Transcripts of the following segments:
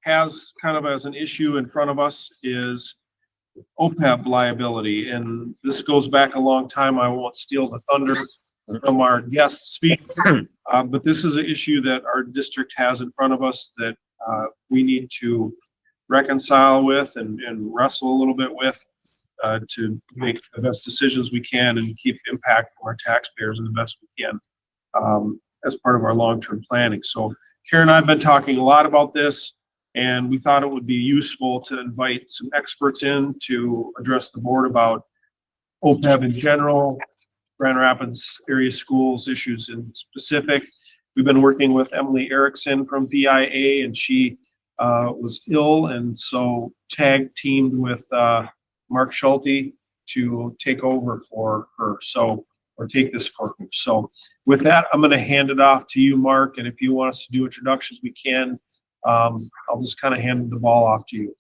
has kind of as an issue in front of us is OPEB liability. And this goes back a long time. I won't steal the thunder from our guest speaker, but this is an issue that our district has in front of us that we need to reconcile with and wrestle a little bit with to make the best decisions we can and keep impact for our taxpayers in the best we can as part of our long-term planning. So Karen and I have been talking a lot about this, and we thought it would be useful to invite some experts in to address the board about OPEB in general, Grand Rapids area schools issues in specific. We've been working with Emily Erickson from VIA, and she was ill, and so tag teamed with Mark Schulte to take over for her. Or take this for her. So with that, I'm going to hand it off to you, Mark. And if you want us to do introductions, we can. I'll just kind of hand the ball off to you.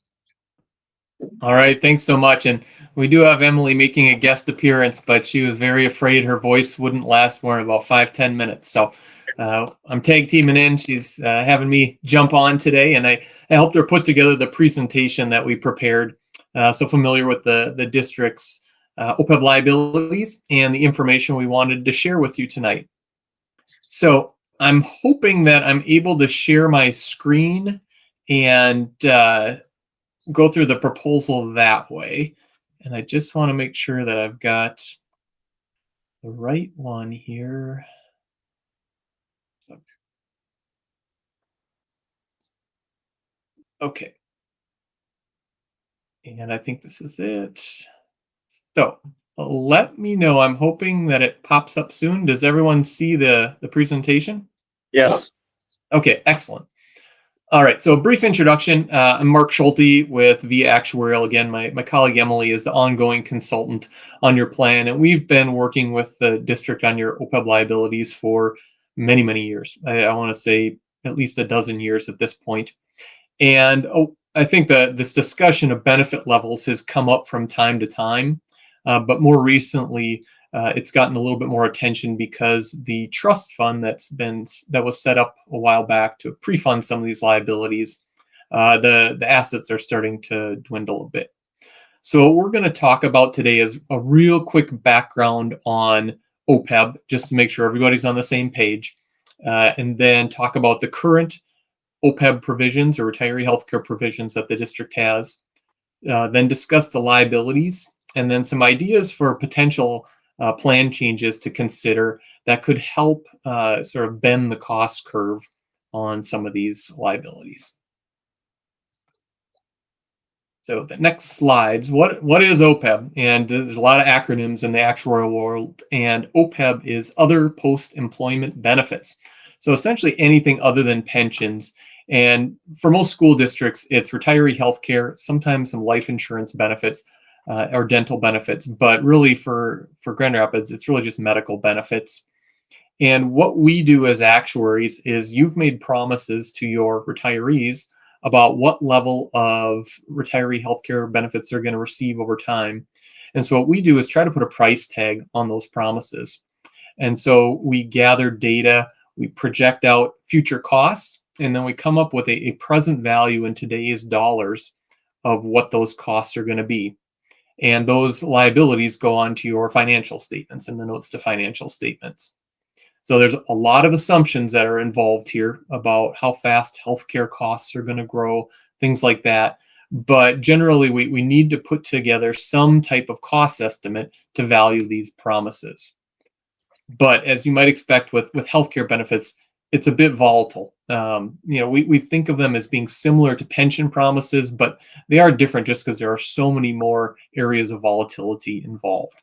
All right, thanks so much. And we do have Emily making a guest appearance, but she was very afraid her voice wouldn't last more than about 5-10 minutes. So I'm tag teaming in. She's having me jump on today, and I helped her put together the presentation that we prepared. So familiar with the district's OPEB liabilities and the information we wanted to share with you tonight. So I'm hoping that I'm able to share my screen and go through the proposal that way. And I just want to make sure that I've got the right one here. Okay. And I think this is it. So let me know. I'm hoping that it pops up soon. Does everyone see the presentation? Yes. Okay, excellent. All right, so a brief introduction. I'm Mark Schulte with VIA Actuarial. Again, my colleague Emily is the ongoing consultant on your plan, and we've been working with the district on your OPEB liabilities for many, many years. I want to say at least a dozen years at this point. And I think that this discussion of benefit levels has come up from time to time. But more recently, it's gotten a little bit more attention because the trust fund that was set up a while back to pre-fund some of these liabilities, the assets are starting to dwindle a bit. So what we're going to talk about today is a real quick background on OPEB, just to make sure everybody's on the same page, and then talk about the current OPEB provisions or retiree healthcare provisions that the district has, then discuss the liabilities, and then some ideas for potential plan changes to consider that could help sort of bend the cost curve on some of these liabilities. So the next slides, what is OPEB? And there's a lot of acronyms in the actuarial world, and OPEB is other post-employment benefits. So essentially anything other than pensions. And for most school districts, it's retiree healthcare, sometimes some life insurance benefits, or dental benefits, but really for Grand Rapids, it's really just medical benefits. And what we do as actuaries is you've made promises to your retirees about what level of retiree healthcare benefits they're going to receive over time. And so what we do is try to put a price tag on those promises. And so we gather data, we project out future costs, and then we come up with a present value in today's dollars of what those costs are going to be. And those liabilities go on to your financial statements and the notes to financial statements. So there's a lot of assumptions that are involved here about how fast healthcare costs are going to grow, things like that. But generally, we need to put together some type of cost estimate to value these promises. But as you might expect with healthcare benefits, it's a bit volatile. We think of them as being similar to pension promises, but they are different just because there are so many more areas of volatility involved.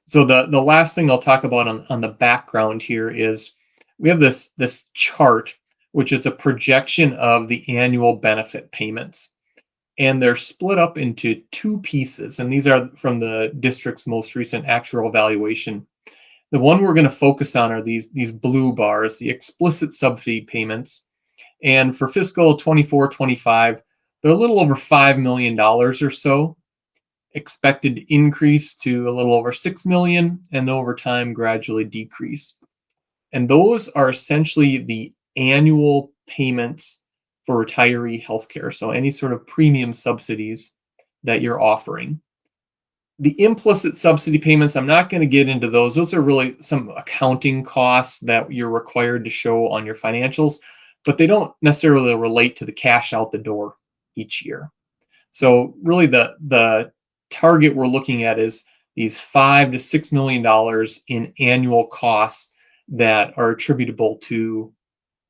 So the last thing I'll talk about on the background here is we have this chart, which is a projection of the annual benefit payments. And they're split up into two pieces. And these are from the district's most recent actual evaluation. The one we're going to focus on are these blue bars, the explicit subsidy payments. And for fiscal 24-25, they're a little over $5 million or so, expected to increase to a little over $6 million, and over time gradually decrease. And those are essentially the annual payments for retiree healthcare. So any sort of premium subsidies that you're offering. The implicit subsidy payments, I'm not going to get into those. Those are really some accounting costs that you're required to show on your financials, but they don't necessarily relate to the cash out the door each year. So really the target we're looking at is these $5 to $6 million in annual costs that are attributable to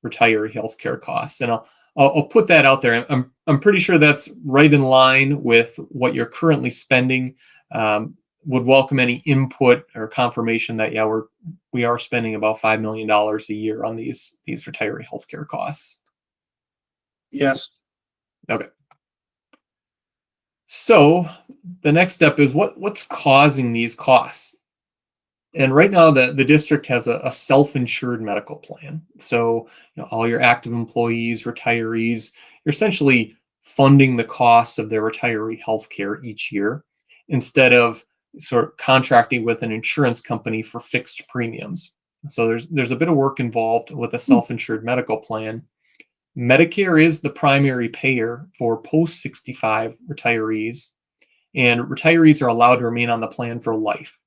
retiree healthcare costs. And I'll put that out there. I'm pretty sure that's right in line with what you're currently spending. Would welcome any input or confirmation that we are spending about $5 million a year on these retiree healthcare costs. Yes. Okay. So the next step is what's causing these costs? And right now, the district has a self-insured medical plan. So all your active employees, retirees, you're essentially funding the costs of their retiree health care each year instead of sort of contracting with an insurance company for fixed premiums. So there's a bit of work involved with a self-insured medical plan. Medicare is the primary payer for post-65 retirees, and retirees are allowed to remain on the plan for life.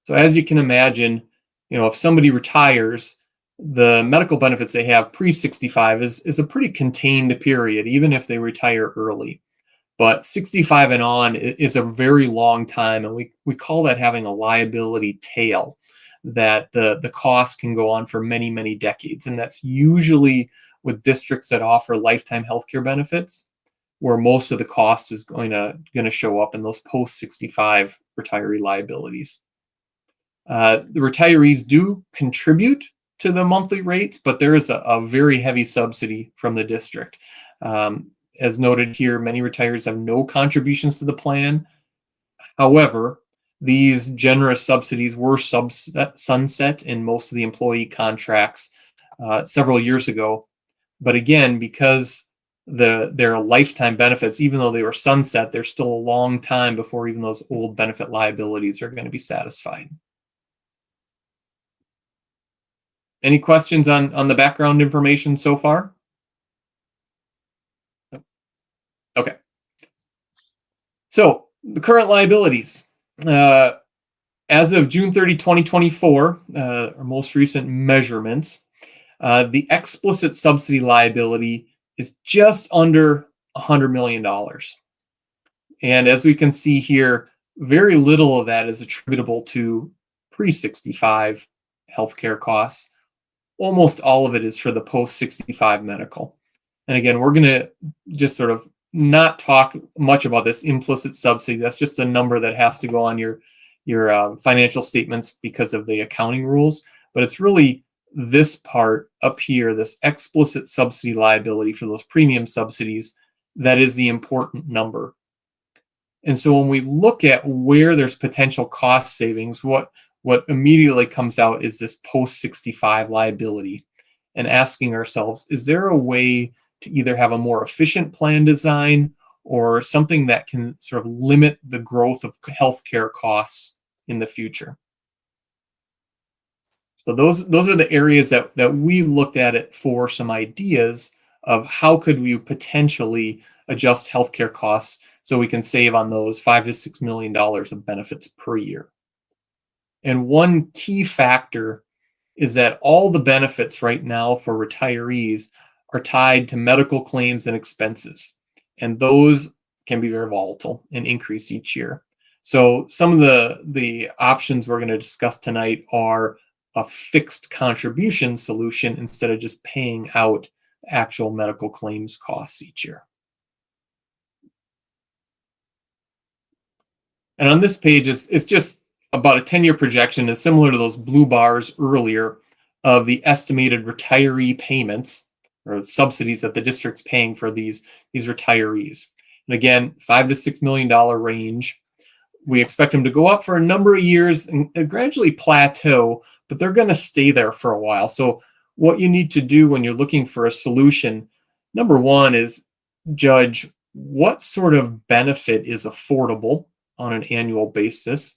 So as you can imagine, if somebody retires, the medical benefits they have pre-65 is a pretty contained period, even if they retire early. But 65 and on is a very long time, and we call that having a liability tail, that the cost can go on for many, many decades. And that's usually with districts that offer lifetime healthcare benefits, where most of the cost is going to show up in those post-65 retiree liabilities. The retirees do contribute to the monthly rates, but there is a very heavy subsidy from the district. As noted here, many retirees have no contributions to the plan. However, these generous subsidies were sunset in most of the employee contracts several years ago. But again, because they're lifetime benefits, even though they were sunset, there's still a long time before even those old benefit liabilities are going to be satisfied. Any questions on the background information so far? Okay. So the current liabilities. As of June 30, 2024, our most recent measurements, the explicit subsidy liability is just under $100 million. And as we can see here, very little of that is attributable to pre-65 healthcare costs. Almost all of it is for the post-65 medical. And again, we're going to just sort of not talk much about this implicit subsidy. That's just a number that has to go on your financial statements because of the accounting rules. But it's really this part up here, this explicit subsidy liability for those premium subsidies, that is the important number. And so when we look at where there's potential cost savings, what immediately comes out is this post-65 liability, and asking ourselves, is there a way to either have a more efficient plan design or something that can sort of limit the growth of healthcare costs in the future? So those are the areas that we looked at it for some ideas of how could we potentially adjust healthcare costs so we can save on those $5 to $6 million of benefits per year. And one key factor is that all the benefits right now for retirees are tied to medical claims and expenses. And those can be very volatile and increase each year. So some of the options we're going to discuss tonight are a fixed contribution solution instead of just paying out actual medical claims costs each year. And on this page, it's just about a 10-year projection, is similar to those blue bars earlier, of the estimated retiree payments or subsidies that the district's paying for these retirees. And again, $5 to $6 million range. We expect them to go up for a number of years and gradually plateau, but they're going to stay there for a while. So what you need to do when you're looking for a solution, number one, is judge what sort of benefit is affordable on an annual basis.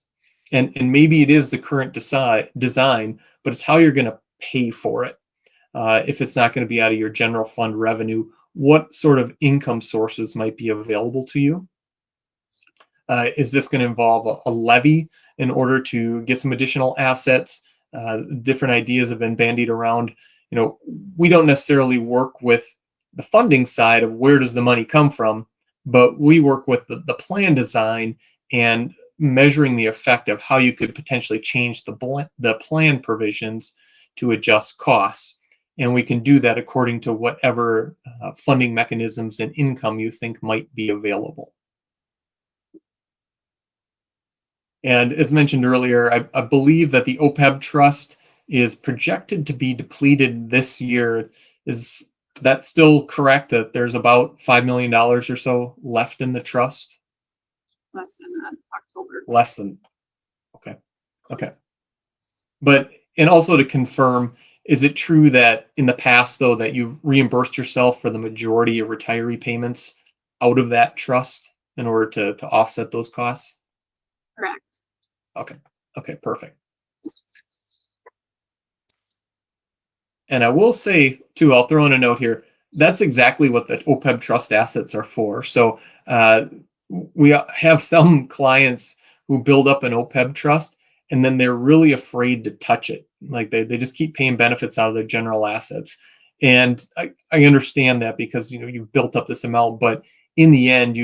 And maybe it is the current design, but it's how you're going to pay for it. if it's not going to be out of your general fund revenue, what sort of income sources might be available to you? Is this going to involve a levy in order to get some additional assets? Different ideas have been bandied around. We don't necessarily work with the funding side of where does the money come from, but we work with the plan design and measuring the effect of how you could potentially change the plan provisions to adjust costs. And we can do that according to whatever funding mechanisms and income you think might be available. And as mentioned earlier, I believe that the OPEB trust is projected to be depleted this year. Is that still correct, that there's about $5 million or so left in the trust? Less than that, October. Less than, okay. But, and also to confirm, is it true that in the past, though, that you've reimbursed yourself for the majority of retiree payments out of that trust in order to offset those costs? Correct. Okay, perfect. And I will say, too, I'll throw in a note here, that's exactly what the OPEB trust assets are for. So we have some clients who build up an OPEB trust, and then they're really afraid to touch it. Like they just keep paying benefits out of their general assets. And I understand that because you've built up this amount, but in the end,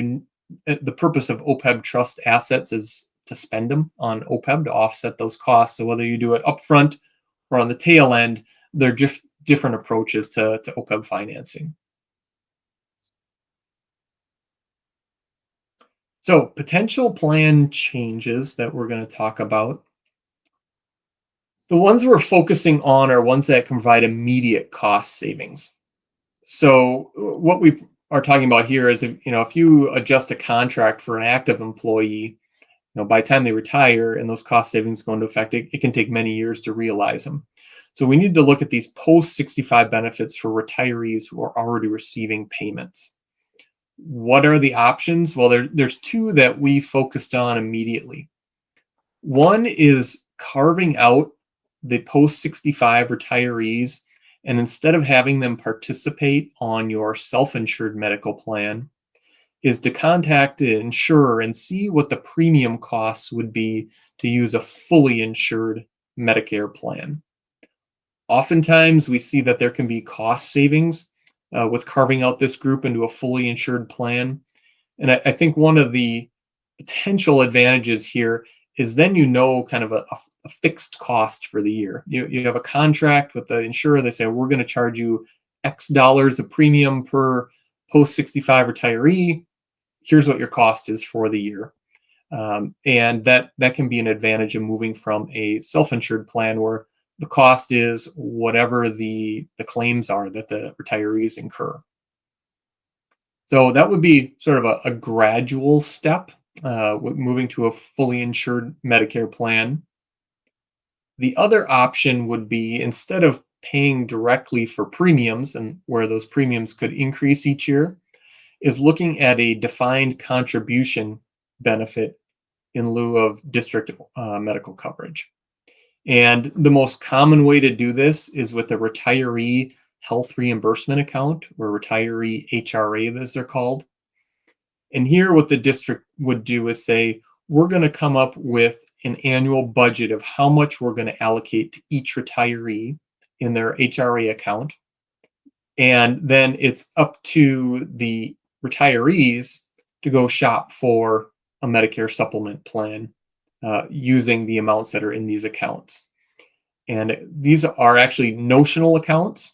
the purpose of OPEB trust assets is to spend them on OPEB to offset those costs. So whether you do it upfront or on the tail end, they're just different approaches to OPEB financing. So potential plan changes that we're going to talk about. The ones we're focusing on are ones that can provide immediate cost savings. So what we are talking about here is, if you adjust a contract for an active employee, by the time they retire and those cost savings go into effect, it can take many years to realize them. So we need to look at these post-65 benefits for retirees who are already receiving payments. What are the options? Well, there's two that we focused on immediately. One is carving out the post-65 retirees, and instead of having them participate on your self-insured medical plan, is to contact the insurer and see what the premium costs would be to use a fully insured Medicare plan. Oftentimes, we see that there can be cost savings with carving out this group into a fully insured plan. And I think one of the potential advantages here is then kind of a fixed cost for the year. You have a contract with the insurer. They say, we're going to charge you X dollars of premium per post-65 retiree. Here's what your cost is for the year. And that can be an advantage of moving from a self-insured plan where the cost is whatever the claims are that the retirees incur. So that would be sort of a gradual step, moving to a fully insured Medicare plan. The other option would be, instead of paying directly for premiums and where those premiums could increase each year, is looking at a defined contribution benefit in lieu of district medical coverage. And the most common way to do this is with a retiree health reimbursement account, or retiree HRA, as they're called. And here what the district would do is say, we're going to come up with an annual budget of how much we're going to allocate to each retiree in their HRA account. And then it's up to the retirees to go shop for a Medicare supplement plan using the amounts that are in these accounts. And these are actually notional accounts.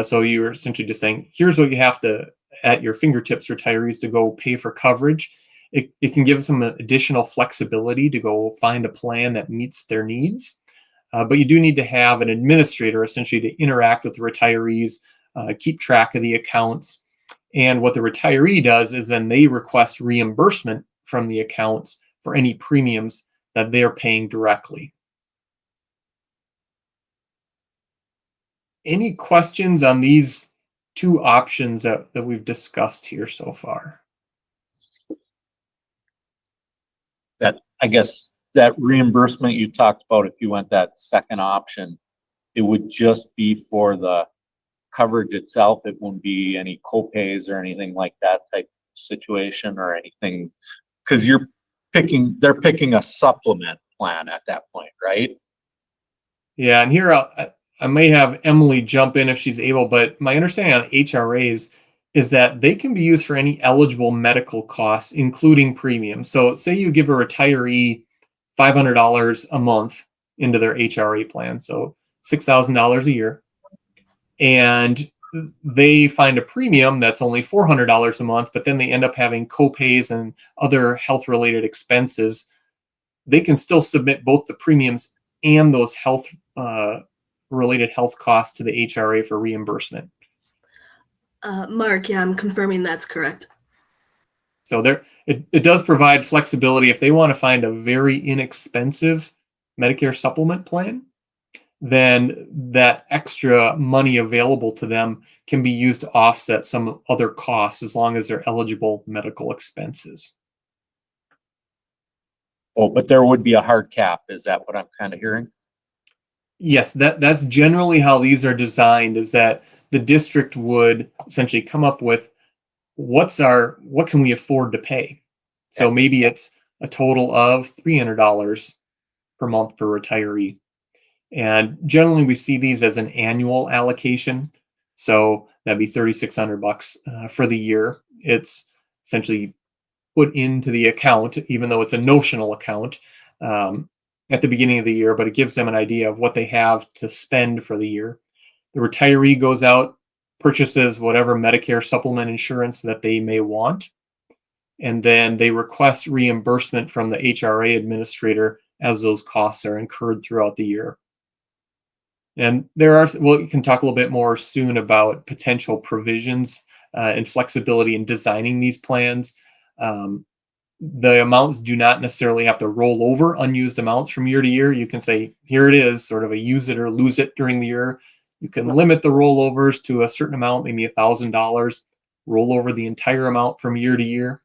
So you're essentially just saying, here's what you have to, at your fingertips, retirees, to go pay for coverage. It can give some additional flexibility to go find a plan that meets their needs. But you do need to have an administrator essentially to interact with the retirees, keep track of the accounts. And what the retiree does is then they request reimbursement from the accounts for any premiums that they're paying directly. Any questions on these two options that we've discussed here so far? I guess that reimbursement you talked about, if you went that second option, it would just be for the coverage itself, it won't be any co-pays or anything like that type situation or anything. Cause they're picking a supplement plan at that point, right? Yeah, and here I may have Emily jump in if she's able, but my understanding on HRAs is that they can be used for any eligible medical costs, including premiums. So say you give a retiree $500 a month into their HRA plan, so $6,000 a year, and they find a premium that's only $400 a month, but then they end up having co-pays and other health-related expenses. They can still submit both the premiums and those health related health costs to the HRA for reimbursement. Mark, yeah, I'm confirming that's correct. So it does provide flexibility if they want to find a very inexpensive Medicare supplement plan, then that extra money available to them can be used to offset some other costs as long as they're eligible medical expenses. Oh, but there would be a hard cap. Is that what I'm kind of hearing? Yes, that's generally how these are designed, is that the district would essentially come up with what can we afford to pay? So maybe it's a total of $300 per month per retiree. And generally we see these as an annual allocation. So that'd be $3,600 for the year. It's essentially put into the account, even though it's a notional account at the beginning of the year, but it gives them an idea of what they have to spend for the year. The retiree goes out, purchases whatever Medicare supplement insurance that they may want, and then they request reimbursement from the HRA administrator as those costs are incurred throughout the year. And we can talk a little bit more soon about potential provisions and flexibility in designing these plans. The amounts do not necessarily have to roll over unused amounts from year to year. You can say, here it is, sort of a use it or lose it during the year. You can limit the rollovers to a certain amount, maybe $1,000, roll over the entire amount from year to year.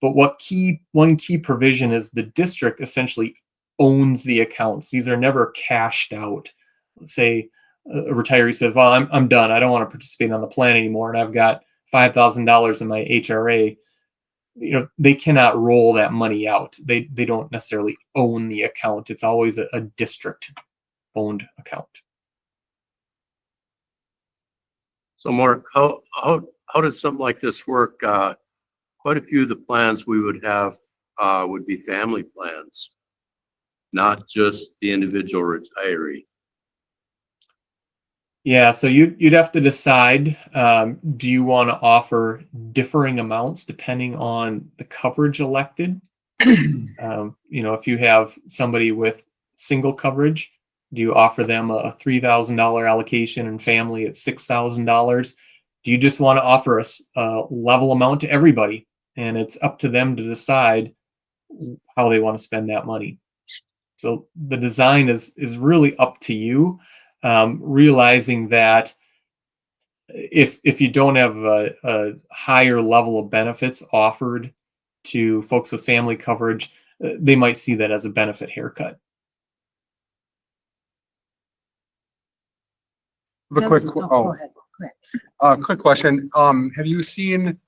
But one key provision is the district essentially owns the accounts. These are never cashed out. Let's say a retiree says, well, I'm done. I don't want to participate on the plan anymore. And I've got $5,000 in my HRA. They cannot roll that money out. They don't necessarily own the account. It's always a district owned account. So Mark, how does something like this work? Quite a few of the plans we would have would be family plans, not just the individual retiree. Yeah, so you'd have to decide, do you want to offer differing amounts depending on the coverage elected? If you have somebody with single coverage, do you offer them a $3,000 allocation and family at $6,000? Do you just want to offer a level amount to everybody? And it's up to them to decide how they want to spend that money. So the design is really up to you. Realizing that if you don't have a higher level of benefits offered to folks with family coverage, they might see that as a benefit haircut. Go ahead. Quick question. Have you seen,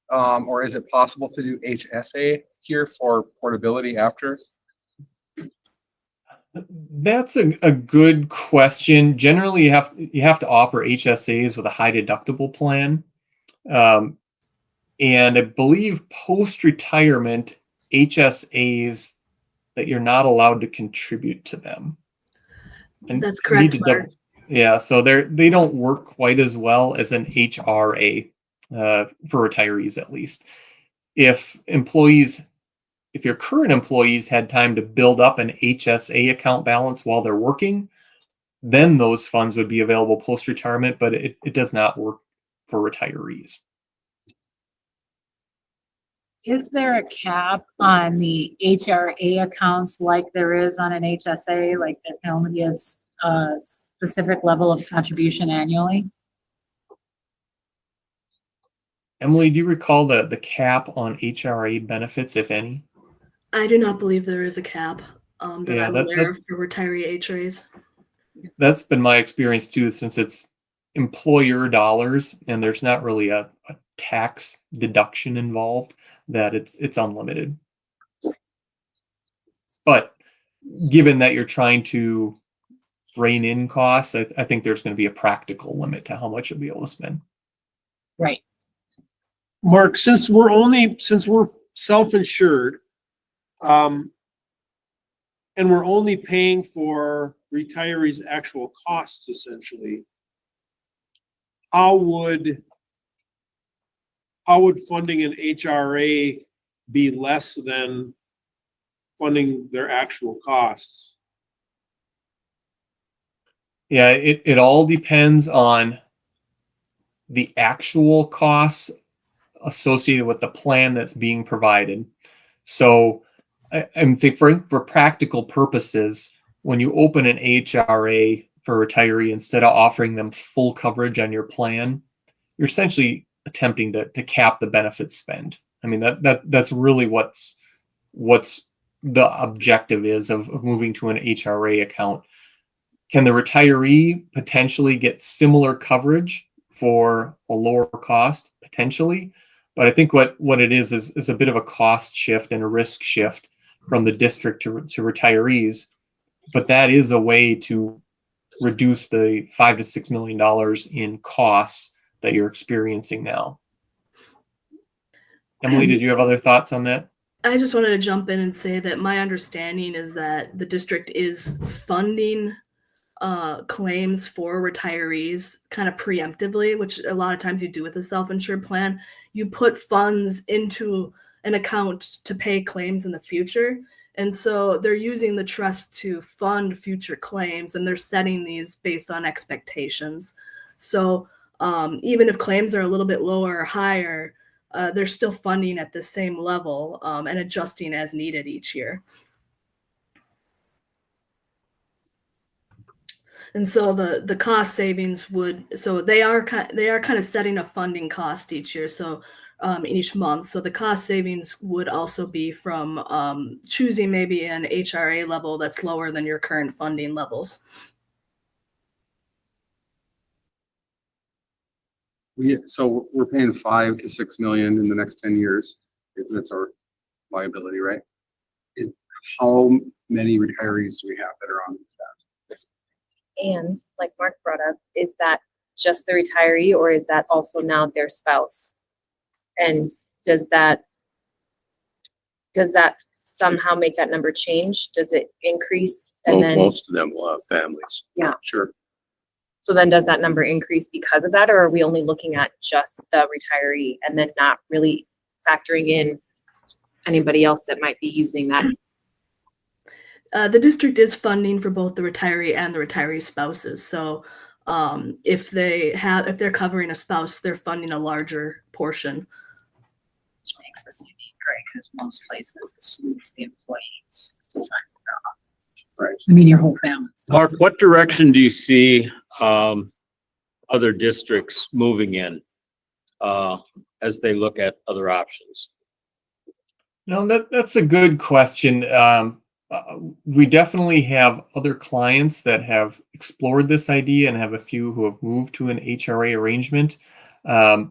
or is it possible to do HSA here for portability after? That's a good question. Generally, you have to offer HSAs with a high deductible plan. And I believe post-retirement, HSAs that you're not allowed to contribute to them. And That's correct, Mark. Yeah, so they don't work quite as well as an HRA for retirees, at least. If your current employees had time to build up an HSA account balance while they're working, then those funds would be available post-retirement, but it does not work for retirees. Is there a cap on the HRA accounts like there is on an HSA, like there can only be a specific level of contribution annually? Emily, do you recall the cap on HRA benefits, if any? I do not believe there is a cap that Yeah, I'm aware of for retiree HRAs. That's been my experience too, since it's employer dollars and there's not really a tax deduction involved, that it's unlimited. But given that you're trying to rein in costs, I think there's going to be a practical limit to how much you'll be able to spend. Right. Mark, since we're self-insured, and we're only paying for retirees' actual costs essentially, how would funding an HRA be less than funding their actual costs? Yeah, it all depends on the actual costs associated with the plan that's being provided. So I think for practical purposes, when you open an HRA for a retiree, instead of offering them full coverage on your plan, you're essentially attempting to cap the benefit spend. I mean, that's really what's the objective is of moving to an HRA account. Can the retiree potentially get similar coverage for a lower cost? Potentially. But I think what it is a bit of a cost shift and a risk shift from the district to retirees. But that is a way to reduce the $5 to $6 million in costs that you're experiencing now. Emily, did you have other thoughts on that? I just wanted to jump in and say that my understanding is that the district is funding claims for retirees kind of preemptively, which a lot of times you do with a self-insured plan. You put funds into an account to pay claims in the future. And so they're using the trust to fund future claims, and they're setting these based on expectations. So even if claims are a little bit lower or higher, they're still funding at the same level and adjusting as needed each year. And so the cost savings they are kind of setting a funding cost each year. So each month. So the cost savings would also be from choosing maybe an HRA level that's lower than your current funding levels. So we're paying 5 to 6 million in the next 10 years. That's our liability, right? How many retirees do we have that are on that? And like Mark brought up, is that just the retiree or is that also now their spouse? And does that somehow make that number change? Does it increase? And then Most of them will have families. Yeah. Sure. so then does that number increase because of that, or are we only looking at just the retiree and then not really factoring in anybody else that might be using that? The district is funding for both the retiree and the retiree spouses. So if they're covering a spouse, they're funding a larger portion. Which makes this unique, right? Because most places assumes the employees. Right. I mean, your whole family. Mark, what direction do you see other districts moving in as they look at other options? No, that's a good question. We definitely have other clients that have explored this idea and have a few who have moved to an HRA arrangement. I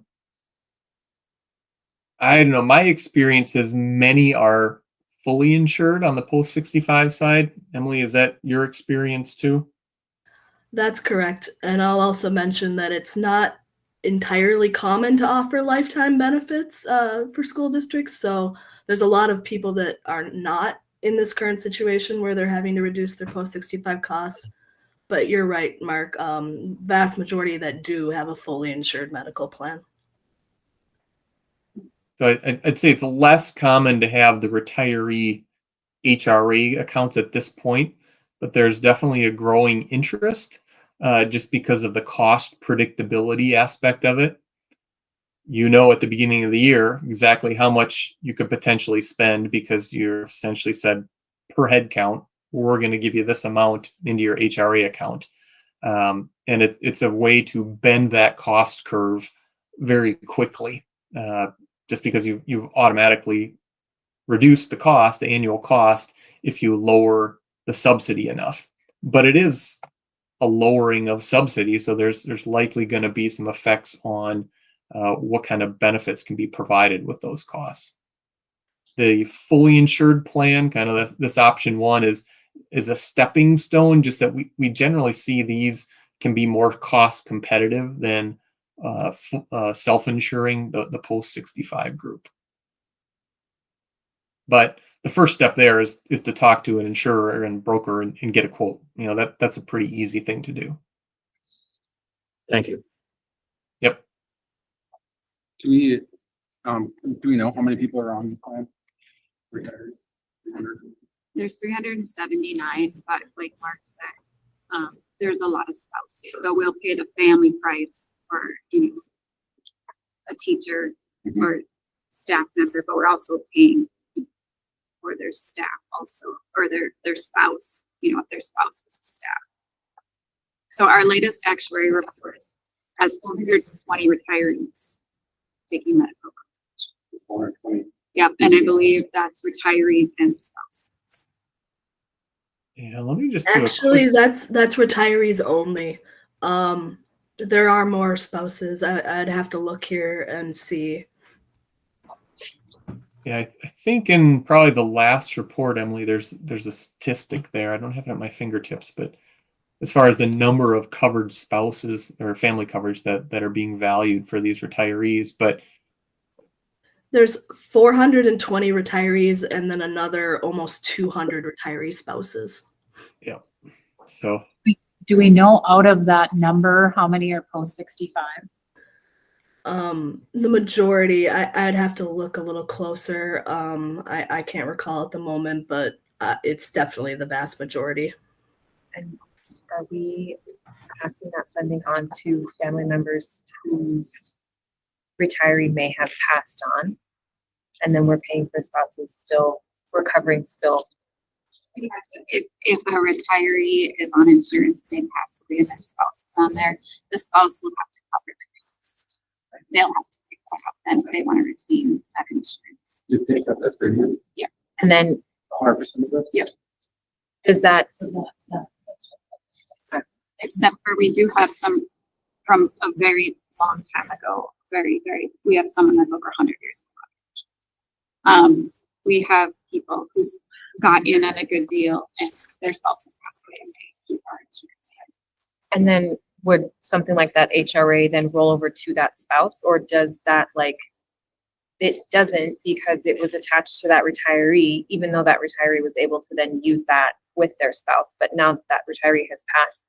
don't know. My experience is many are fully insured on the post-65 side. Emily, is that your experience too? That's correct. And I'll also mention that it's not entirely common to offer lifetime benefits for school districts. So there's a lot of people that are not in this current situation where they're having to reduce their post-65 costs. But you're right, Mark. Vast majority that do have a fully insured medical plan. So I'd say it's less common to have the retiree HRA accounts at this point, but there's definitely a growing interest just because of the cost predictability aspect of it. You know, at the beginning of the year, exactly how much you could potentially spend because you're essentially said per head count, we're going to give you this amount into your HRA account. And it's a way to bend that cost curve very quickly. Just because you've automatically reduced the annual cost, if you lower the subsidy enough. But it is a lowering of subsidy. So there's likely going to be some effects on what kind of benefits can be provided with those costs. The fully insured plan, kind of this option one, is a stepping stone, just that we generally see these can be more cost competitive than self-insuring the post 65 group. But the first step there is to talk to an insurer and broker and get a quote. That's a pretty easy thing to do. Thank you. Yep. Do we know how many people are on the plan? Retirees? 300? There's 379, but like Mark said, there's a lot of spouses. So we'll pay the family price for, a teacher or staff member, but we're also paying for their staff also, or their spouse, if their spouse was a staff. So our latest actuary report has 420 retirees taking medical coverage. 420. Yep, and I believe that's retirees and spouses. Yeah, let me just do Actually, that's retirees only. There are more spouses. I'd have to look here and see. Yeah, I think in probably the last report, Emily, there's a statistic there. I don't have it at my fingertips, but as far as the number of covered spouses or family coverage that are being valued for these retirees, but There's 420 retirees and then another almost 200 retiree spouses. yeah. So Do we know out of that number, how many are post 65? The majority, I'd have to look a little closer. I can't recall at the moment, but it's definitely the vast majority. And are we passing that funding on to family members whose retiree may have passed on? And then we're paying for spouses still, we're covering still. If a retiree is on insurance, they pass away and their spouse is on there, the spouse will have to cover the cost. They'll have to pick that up then, but they want to retain that insurance. You think that's a premium? And then 100% of it? Yep. does that, Except for we do have some from a very long time ago, we have someone that's over 100 years of coverage. We have people who's got in at a good deal and their spouses passed away and they keep our insurance. and then would something like that HRA then roll over to that spouse, or does that it doesn't, because it was attached to that retiree, even though that retiree was able to then use that with their spouse, but now that retiree has passed,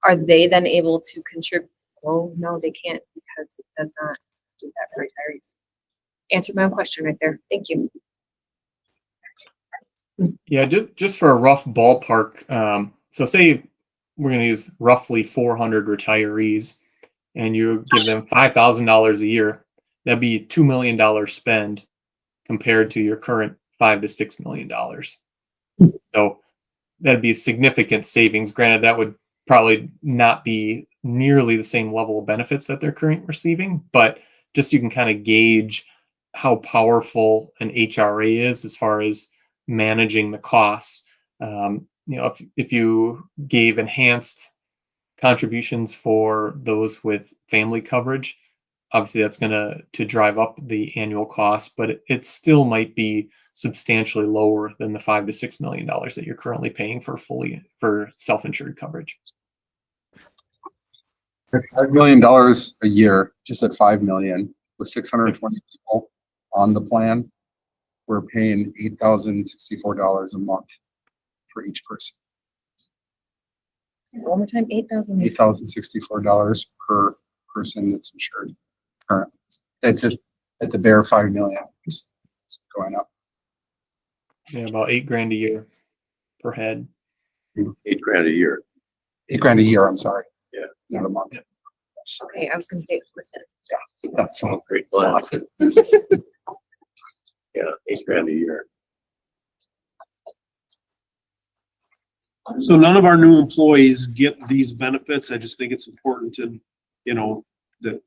are they then able to contribute? Oh, no, they can't, because it does not do that for retirees. Answered my own question right there. Thank you. yeah, just for a rough ballpark, so say we're going to use roughly 400 retirees and you give them $5,000 a year, that'd be a $2 million spend compared to your current $5 to $6 million. So that'd be significant savings. Granted, that would probably not be nearly the same level of benefits that they're currently receiving, but just you can kind of gauge how powerful an HRA is as far as managing the costs. If you gave enhanced contributions for those with family coverage, obviously that's going to drive up the annual cost, but it still might be substantially lower than the $5 to $6 million that you're currently paying for self-insured coverage. $5 million a year, just at 5 million, with 620 people on the plan, we're paying $8,064 a month for each person. One more time, 8,000. $8,064 per person that's insured currently. That's at the bare 5 million. It's going up. Yeah, about $8,000 a year per head. $8,000 a year. $8,000 a year, I'm sorry. Yeah. Not a month. Okay, I was gonna say, listen. That's all great plan. Yeah, $8,000 a year. So none of our new employees get these benefits. I just think it's important to, that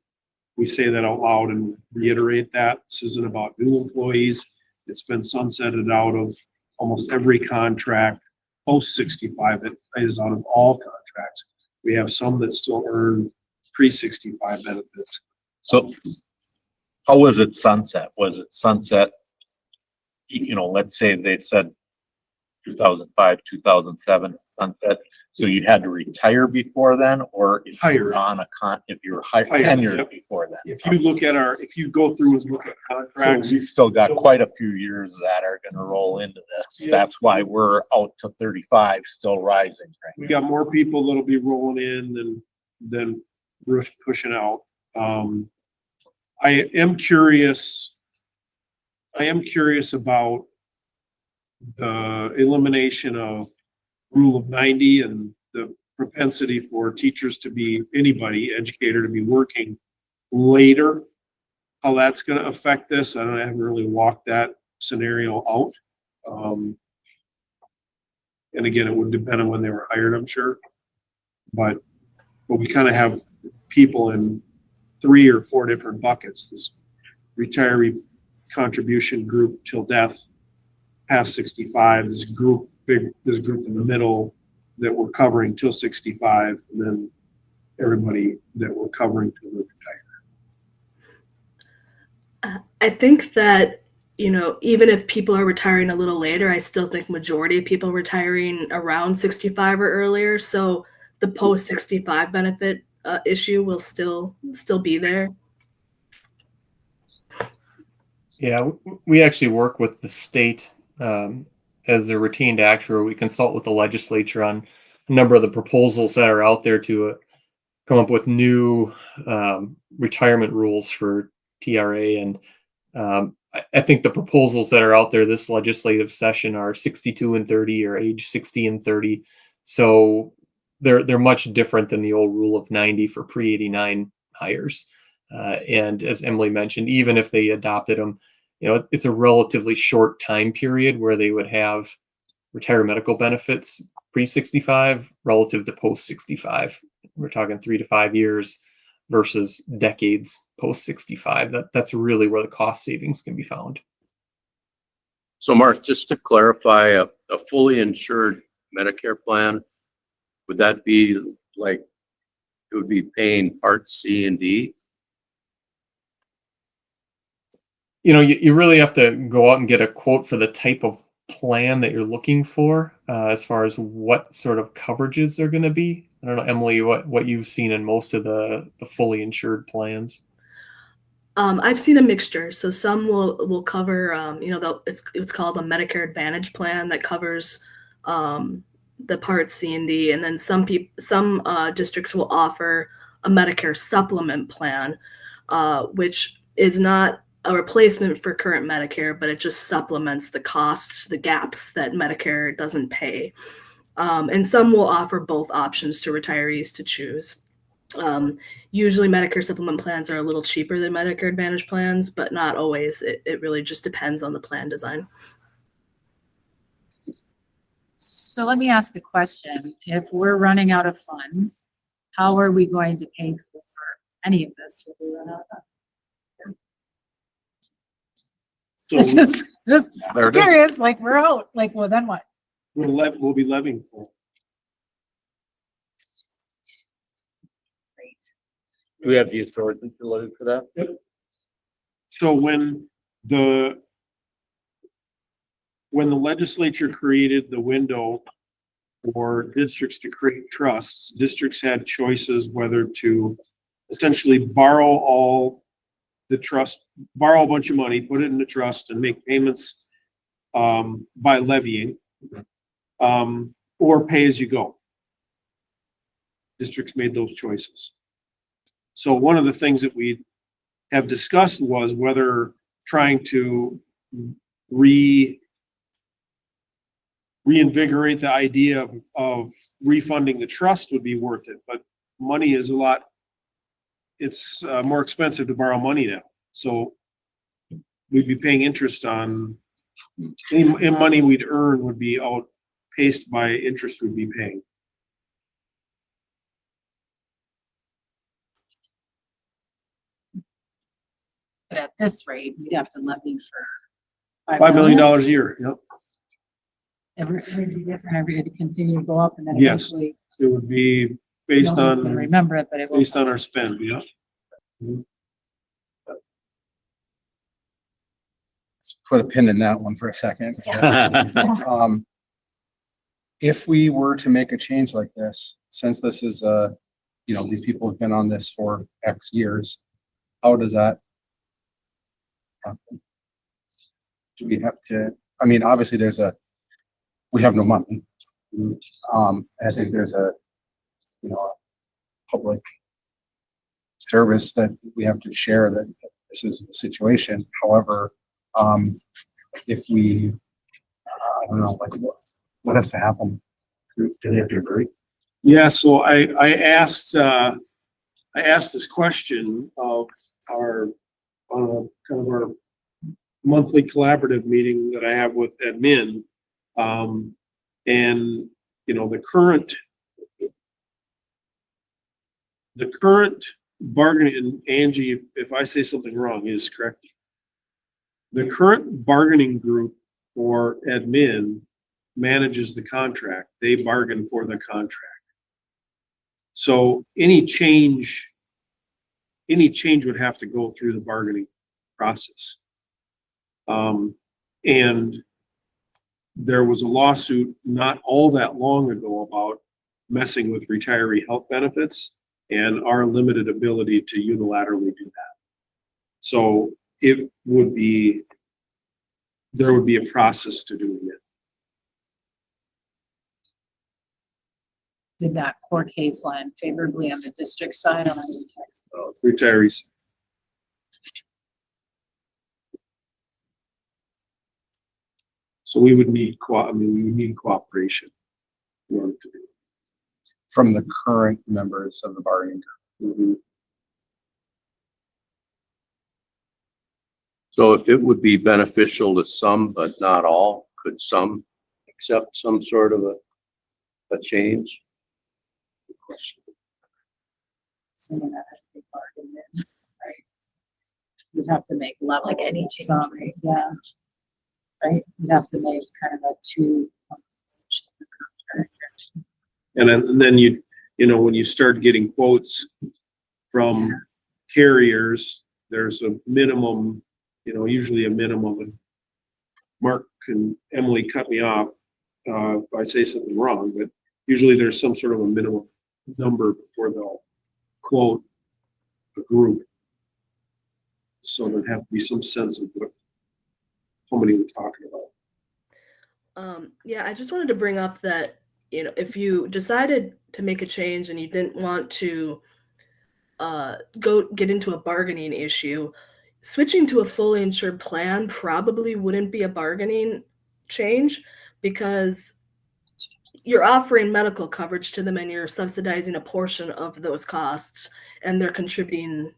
we say that out loud and reiterate that. This isn't about new employees. It's been sunsetted out of almost every contract. Post 65, it is out of all contracts. We have some that still earn pre-65 benefits. So how was it sunset? Was it sunset? You know, let's say they said 2005, 2007 sunset. So you had to retire before then, or if you were on a if you were Hired, tenured yep. before then? If you look at if you go through and look at So contracts, we've still got quite a few years that are gonna roll into this. Yeah. That's why we're out to 35, still rising. we got more people that'll be rolling in than pushing out. I am curious about the elimination of rule of 90 and the propensity for teachers to be, anybody, educator to be working later. How that's gonna affect this, I haven't really walked that scenario out. And again, it would depend on when they were hired, I'm sure. But we kind of have people in 3 or 4 different buckets. This retiree contribution group till death, past 65, this group in the middle that we're covering till 65, and then everybody that we're covering till they're retired. I think that, even if people are retiring a little later, I still think majority of people retiring around 65 or earlier. So the post 65 benefit issue will still be there. Yeah, we actually work with the state as a retained actuary. We consult with the legislature on a number of the proposals that are out there to come up with new retirement rules for TRA. And I think the proposals that are out there this legislative session are 62 and 30 or age 60 and 30. So they're much different than the old rule of 90 for pre-89 hires. And as Emily mentioned, even if they adopted them, it's a relatively short time period where they would have retired medical benefits pre-65 relative to post-65. We're talking 3 to 5 years versus decades post-65. That's really where the cost savings can be found. So Mark, just to clarify, a fully insured Medicare plan, would that be like, it would be paying Part C and D? You really have to go out and get a quote for the type of plan that you're looking for, as far as what sort of coverages they're going to be. I don't know, Emily, what you've seen in most of the fully insured plans. I've seen a mixture. So some will cover, it's called a Medicare Advantage plan that covers the Part C and D, and then some districts will offer a Medicare supplement plan, which is not a replacement for current Medicare, but it just supplements the costs, the gaps that Medicare doesn't pay. And some will offer both options to retirees to choose. Usually Medicare supplement plans are a little cheaper than Medicare Advantage plans, but not always. It really just depends on the plan design. So let me ask a question. If we're running out of funds, how are we going to pay for any of this if we run out of funds? This There it is. curious, like we're out, like, well, then what? We'll be levying for it. Do we have the authority to levy for that? So when the legislature created the window for districts to create trusts, districts had choices whether to essentially borrow a bunch of money, put it in the trust and make payments by levying, or pay as you go. Districts made those choices. So one of the things that we have discussed was whether trying to reinvigorate the idea of refunding the trust would be worth it, but money is it's more expensive to borrow money now. So we'd be paying interest on any money we'd earn would be outpaced by interest we'd be paying. But at this rate, we'd have to levy for $5 million a year. Yep. Every different, every to continue to go up and then Yes. eventually. It would be based No one's gonna on, remember it, but it will. based on our spend, yeah. Put a pin in that one for a second. Um, if we were to make a change like this, since this is these people have been on this for X years, how does that happen? Do we have to, I mean, obviously we have no money. I think there's a public service that we have to share that this is the situation. However, if we, I don't know, like what has to happen? Do they have to agree? Yeah, so I asked this question of our, kind of our monthly collaborative meeting that I have with admin. And, the current bargaining, and Angie, if I say something wrong, is correct. The current bargaining group for admin manages the contract. They bargain for the contract. So any change would have to go through the bargaining process. And there was a lawsuit not all that long ago about messing with retiree health benefits and our limited ability to unilaterally do that. So there would be a process to doing it. Did that court case land favorably on the district side on Retirees. So we would need cooperation in order to do it. From the current members of the bargaining group? Mhm. So if it would be beneficial to some, but not all, could some accept some sort of a change? Good question. Assuming that has to be bargained in, right? You'd have to make levels Like any of change, some, right? yeah. Right, you'd have to make kind of a two. And then when you start getting quotes from carriers, there's a minimum, usually a minimum. And Mark and Emily cut me off if I say something wrong, but usually there's some sort of a minimum number before they'll quote a group. So there'd have to be some sense of how many we're talking about. Yeah, I just wanted to bring up that, if you decided to make a change and you didn't want to go get into a bargaining issue, switching to a fully insured plan probably wouldn't be a bargaining change because you're offering medical coverage to them and you're subsidizing a portion of those costs and they're contributing,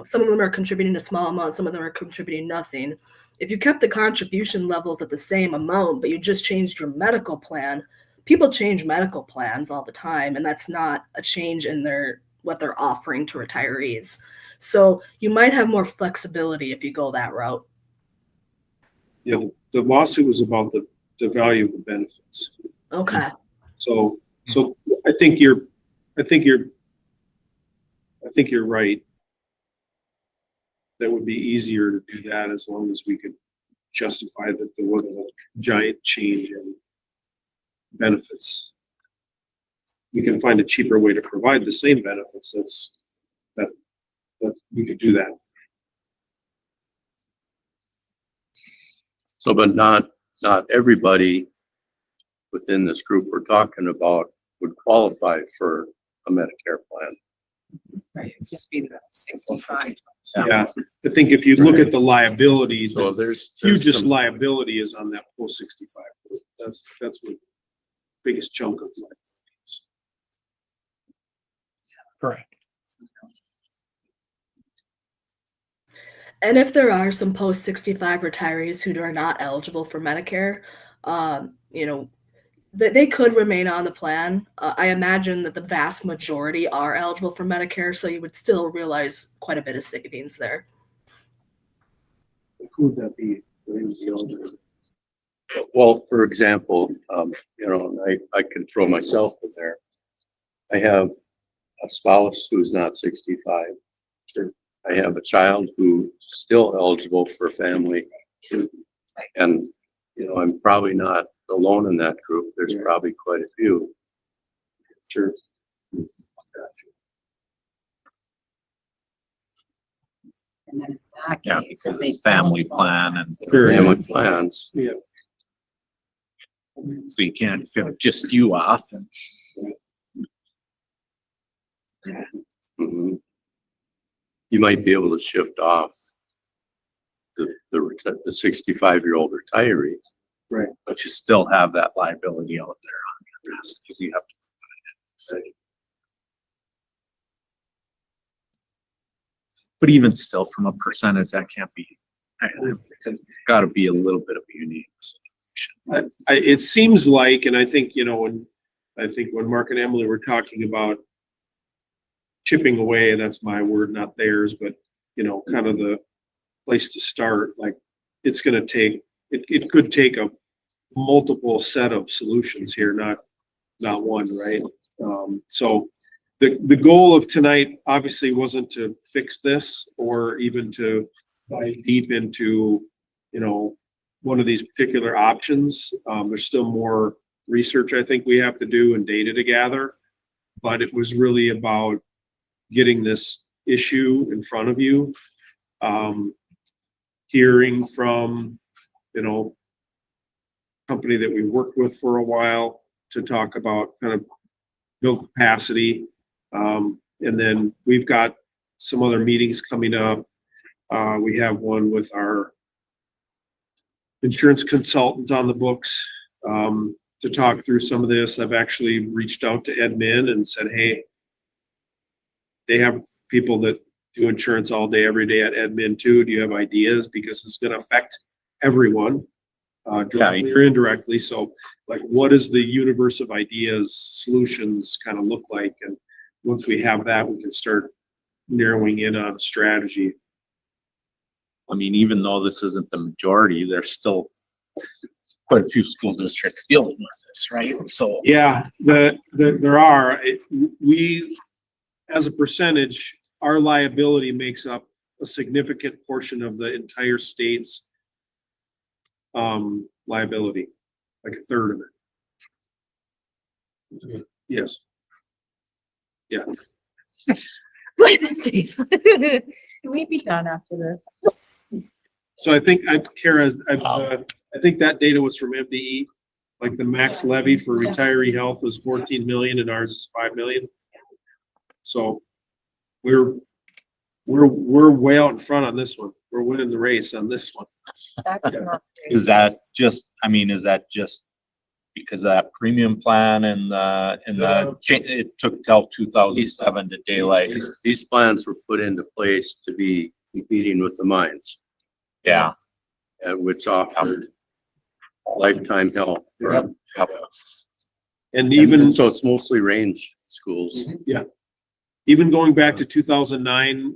some of them are contributing a small amount, some of them are contributing nothing. If you kept the contribution levels at the same amount, but you just changed your medical plan, people change medical plans all the time, and that's not a change in what they're offering to retirees. So you might have more flexibility if you go that route. Yeah, the lawsuit was about the value of the benefits. Okay. So I think you're right. That would be easier to do that as long as we could justify that there wasn't a giant change in benefits. We can find a cheaper way to provide the same benefits. That we could do that. So, but not everybody within this group we're talking about would qualify for a Medicare plan. Right, it'd just be the 65. Yeah, I think if you look at the liability, So the there's hugest some- liability is on that post 65 group. That's what biggest chunk of life is. Correct. And if there are some post 65 retirees who are not eligible for Medicare, they could remain on the plan. I imagine that the vast majority are eligible for Medicare, so you would still realize quite a bit of savings there. Who would that be? Well, for example, I can throw myself in there. I have a spouse who's not 65. Sure. I have a child who's still eligible for family. And, I'm probably not alone in that group. There's probably quite a few. Sure. And then in that Yeah, case, because if they it's family plan and Family plans. so you can't get just you off and Mhm. You might be able to shift off the 65-year-old retiree. but you still have that liability out there on your rest because you have to say. But even still, from a percentage, that can't be, it's gotta be a little bit of a unique situation. It seems like, and I think, when Mark and Emily were talking about chipping away, that's my word, not theirs, but, kind of the place to start, like, it's gonna take, it could take a multiple set of solutions here, not one, right? So the goal of tonight obviously wasn't to fix this or even to dive deep into, one of these particular options. There's still more research I think we have to do and data to gather, but it was really about getting this issue in front of you. Hearing from, company that we worked with for a while to talk about kind of build capacity. And then we've got some other meetings coming up. We have one with our insurance consultant on the books to talk through some of this. I've actually reached out to admin and said, hey, they have people that do insurance all day, every day at admin too. Do you have ideas? Because it's going to affect everyone, directly or indirectly. So like, what does the universe of ideas, solutions kind of look like? And once we have that, we can start narrowing in on a strategy. I mean, even though this isn't the majority, there's still quite a few school districts dealing with this, right? So. Yeah, there are. We, as a percentage, our liability makes up a significant portion of the entire state's liability, like a third of it. Yes. Yeah. Can we be done after this? So I think Kara, I think that data was from MDE. Like the max levy for retiree health was 14 million and ours is 5 million. So we're way out in front on this one. We're winning the race on this one. That's not. Is that just because of that premium plan and it took till 2007 to daylight? These plans were put into place to be competing with the mines, Yeah. which offered lifetime health. And even So it's mostly range schools. even going back to 2009,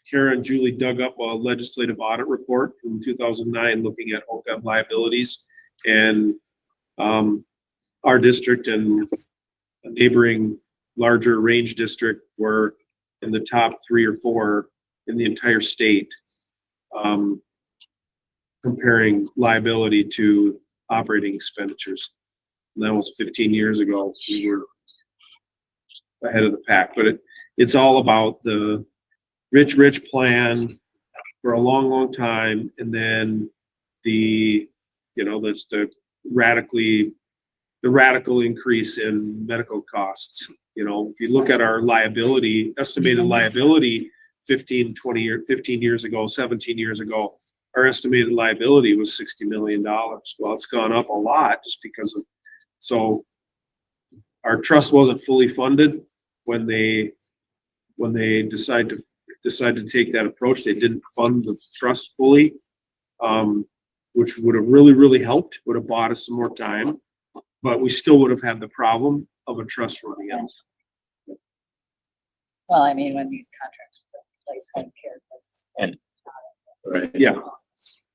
Kara and Julie dug up a legislative audit report from 2009 looking at OPEB liabilities, and our district and a neighboring larger range district were in the top 3 or 4 in the entire state, comparing liability to operating expenditures. And that was 15 years ago. We were ahead of the pack, but it's all about the rich plan for a long time. And then that's the radical increase in medical costs. If you look at our estimated liability 15 years ago, 17 years ago, our estimated liability was $60 million. Well, it's gone up a lot just because of, so our trust wasn't fully funded when they decided to take that approach. They didn't fund the trust fully, which would have really helped, would have bought us some more time, but we still would have had the problem of a trust running out. Well, I mean, when these contracts were put in place, healthcare was. And- Right. Yeah.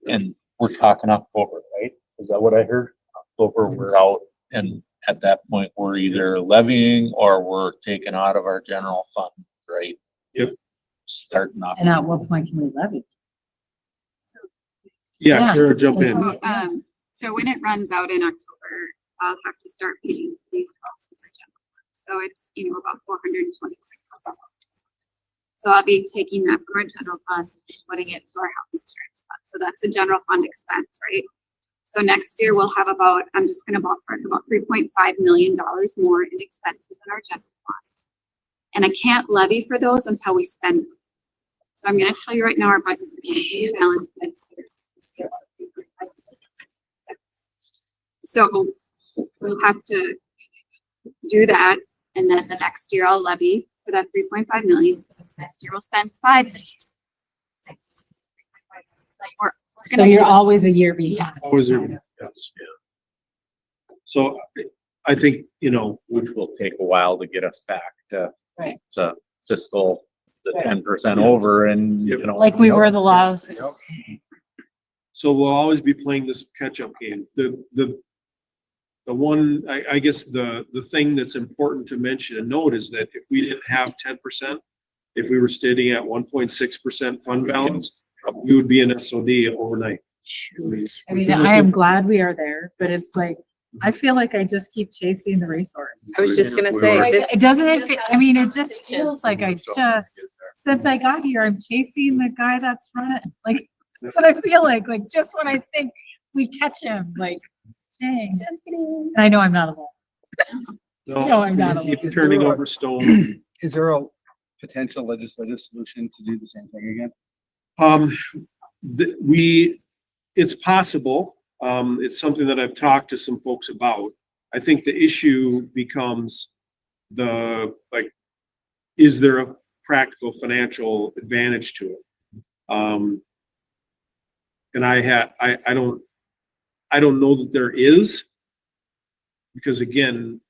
And we're talking October, right? Is that what I heard? October, we're out, and at that point, we're we're either levying or we're taking out of our general fund, right? Yep. Starting off. And at what point can we levy? Yeah, Yeah. Kara, jump in. So when it runs out in October, I'll have to start paying these costs for general fund. So it's, about $425,000. So I'll be taking that from our general fund, putting it to our health insurance fund. So that's a general fund expense, right? So next year we'll have I'm just gonna ballpark about $3.5 million more in expenses in our general fund. And I can't levy for those until we spend them. So I'm gonna tell you right now, our budget is balanced next year. So we'll have to do that, and then the next year I'll levy for that 3.5 million. Next year we'll spend 5 million. Like we're So gonna you're do- always a year behind. Yes. Always there. Yes. So I think, Which will take a while to get us back to. Right. To fiscal, the Right. 10% over and, Yep. Like we were the laws. so we'll always be playing this catch-up game. The one, I guess the thing that's important to mention and note is that if we didn't have 10%, if we were sitting at 1.6% fund balance, we would be in SOD overnight. I mean, I am glad we are there, but it's like, I feel like I just keep chasing the resource. I was just gonna We say, were- this- It doesn't, it just feels like since I got here, I'm chasing the guy that's running, like, that's what I feel like just when I think we catch him, like, dang. just kidding. And I know I'm not alone. No, I'm not keep alone. turning over stones. Is there a potential legislative solution to do the same thing again? It's possible. It's something that I've talked to some folks about. I think the issue becomes is there a practical financial advantage to it? And I don't know that there is, because again,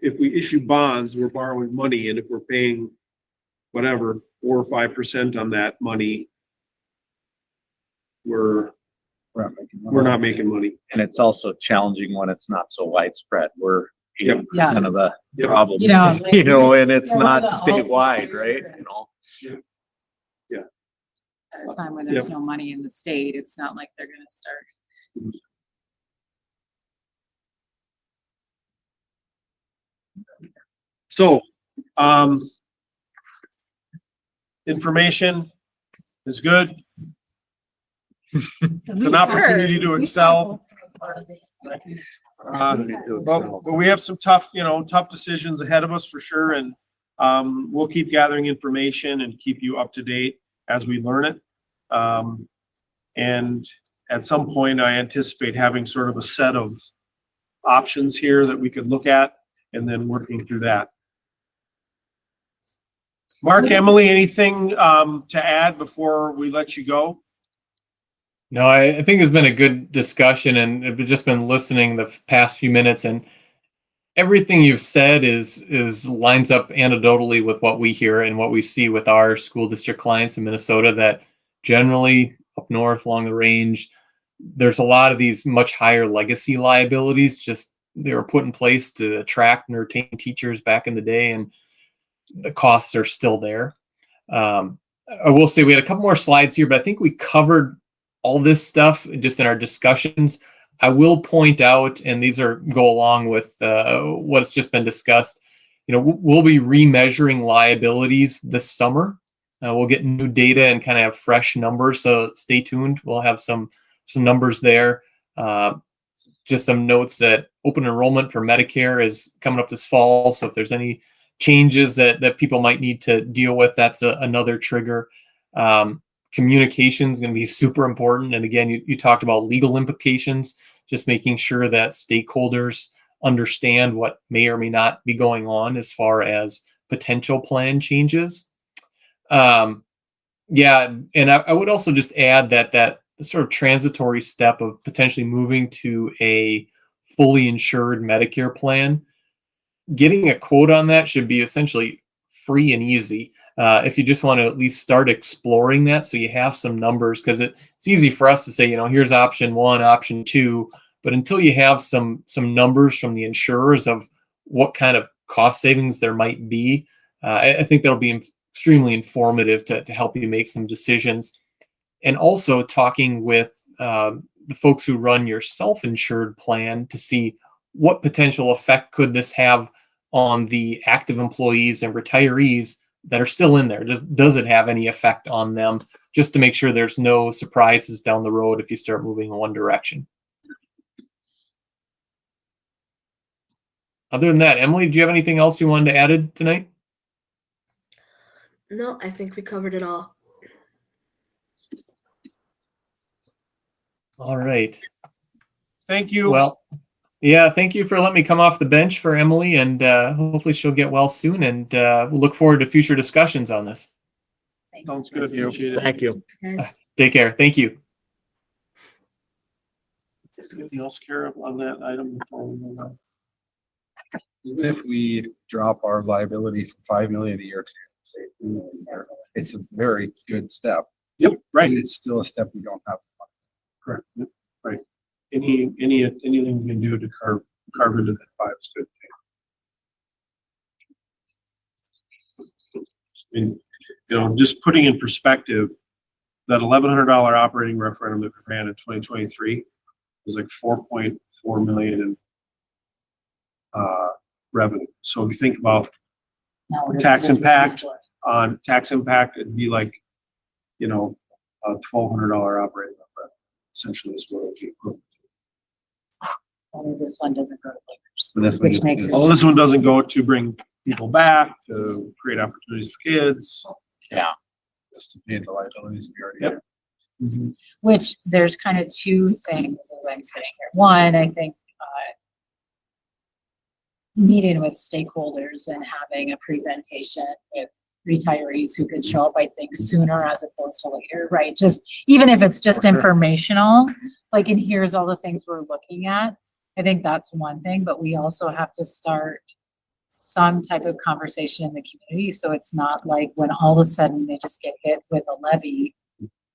if we issue bonds, we're borrowing money, and if we're paying whatever, 4 or 5% on that money, we're not making money. And it's also challenging when it's not so widespread. We're Yep. 80% of the Yep. problem, Yeah. and it's not statewide, right? At a time when Yep. there's no money in the state, it's not like they're gonna start. So, information is good. It's an opportunity to excel. But we have some tough decisions ahead of us for sure, and we'll keep gathering information and keep you up to date as we learn it. And at some point, I anticipate having sort of a set of options here that we could look at and then working through that. Mark, Emily, anything to add before we let you go? No, I think it's been a good discussion, and I've just been listening the past few minutes, and everything you've said is lines up anecdotally with what we hear and what we see with our school district clients in Minnesota, that generally up north along the range, there's a lot of these much higher legacy liabilities. Just they were put in place to attract and retain teachers back in the day, and the costs are still there. I will say we had a couple more slides here, but I think we covered all this stuff just in our discussions. I will point out, and these go along with what's just been discussed. We'll be remeasuring liabilities this summer. We'll get new data and kind of have fresh numbers, so stay tuned. We'll have some numbers there. Just some notes that open enrollment for Medicare is coming up this fall, so if there's any changes that people might need to deal with, that's another trigger. Communication is going to be super important. And again, you talked about legal implications, just making sure that stakeholders understand what may or may not be going on as far as potential plan changes. And I would also just add that sort of transitory step of potentially moving to a fully insured Medicare plan, getting a quote on that should be essentially free and easy. If you just want to at least start exploring that, so you have some numbers, because it's easy for us to say, here's option 1, option 2, but until you have some numbers from the insurers of what kind of cost savings there might be. I think that'll be extremely informative to help you make some decisions. And also talking with the folks who run your self-insured plan to see what potential effect could this have on the active employees and retirees that are still in there. Does it have any effect on them, just to make sure there's no surprises down the road if you start moving in one direction. Other than that, Emily, do you have anything else you wanted to add tonight? No, I think we covered it all. All right. Thank you. Well, yeah, thank you for letting me come off the bench for Emily, and hopefully she'll get well soon, and we'll look forward to future discussions on this. Sounds good. Appreciate it. Thank you. Guys. Take care. Thank you. Anything else, Kara, on that item? Even if we drop our liability from 5 million a year to say 3 million a year, it's a very good step. Yep, right. And it's still a step we don't have. Correct. Yep, right. Anything we can do to carve into that 5 is good thing. And, you know, just putting in perspective, that $1,100 operating referendum that we ran in 2023 was like 4.4 million in revenue. So if you think about tax impact, it'd be like, you know, a $1,200 operating referendum, essentially is what it would be equivalent to. Only this one doesn't go to So this Lakers, one which just makes is- it. Although this one doesn't go to bring people back, to create opportunities for kids. Just to pay the liabilities we already Yep. have. Which there's kind of two things as I'm sitting here. One, I think, meeting with stakeholders and having a presentation with retirees who could show up, I think, sooner as opposed to later, right? Just, even if it's just informational, like, and here's all the things we're looking at. I think that's one thing, but we also have to start some type of conversation in the community. So it's not like when all of a sudden they just get hit with a levy,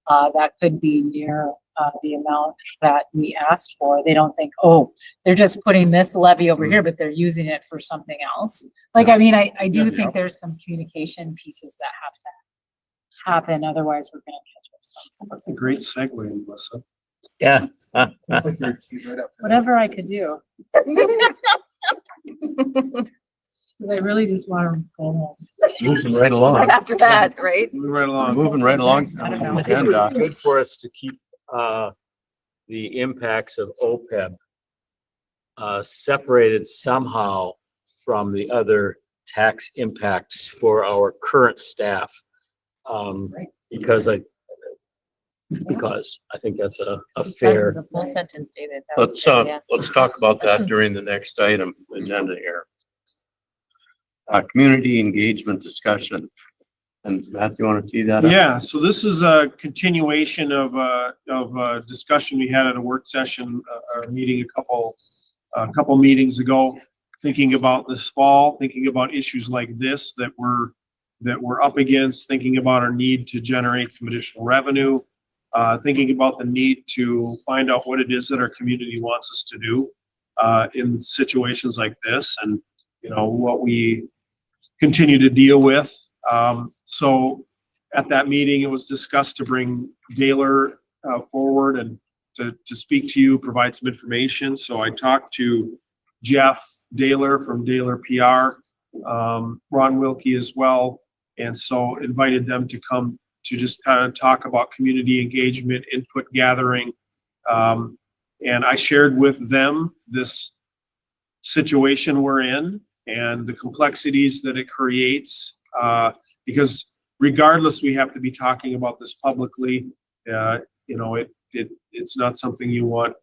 that could be near the amount that we asked for. They don't think, oh, they're just putting this levy over here, but they're using it for something else. Like, I mean, I do think there's some communication pieces that have to happen. Otherwise, we're gonna catch up. A great segue, Melissa. Yeah. Whatever I could do. 'Cause I really just want to go home. Moving right along. After that, right? Moving right along. Moving right along. I don't know. I think it's good for us to keep the impacts of OPEB separated somehow from the other tax impacts for our current staff. Because I think that's a fair. That's a full sentence, David. That was Let's, good, yeah. let's talk about that during the next item agenda here. Community engagement discussion. And Matt, you want to tee that up? Yeah, so this is a continuation of a discussion we had at a work session, or meeting a couple meetings ago, thinking about this fall, thinking about issues like this that we're up against, thinking about our need to generate some additional revenue, thinking about the need to find out what it is that our community wants us to do in situations like this, and, you know, what we continue to deal with. So at that meeting, it was discussed to bring Daler forward and to speak to you, provide some information. So I talked to Jeff Daler from Daler PR, Ron Wilkie as well. And so invited them to come to just kind of talk about community engagement, input gathering. And I shared with them this situation we're in and the complexities that it creates, because regardless, we have to be talking about this publicly. You know, it's not something you want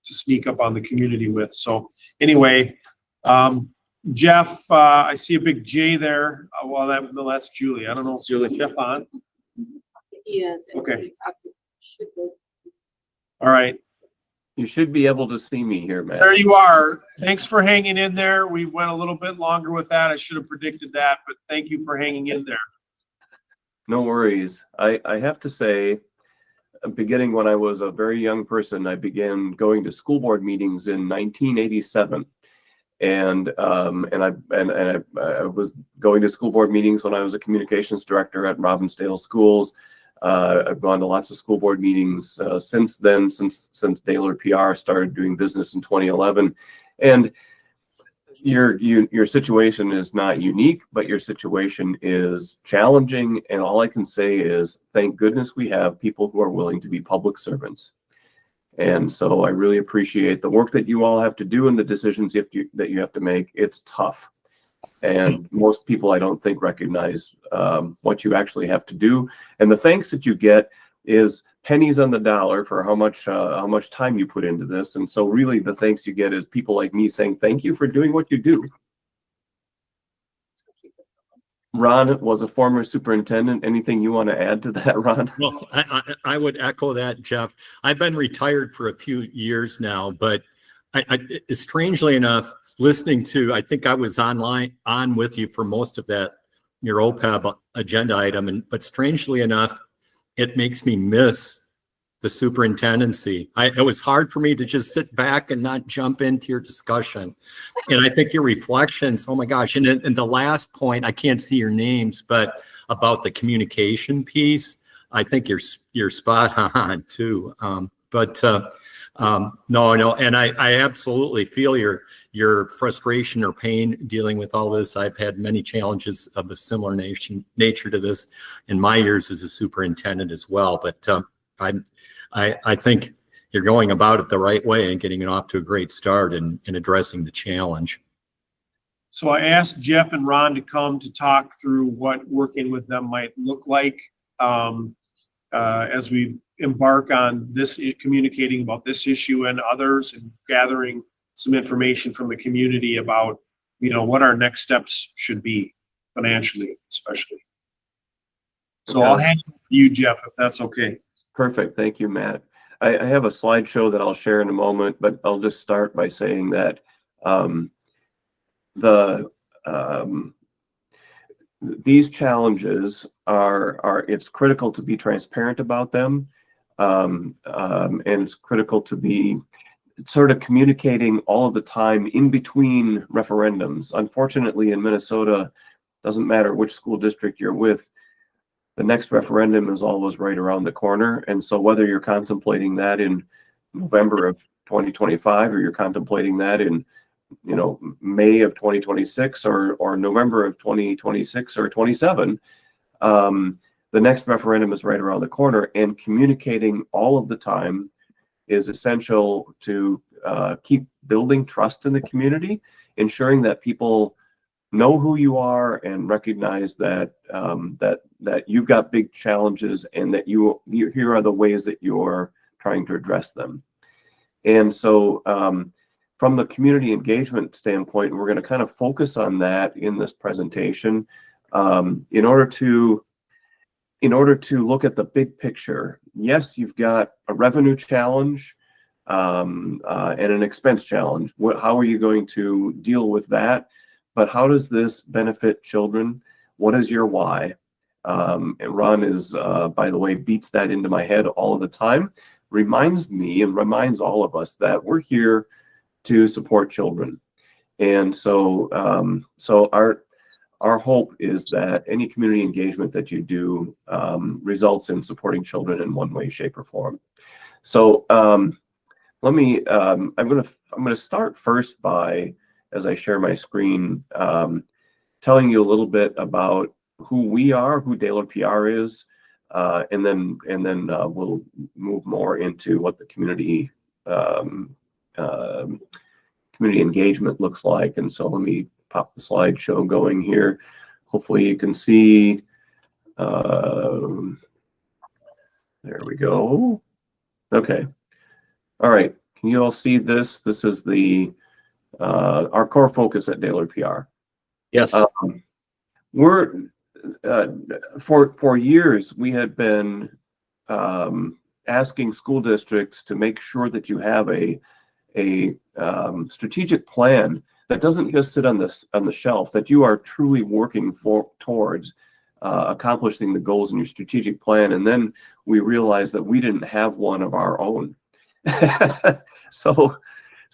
to sneak up on the community with. So anyway, Jeff, I see a big J there. Well, that's Julie. I don't know if Julie, Jeff on. Yes. Okay. All right. You should be able to see me here, Matt. There you are. Thanks for hanging in there. We went a little bit longer with that. I should have predicted that, but thank you for hanging in there. No worries. I have to say, beginning when I was a very young person, I began going to school board meetings in 1987. I was going to school board meetings when I was a communications director at Robbinsdale Schools. I've gone to lots of school board meetings since then, since Daler PR started doing business in 2011. And your situation is not unique, but your situation is challenging. And all I can say is, thank goodness we have people who are willing to be public servants. And so I really appreciate the work that you all have to do and the decisions that you have to make. It's tough. And most people, I don't think, recognize what you actually have to do. And the thanks that you get is pennies on the dollar for how much time you put into this. And so really the thanks you get is people like me saying, thank you for doing what you do. Ron was a former superintendent. Anything you want to add to that, Ron? Well, I would echo that, Jeff. I've been retired for a few years now, but strangely enough, listening to, I think I was on with you for most of that, your OPEB agenda item, but strangely enough, it makes me miss the superintendency. It was hard for me to just sit back and not jump into your discussion. And I think your reflections, oh my gosh. And the last point, I can't see your names, but about the communication piece, I think you're spot on too. No. And I absolutely feel your frustration or pain dealing with all this. I've had many challenges of a similar nature to this in my years as a superintendent as well. But I think you're going about it the right way and getting it off to a great start and addressing the challenge. So I asked Jeff and Ron to come to talk through what working with them might look like as we embark on this, communicating about this issue and others, and gathering some information from the community about, what our next steps should be financially, especially. So I'll hand it to you, Jeff, if that's okay. Perfect. Thank you, Matt. I have a slideshow that I'll share in a moment, but I'll just start by saying that these challenges it's critical to be transparent about them. And it's critical to be sort of communicating all of the time in between referendums. Unfortunately, in Minnesota, doesn't matter which school district you're with, the next referendum is always right around the corner. And so whether you're contemplating that in November of 2025 or you're contemplating that in May of 2026 or November of 2026 or 27, the next referendum is right around the corner, and communicating all of the time is essential to keep building trust in the community, ensuring that people know who you are and recognize that that you've got big challenges and that here are the ways that you're trying to address them. And so from the community engagement standpoint, we're going to kind of focus on that in this presentation in order to look at the big picture. Yes, you've got a revenue challenge and an expense challenge. How are you going to deal with that? But how does this benefit children? What is your why? And Ron is, by the way, beats that into my head all of the time, reminds me and reminds all of us that we're here to support children. And so, our hope is that any community engagement that you do results in supporting children in one way, shape, or form. So let me. I'm going to start first by, as I share my screen, telling you a little bit about who we are, who Daler PR is, and then we'll move more into what the community engagement looks like. And so let me pop the slideshow going here. Hopefully you can see. There we go. Okay. All right. Can you all see this? This is our core focus at Daler PR. Yes. We're for years we had been asking school districts to make sure that you have a strategic plan that doesn't just sit on the shelf, that you are truly working towards accomplishing the goals in your strategic plan. And then we realized that we didn't have one of our own. So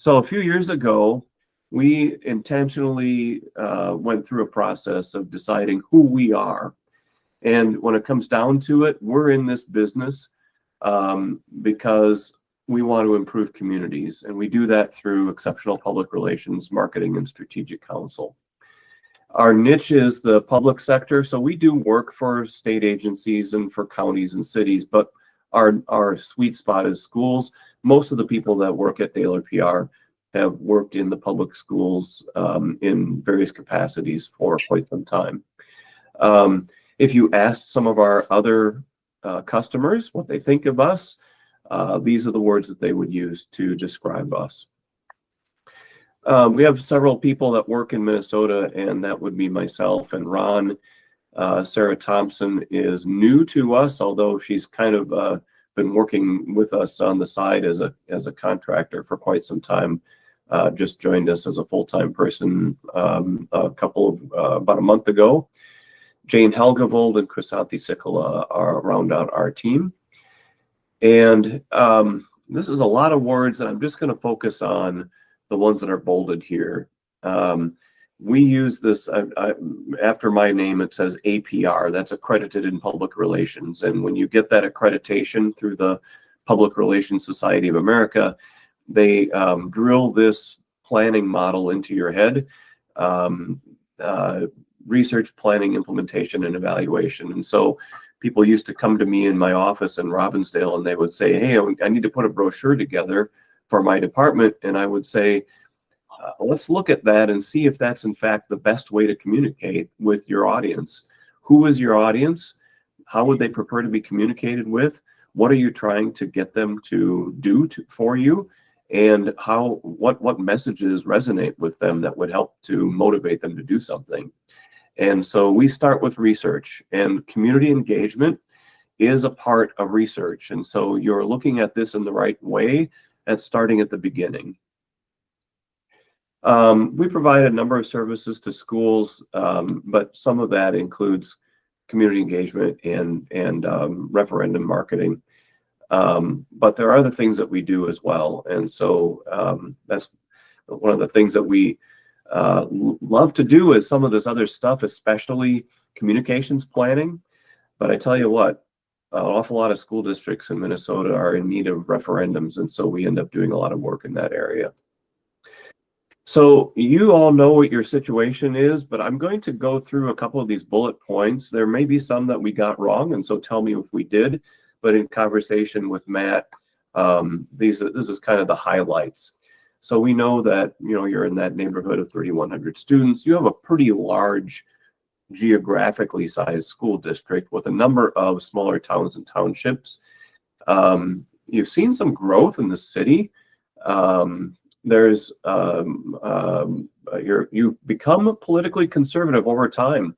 a few years ago, we intentionally went through a process of deciding who we are. And when it comes down to it, we're in this business because we want to improve communities. And we do that through exceptional public relations, marketing, and strategic counsel. Our niche is the public sector. So we do work for state agencies and for counties and cities, but our sweet spot is schools. Most of the people that work at Daler PR have worked in the public schools in various capacities for quite some time. If you asked some of our other customers what they think of us, these are the words that they would use to describe us. We have several people that work in Minnesota, and that would be myself and Ron. Sarah Thompson is new to us, although she's kind of been working with us on the side as a contractor for quite some time. Just joined us as a full-time person about a month ago. Jane Helgevold and Chrysanthi Sikala are round out our team. And this is a lot of words, and I'm just going to focus on the ones that are bolded here. We use this, after my name, it says APR. That's accredited in public relations. And when you get that accreditation through the Public Relations Society of America, they drill this planning model into your head. Research, planning, implementation, and evaluation. And so people used to come to me in my office in Robbinsdale, and they would say, hey, I need to put a brochure together for my department. And I would say, let's look at that and see if that's in fact the best way to communicate with your audience. Who is your audience? How would they prefer to be communicated with? What are you trying to get them to do for you? And what messages resonate with them that would help to motivate them to do something? And so we start with research, and community engagement is a part of research. And so you're looking at this in the right way and starting at the beginning. We provide a number of services to schools, but some of that includes community engagement and referendum marketing. But there are other things that we do as well. And so that's one of the things that we love to do is some of this other stuff, especially communications planning. But I tell you what, an awful lot of school districts in Minnesota are in need of referendums. And so we end up doing a lot of work in that area. So you all know what your situation is, but I'm going to go through a couple of these bullet points. There may be some that we got wrong, and so tell me if we did. But in conversation with Matt, this is kind of the highlights. So we know that, you're in that neighborhood of 3,100 students. You have a pretty large geographically sized school district with a number of smaller towns and townships. You've seen some growth in the city. You've become politically conservative over time.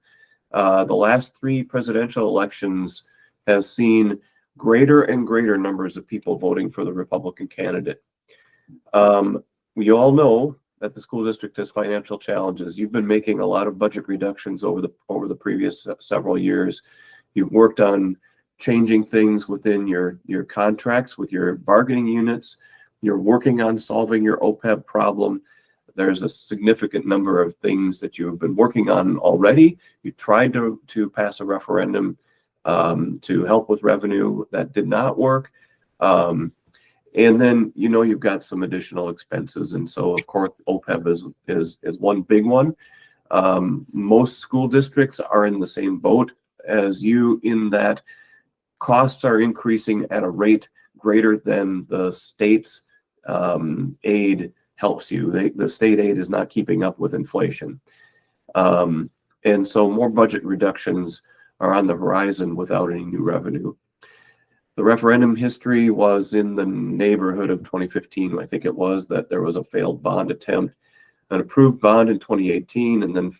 The last 3 presidential elections have seen greater and greater numbers of people voting for the Republican candidate. We all know that the school district has financial challenges. You've been making a lot of budget reductions over the previous several years. You've worked on changing things within your contracts with your bargaining units. You're working on solving your OPEB problem. There's a significant number of things that you have been working on already. You tried to pass a referendum to help with revenue. That did not work. And then, you've got some additional expenses. And so, of course, OPEB is one big one. Most school districts are in the same boat as you in that costs are increasing at a rate greater than the state's aid helps you. The state aid is not keeping up with inflation. And so more budget reductions are on the horizon without any new revenue. The referendum history was in the neighborhood of 2015, I think it was, that there was a failed bond attempt, an approved bond in 2018, and then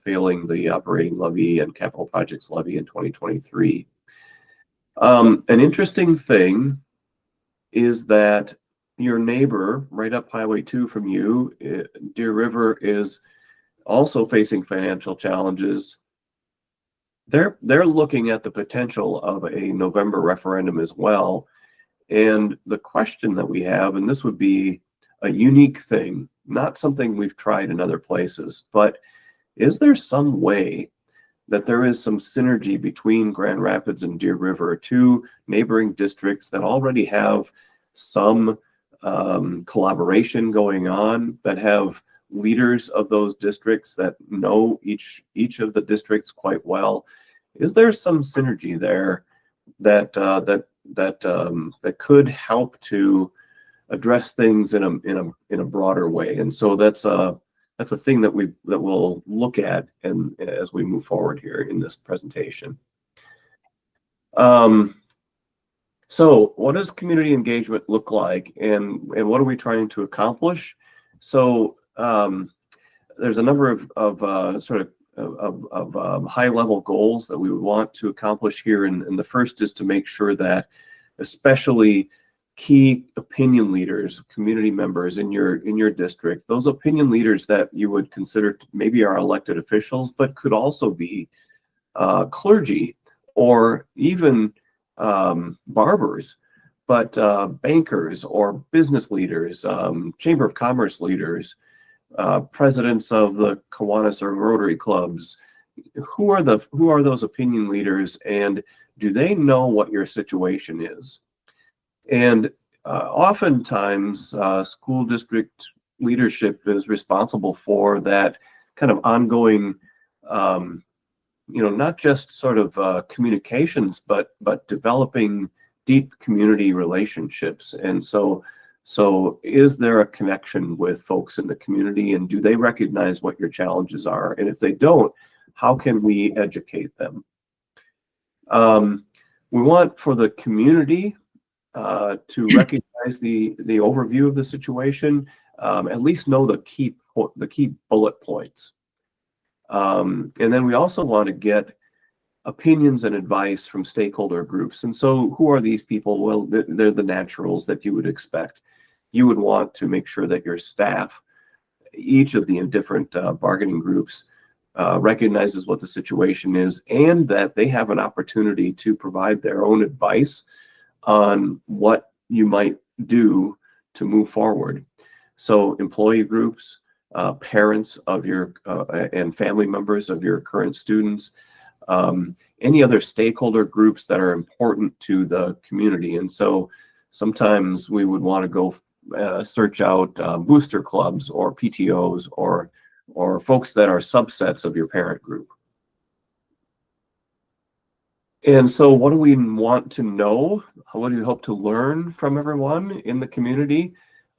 failing the operating levy and capital projects levy in 2023. An interesting thing is that your neighbor right up Highway 2 from you, Deer River, is also facing financial challenges. They're looking at the potential of a November referendum as well. And the question that we have, and this would be a unique thing, not something we've tried in other places, but is there some way that there is some synergy between Grand Rapids and Deer River, two neighboring districts that already have some collaboration going on, that have leaders of those districts that know each of the districts quite well? Is there some synergy there that that could help to address things in a broader way? And so that's a thing that we'll look at and as we move forward here in this presentation. So what does community engagement look like, and what are we trying to accomplish? So there's a number of sort of high level goals that we would want to accomplish here, and the first is to make sure that especially key opinion leaders, community members in your district, those opinion leaders that you would consider maybe are elected officials, but could also be clergy or even barbers, but bankers or business leaders, Chamber of Commerce leaders, presidents of the Kiwanis or Rotary clubs. Who are those opinion leaders, and do they know what your situation is? And oftentimes, school district leadership is responsible for that kind of ongoing, not just sort of communications, but developing deep community relationships. And so is there a connection with folks in the community, and do they recognize what your challenges are? And if they don't, how can we educate them? We want for the community to recognize the overview of the situation, at least know the key bullet points. And then we also want to get opinions and advice from stakeholder groups. And so who are these people? Well, they're the naturals that you would expect. You would want to make sure that your staff, each of the different bargaining groups, recognizes what the situation is, and that they have an opportunity to provide their own advice on what you might do to move forward. So employee groups, parents of your and family members of your current students, any other stakeholder groups that are important to the community. And so sometimes we would want to go search out booster clubs or PTOs or folks that are subsets of your parent group. And so what do we want to know? What do we hope to learn from everyone in the community?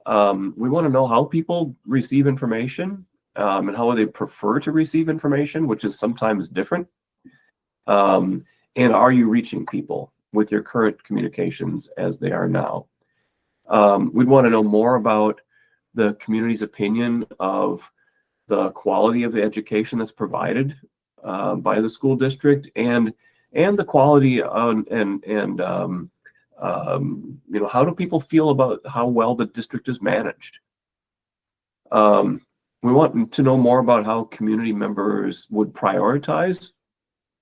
We want to know how people receive information and how they prefer to receive information, which is sometimes different. And are you reaching people with your current communications as they are now? We'd want to know more about the community's opinion of the quality of the education that's provided by the school district, and the quality how do people feel about how well the district is managed? We want to know more about how community members would prioritize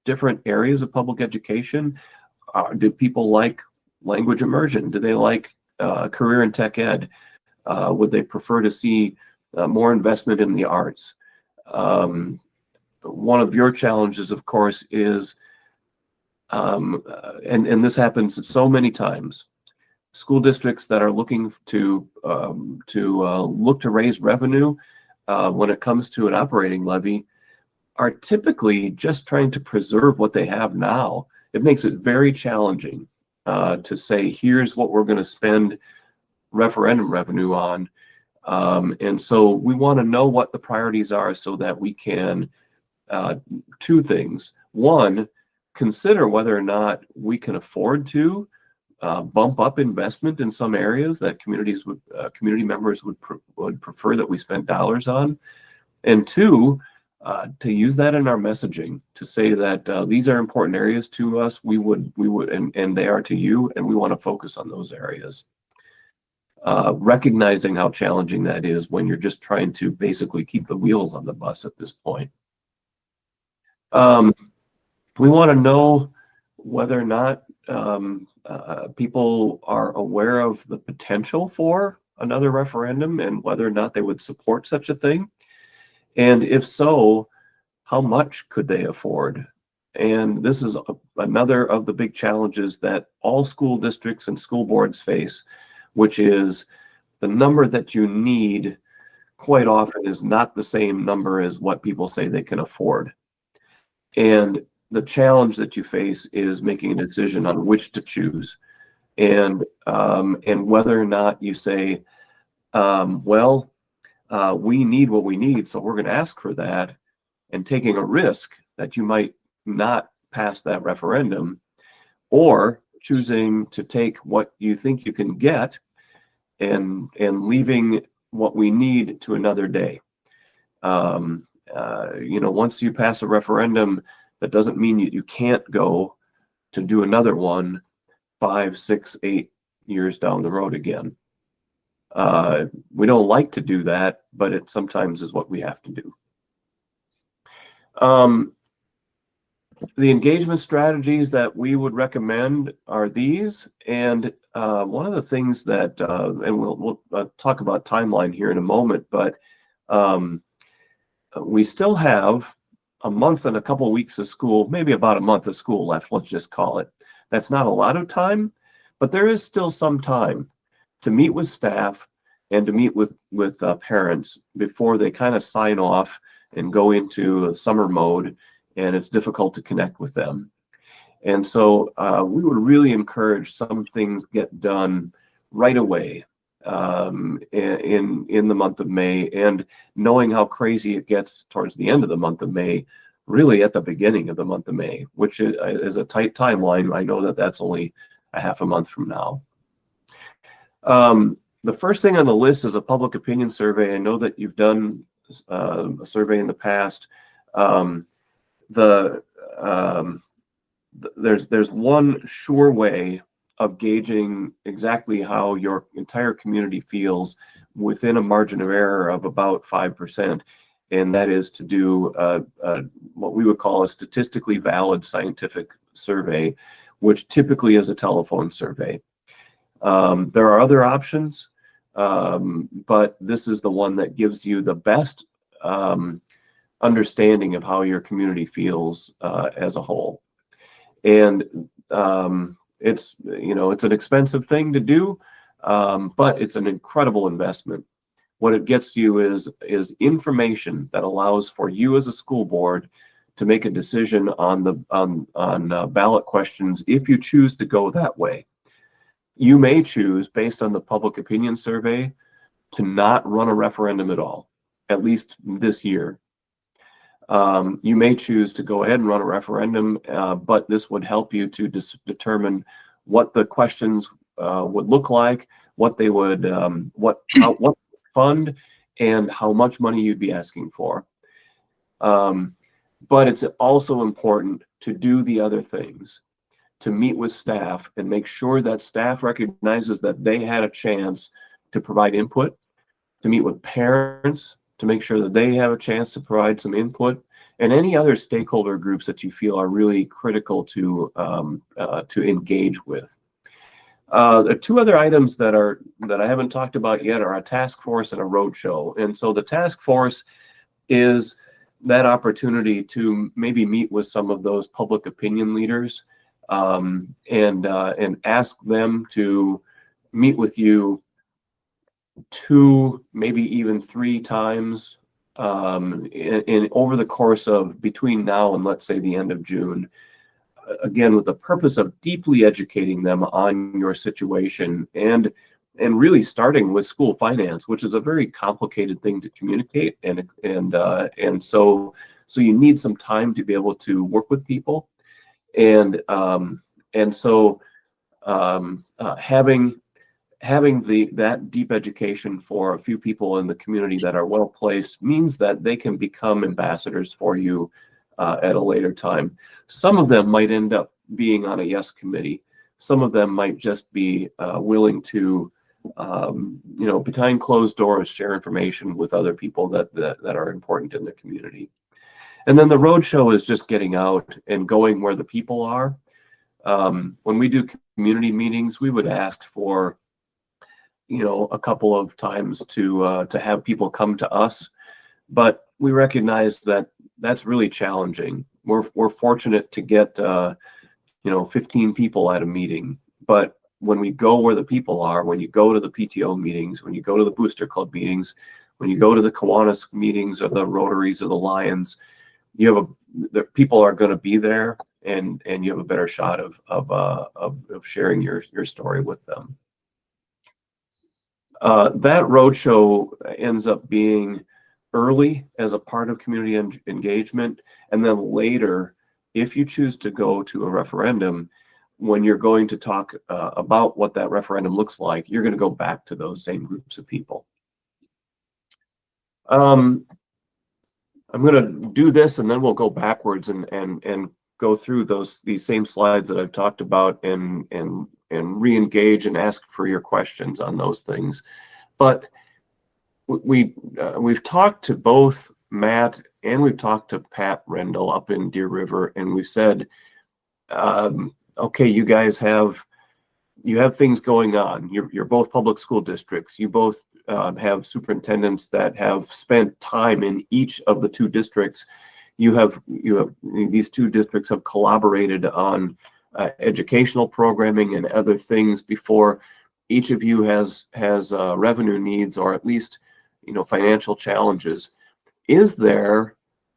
different areas of public education. Do people like language immersion? Do they like career and tech ed? Would they prefer to see more investment in the arts? One of your challenges, of course, is, and this happens so many times, school districts that are looking to look to raise revenue when it comes to an operating levy are typically just trying to preserve what they have now. It makes it very challenging to say, here's what we're going to spend referendum revenue on. And so we want to know what the priorities are so that we can, two things. One, consider whether or not we can afford to bump up investment in some areas that community members would prefer that we spend dollars on. And two, to use that in our messaging to say that these are important areas to us. We would, and they are to you, and we want to focus on those areas. Recognizing how challenging that is when you're just trying to basically keep the wheels on the bus at this point. We want to know whether or not people are aware of the potential for another referendum and whether or not they would support such a thing. And if so, how much could they afford? And this is another of the big challenges that all school districts and school boards face, which is the number that you need quite often is not the same number as what people say they can afford. And the challenge that you face is making a decision on which to choose, and whether or not you say, we need what we need, so we're going to ask for that, and taking a risk that you might not pass that referendum, or choosing to take what you think you can get and leaving what we need to another day. Once you pass a referendum, that doesn't mean you can't go to do another one 5, 6, 8 years down the road again. We don't like to do that, but it sometimes is what we have to do. The engagement strategies that we would recommend are these. And one of the things that, and we'll talk about timeline here in a moment, but we still have a month and a couple of weeks of school, maybe about a month of school left, let's just call it. That's not a lot of time, but there is still some time to meet with staff and to meet with parents before they kind of sign off and go into summer mode, and it's difficult to connect with them. And so we would really encourage some things get done right away in the month of May, and knowing how crazy it gets towards the end of the month of May, really at the beginning of the month of May, which is a tight timeline. I know that that's only a half a month from now. The first thing on the list is a public opinion survey. I know that you've done a survey in the past. There's one sure way of gauging exactly how your entire community feels within a margin of error of about 5%, and that is to do what we would call a statistically valid scientific survey, which typically is a telephone survey. There are other options, but this is the one that gives you the best understanding of how your community feels as a whole. And it's an expensive thing to do, but it's an incredible investment. What it gets you is information that allows for you as a school board to make a decision on ballot questions if you choose to go that way. You may choose, based on the public opinion survey, to not run a referendum at all, at least this year. You may choose to go ahead and run a referendum, but this would help you to determine what the questions would look like, what they would, what fund, and how much money you'd be asking for. But it's also important to do the other things, to meet with staff and make sure that staff recognizes that they had a chance to provide input, to meet with parents, to make sure that they have a chance to provide some input, and any other stakeholder groups that you feel are really critical to engage with. The two other items that I haven't talked about yet are a task force and a roadshow. And so the task force is that opportunity to maybe meet with some of those public opinion leaders and ask them to meet with you 2, maybe even 3 times over the course of between now and, let's say, the end of June. Again, with the purpose of deeply educating them on your situation and really starting with school finance, which is a very complicated thing to communicate, and so you need some time to be able to work with people, and so having that deep education for a few people in the community that are well placed means that they can become ambassadors for you at a later time. Some of them might end up being on a yes committee. Some of them might just be willing to, behind closed doors, share information with other people that are important in the community. And then the roadshow is just getting out and going where the people are. When we do community meetings, we would ask for a couple of times to have people come to us, but we recognize that that's really challenging. We're fortunate to get 15 people at a meeting, but when we go where the people are, when you go to the PTO meetings, when you go to the Booster Club meetings, when you go to the Kiwanis meetings or the Rotaries or the Lions, the people are going to be there, and you have a better shot of sharing your story with them. That roadshow ends up being early as a part of community engagement, and then later, if you choose to go to a referendum, when you're going to talk about what that referendum looks like, you're going to go back to those same groups of people. I'm going to do this, and then we'll go backwards and go through these same slides that I've talked about and re-engage and ask for your questions on those things. But we've talked to both Matt and we've talked to Pat Rendell up in Deer River, and we've said, okay, you guys have things going on. You're both public school districts. You both have superintendents that have spent time in each of the two districts. These two districts have collaborated on educational programming and other things before. Each of you has revenue needs, or at least financial challenges. Is there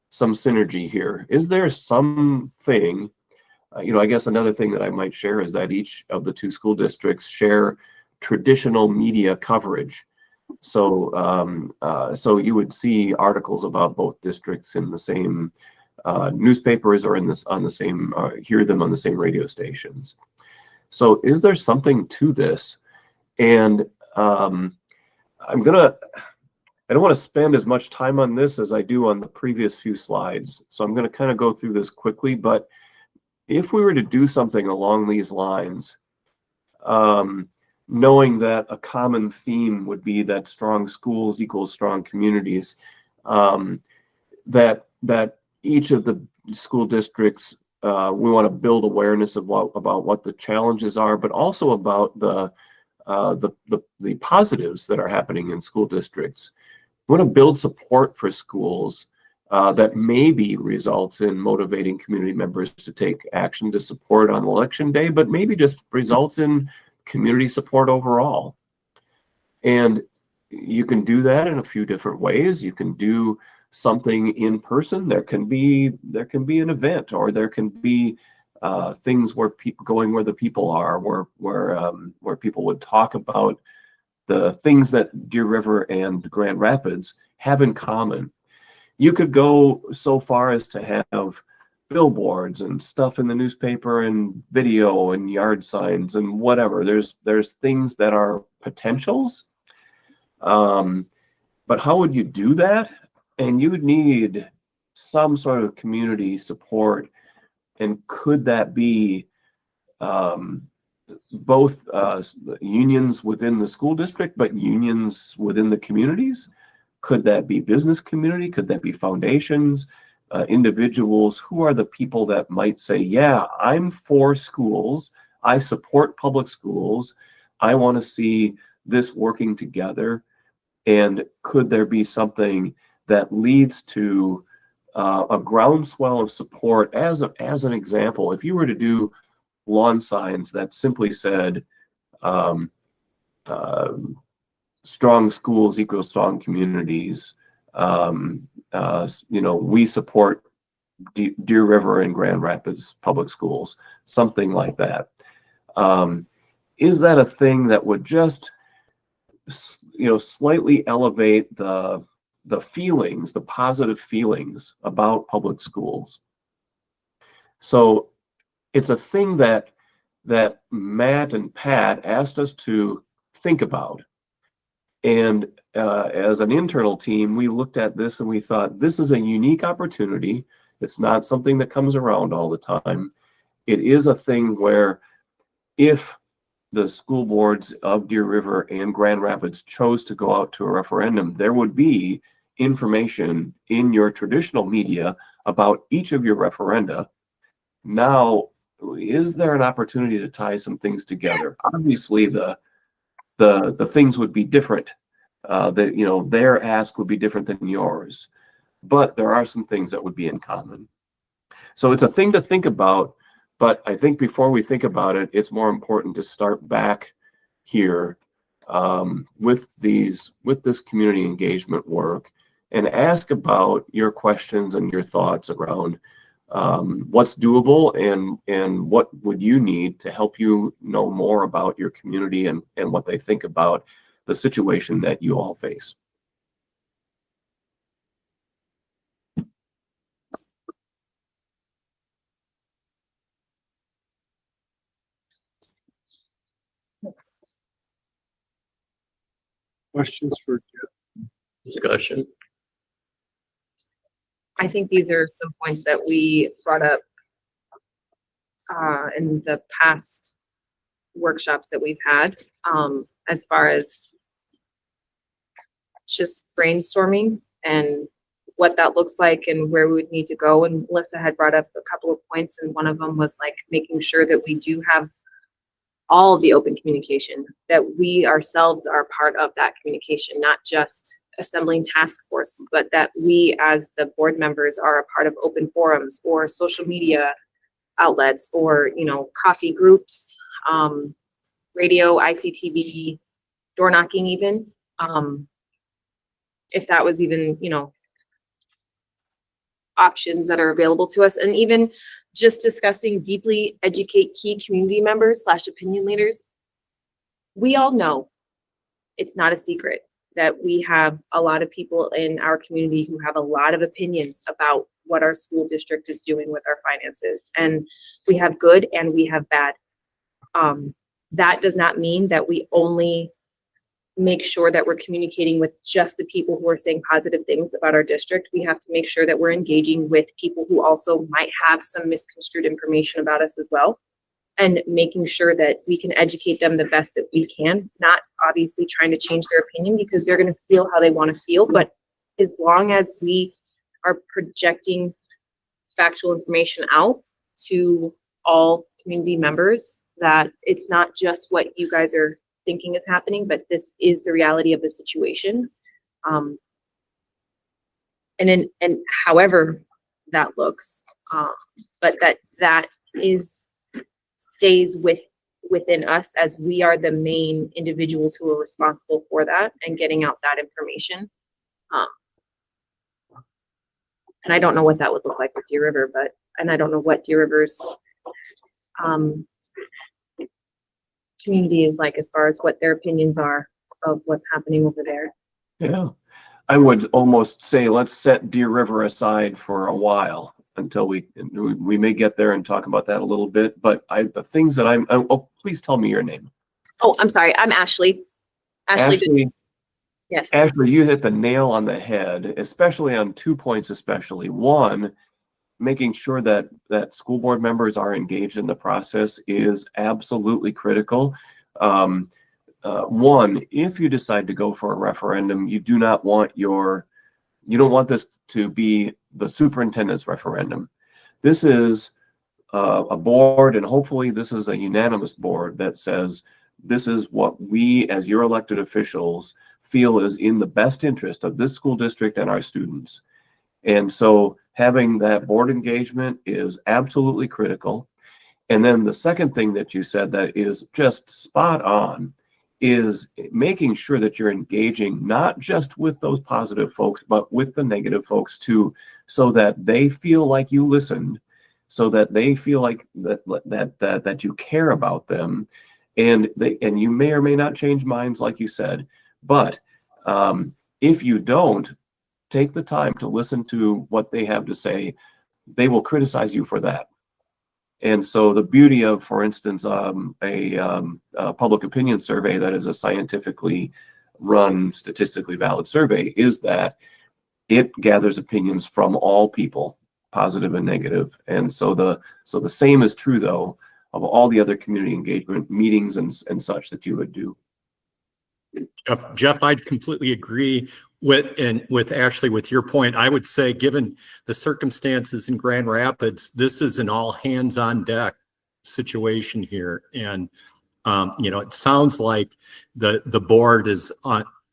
some synergy here? Is there something? I guess another thing that I might share is that each of the two school districts share traditional media coverage. So you would see articles about both districts in the same newspapers or hear them on the same radio stations. So is there something to this? And I don't want to spend as much time on this as I do on the previous few slides. So I'm going to kind of go through this quickly, but if we were to do something along these lines, knowing that a common theme would be that strong schools equals strong communities, that each of the school districts, we want to build awareness of about what the challenges are, but also about the positives that are happening in school districts. We want to build support for schools that maybe results in motivating community members to take action to support on election day, but maybe just results in community support overall. And you can do that in a few different ways. You can do something in person. There can be an event, or there can be things where people going where the people are, where people would talk about the things that Deer River and Grand Rapids have in common. You could go so far as to have billboards and stuff in the newspaper and video and yard signs and whatever. There's things that are potentials. But how would you do that? And you would need some sort of community support. And could that be both unions within the school district, but unions within the communities? Could that be business community? Could that be foundations, individuals? Who are the people that might say, yeah, I'm for schools. I support public schools. I want to see this working together. And could there be something that leads to a groundswell of support? As an example, if you were to do lawn signs that simply said, strong schools equals strong communities. We support Deer River and Grand Rapids public schools, something like that. Is that a thing that would just, slightly elevate the feelings, the positive feelings about public schools? So it's a thing that Matt and Pat asked us to think about. And as an internal team, we looked at this and we thought, this is a unique opportunity. It's not something that comes around all the time. It is a thing where if the school boards of Deer River and Grand Rapids chose to go out to a referendum, there would be information in your traditional media about each of your referenda. Now, is there an opportunity to tie some things together? Obviously, the the things would be different. That, you know, their ask would be different than yours, but there are some things that would be in common. So it's a thing to think about, but I think before we think about it, it's more important to start back here with this community engagement work and ask about your questions and your thoughts around what's doable and what would you need to help you know more about your community and what they think about the situation that you all face. Questions for Jeff? Discussion. I think these are some points that we brought up in the past workshops that we've had, as far as just brainstorming and what that looks like and where we would need to go. And Melissa had brought up a couple of points, and one of them was like making sure that we do have all of the open communication, that we ourselves are part of that communication, not just assembling task forces, but that we as the board members are a part of open forums or social media outlets, or, you know, coffee groups, radio, ICTV, door knocking even. If that was even, you know, options that are available to us, and even just discussing deeply educate key community members / opinion leaders. We all know, it's not a secret, that we have a lot of people in our community who have a lot of opinions about what our school district is doing with our finances. And we have good and we have bad. That does not mean that we only make sure that we're communicating with just the people who are saying positive things about our district. We have to make sure that we're engaging with people who also might have some misconstrued information about us as well, and making sure that we can educate them the best that we can, not obviously trying to change their opinion because they're going to feel how they want to feel. But as long as we are projecting factual information out to all community members, that it's not just what you guys are thinking is happening, but this is the reality of the situation. And however that looks, but that stays within us, as we are the main individuals who are responsible for that and getting out that information. And I don't know what that would look like with Deer River, and I don't know what Deer River's community is like as far as what their opinions are of what's happening over there. Yeah, I would almost say let's set Deer River aside for a while until we may get there and talk about that a little bit. But the things that oh, please tell me your name. Oh, I'm sorry. I'm Ashley. Ashley. Yes. Ashley, you hit the nail on the head, especially on 2 points, especially. One, making sure that school board members are engaged in the process is absolutely critical. One, if you decide to go for a referendum, you don't want this to be the superintendent's referendum. This is a board, and hopefully this is a unanimous board that says this is what we as your elected officials feel is in the best interest of this school district and our students. And so having that board engagement is absolutely critical. And then the second thing that you said that is just spot on is making sure that you're engaging not just with those positive folks, but with the negative folks too, so that they feel like you listened, so that they feel like that you care about them, and you may or may not change minds, like you said. But if you don't take the time to listen to what they have to say, they will criticize you for that. And so the beauty of, for instance, a public opinion survey that is a scientifically run, statistically valid survey is that it gathers opinions from all people, positive and negative. And so the same is true, though, of all the other community engagement meetings and such that you would do. Jeff, I'd completely agree with Ashley, with your point. I would say, given the circumstances in Grand Rapids, this is an all hands on deck situation here. And It sounds like the board is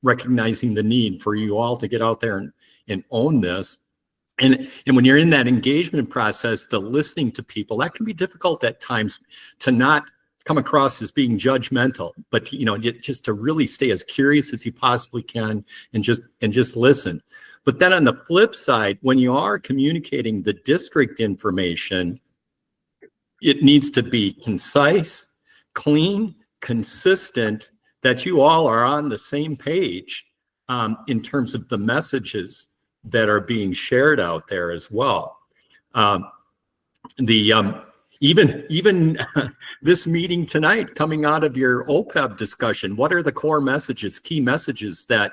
recognizing the need for you all to get out there and own this. And when you're in that engagement process, the listening to people, that can be difficult at times to not come across as being judgmental, but just to really stay as curious as you possibly can and just listen. But then on the flip side, when you are communicating the district information, it needs to be concise, clean, consistent, that you all are on the same page in terms of the messages that are being shared out there as well. Even this meeting tonight, coming out of your OPEB discussion, what are the core messages, key messages that,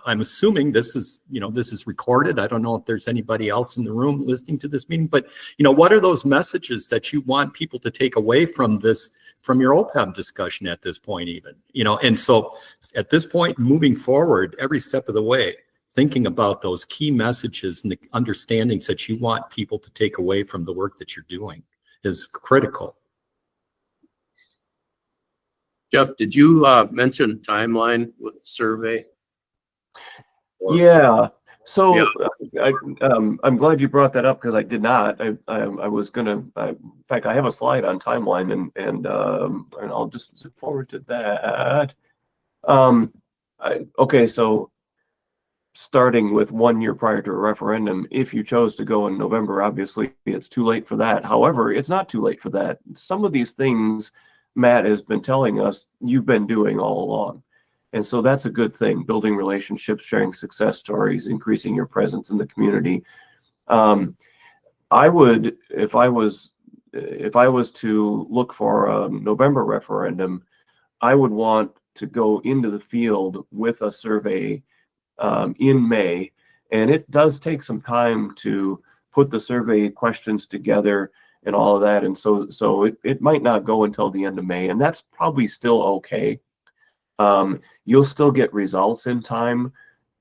I'm assuming this is recorded. I don't know if there's anybody else in the room listening to this meeting, but, what are those messages that you want people to take away from your OPEB discussion at this point even, and so at this point, moving forward, every step of the way, thinking about those key messages and the understandings that you want people to take away from the work that you're doing is critical. Jeff, did you mention timeline with the survey? Yeah. So I'm glad you brought that up because I did not. I was gonna. In fact, I have a slide on timeline, and I'll just zip forward to that. Okay, so starting with 1 year prior to a referendum, if you chose to go in November, obviously it's too late for that. However, it's not too late for that. Some of these things Matt has been telling us you've been doing all along. And so that's a good thing, building relationships, sharing success stories, increasing your presence in the community. I would, if I was to look for a November referendum, I would want to go into the field with a survey in May, and it does take some time to put the survey questions together and all of that, and so it might not go until the end of May, and that's probably still okay. You'll still get results in time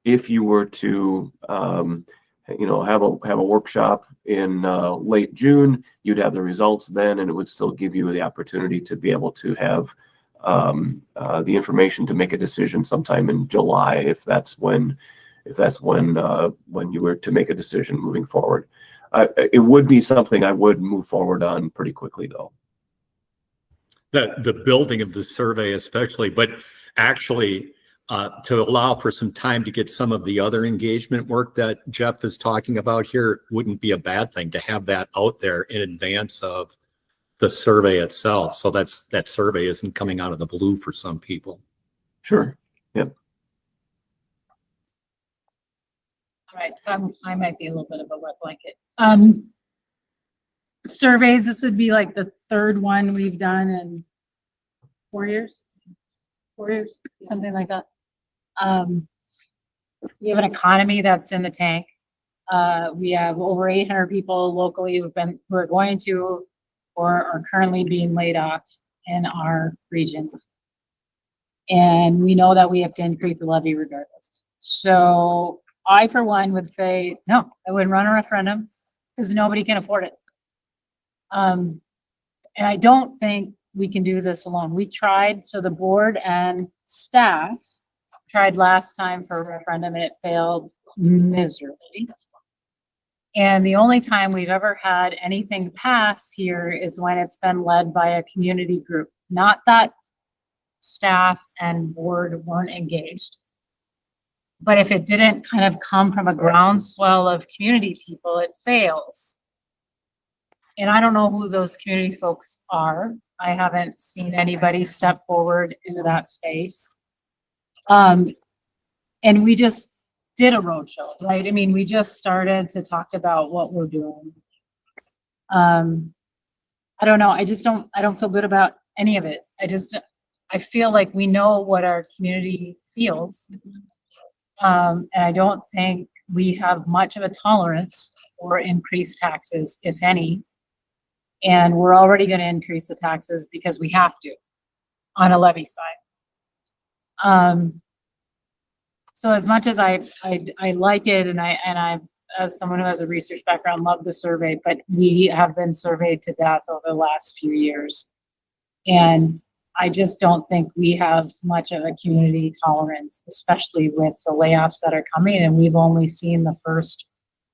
if you were to have a workshop in late June. You'd have the results then, and it would still give you the opportunity to be able to have the information to make a decision sometime in July, if that's when you were to make a decision moving forward. It would be something I would move forward on pretty quickly, though. The building of the survey especially, but actually to allow for some time to get some of the other engagement work that Jeff is talking about here wouldn't be a bad thing to have that out there in advance of the survey itself. So that survey isn't coming out of the blue for some people. Sure. Yep. All right, so I might be a little bit of a wet blanket. Surveys, this would be like the third one we've done in 4 years, something like that. We have an economy that's in the tank. We have over 800 people locally who are going to or are currently being laid off in our region. And we know that we have to increase the levy regardless. So I, for one, would say, no, I wouldn't run a referendum because nobody can afford it. And I don't think we can do this alone. We tried, so the board and staff tried last time for a referendum and it failed miserably. And the only time we've ever had anything pass here is when it's been led by a community group. Not that staff and board weren't engaged, but if it didn't kind of come from a groundswell of community people, it fails. And I don't know who those community folks are. I haven't seen anybody step forward into that space. And we just did a roadshow, right? I mean, we just started to talk about what we're doing. I don't know. I don't feel good about any of it. I feel like we know what our community feels. And I don't think we have much of a tolerance for increased taxes, if any. And we're already going to increase the taxes because we have to on a levy side. So as much as I like it, and I, as someone who has a research background, love the survey, but we have been surveyed to death over the last few years. And I just don't think we have much of a community tolerance, especially with the layoffs that are coming, and we've only seen the first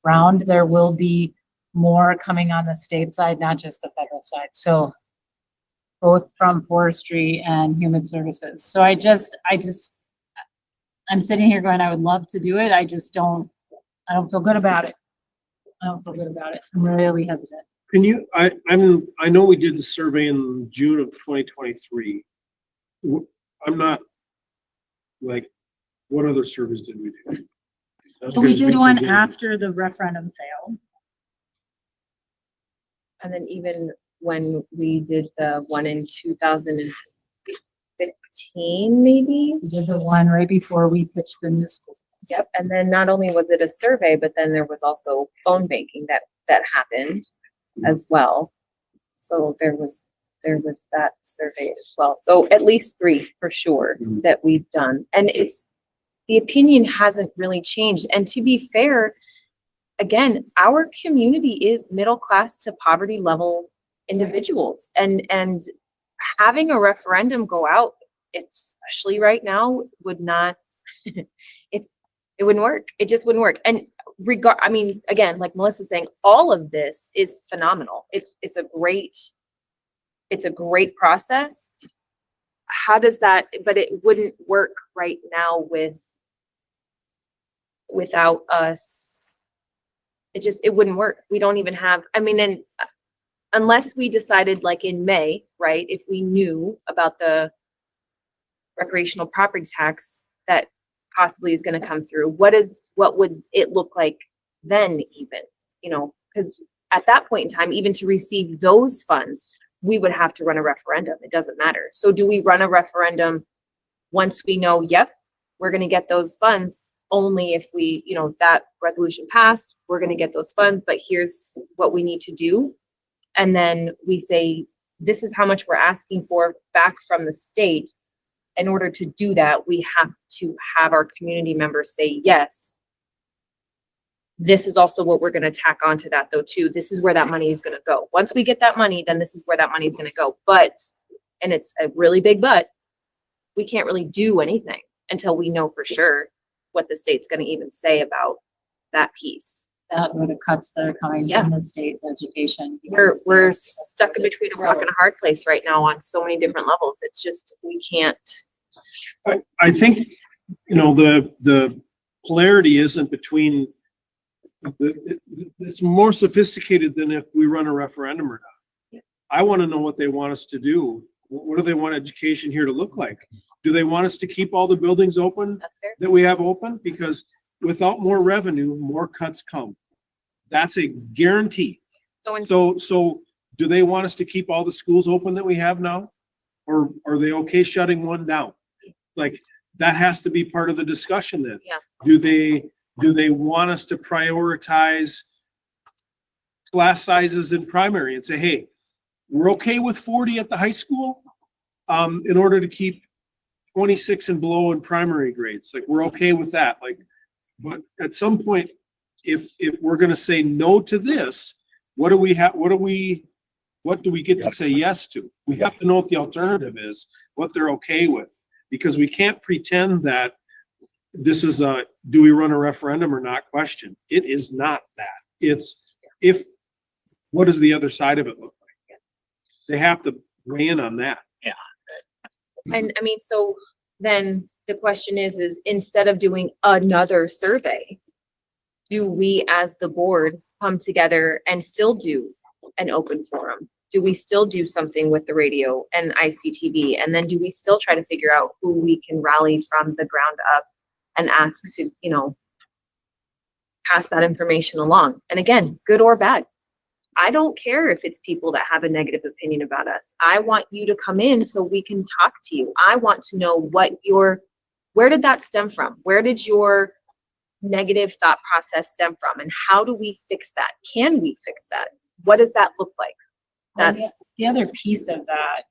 round. There will be more coming on the state side, not just the federal side. So both from forestry and human services. So I'm sitting here going, I would love to do it. I don't feel good about it. I'm really hesitant. Can you, I know we did the survey in June of 2023. I'm not, like, what other surveys did we do? We did one after the referendum failed. And then even when we did the one in 2015, maybe? We did the one right before we pitched the new school. Yep, and then not only was it a survey, but then there was also phone banking that happened as well. So there was that survey as well. So at least 3 for sure that we've done. And the opinion hasn't really changed. And to be fair, again, our community is middle class to poverty level individuals, and having a referendum go out, especially right now, would not, it wouldn't work. It just wouldn't work. And I mean, again, like Melissa's saying, all of this is phenomenal. It's a great process. How does that, but it wouldn't work right now without us. It wouldn't work. We don't even have, I mean, and unless we decided like in May, right, if we knew about the recreational property tax that possibly is going to come through, what would it look like then even, because at that point in time, even to receive those funds, we would have to run a referendum. It doesn't matter. So do we run a referendum once we know, yep, we're going to get those funds? Only if we, that resolution passed, we're going to get those funds, but here's what we need to do. And then we say, this is how much we're asking for back from the state. In order to do that, we have to have our community members say, yes, this is also what we're going to tack onto that though too. This is where that money is going to go. Once we get that money, then this is where that money is going to go. But, and it's a really big but, we can't really do anything until we know for sure what the state's going to even say about that piece. That were the cuts that are coming from the state's education. We're stuck in between a rock and a hard place right now on so many different levels. It's just, we can't. I think, the polarity isn't between, it's more sophisticated than if we run a referendum or not. I want to know what they want us to do. What do they want education here to look like? Do they want us to keep all the buildings open That's fair. that we have open? Because without more revenue, more cuts come. That's a guarantee. So do they want us to keep all the schools open that we have now? Or are they okay shutting one down? Like, that has to be part of the discussion then. Yeah. Do they want us to prioritize class sizes in primary and say, hey, we're okay with 40 at the high school in order to keep 26 and below in primary grades. Like, we're okay with that. Like, but at some point, if we're going to say no to this, what do we get to say yes to? We have to know what the alternative is, what they're okay with, because we can't pretend that this is do we run a referendum or not question. It is not that. It's what does the other side of it look like? They have to weigh in on that. Yeah. And I mean, so then the question is instead of doing another survey, do we as the board come together and still do an open forum? Do we still do something with the radio and ICTV? And then do we still try to figure out who we can rally from the ground up and ask to, pass that information along? And again, good or bad, I don't care if it's people that have a negative opinion about us. I want you to come in so we can talk to you. I want to know where did that stem from? Where did your negative thought process stem from? And how do we fix that? Can we fix that? What does that look like? That's the other piece of that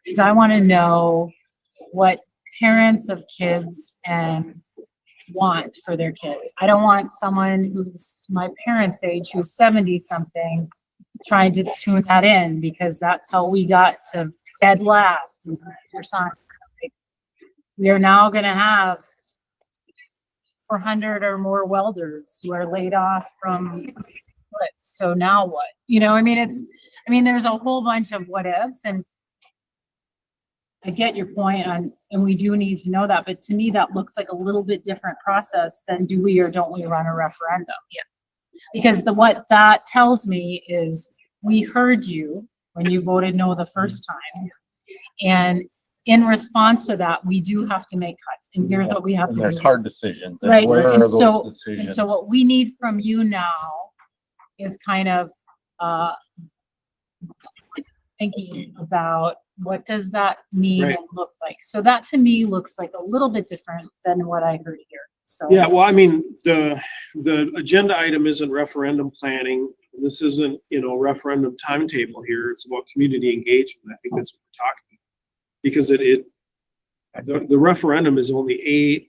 is I want to know what parents of kids want for their kids. I don't want someone who's my parents' age, who's 70 something, trying to tune that in, because that's how we got to dead last in computer science. Like, we are now gonna have 400 or more welders who are laid off from Blitz. So now what? You know, I mean, there's a whole bunch of what ifs, and I get your point on, and we do need to know that, but to me, that looks like a little bit different process than do we or don't we run a referendum? Yeah. Because what that tells me is we heard you when you voted no the first time. And in response to that, we do have to make cuts, and here's what we have And to there's do. hard decisions. Right, Where are and those so, and decisions? so what we need from you now is kind of, thinking about what does that mean Right. and look like? So that to me looks like a little bit different than what I heard here, so. Yeah, well, I mean, the agenda item isn't referendum planning. This isn't, referendum timetable here. It's about community engagement. I think that's what we're talking about. Because the referendum is only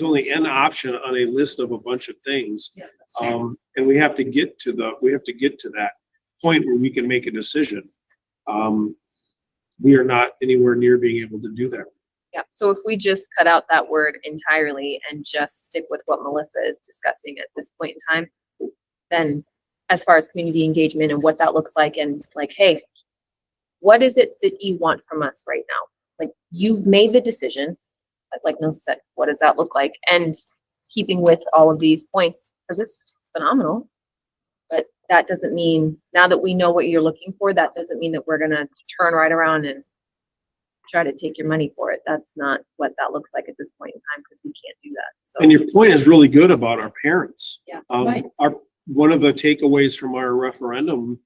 only an option on a list of a bunch of things. Yeah, that's fair. And we have to get to that point where we can make a decision. We are not anywhere near being able to do that. Yeah, so if we just cut out that word entirely and just stick with what Melissa is discussing at this point in time, then as far as community engagement and what that looks like, and like, hey, what is it that you want from us right now? Like, you've made the decision, but like Melissa said, what does that look like? And keeping with all of these points, because it's phenomenal. But that doesn't mean, now that we know what you're looking for, that doesn't mean that we're gonna turn right around and try to take your money for it. That's not what that looks like at this point in time, because we can't do that. So, And your point is really good about our parents. Yeah. Right. One of the takeaways from our referendum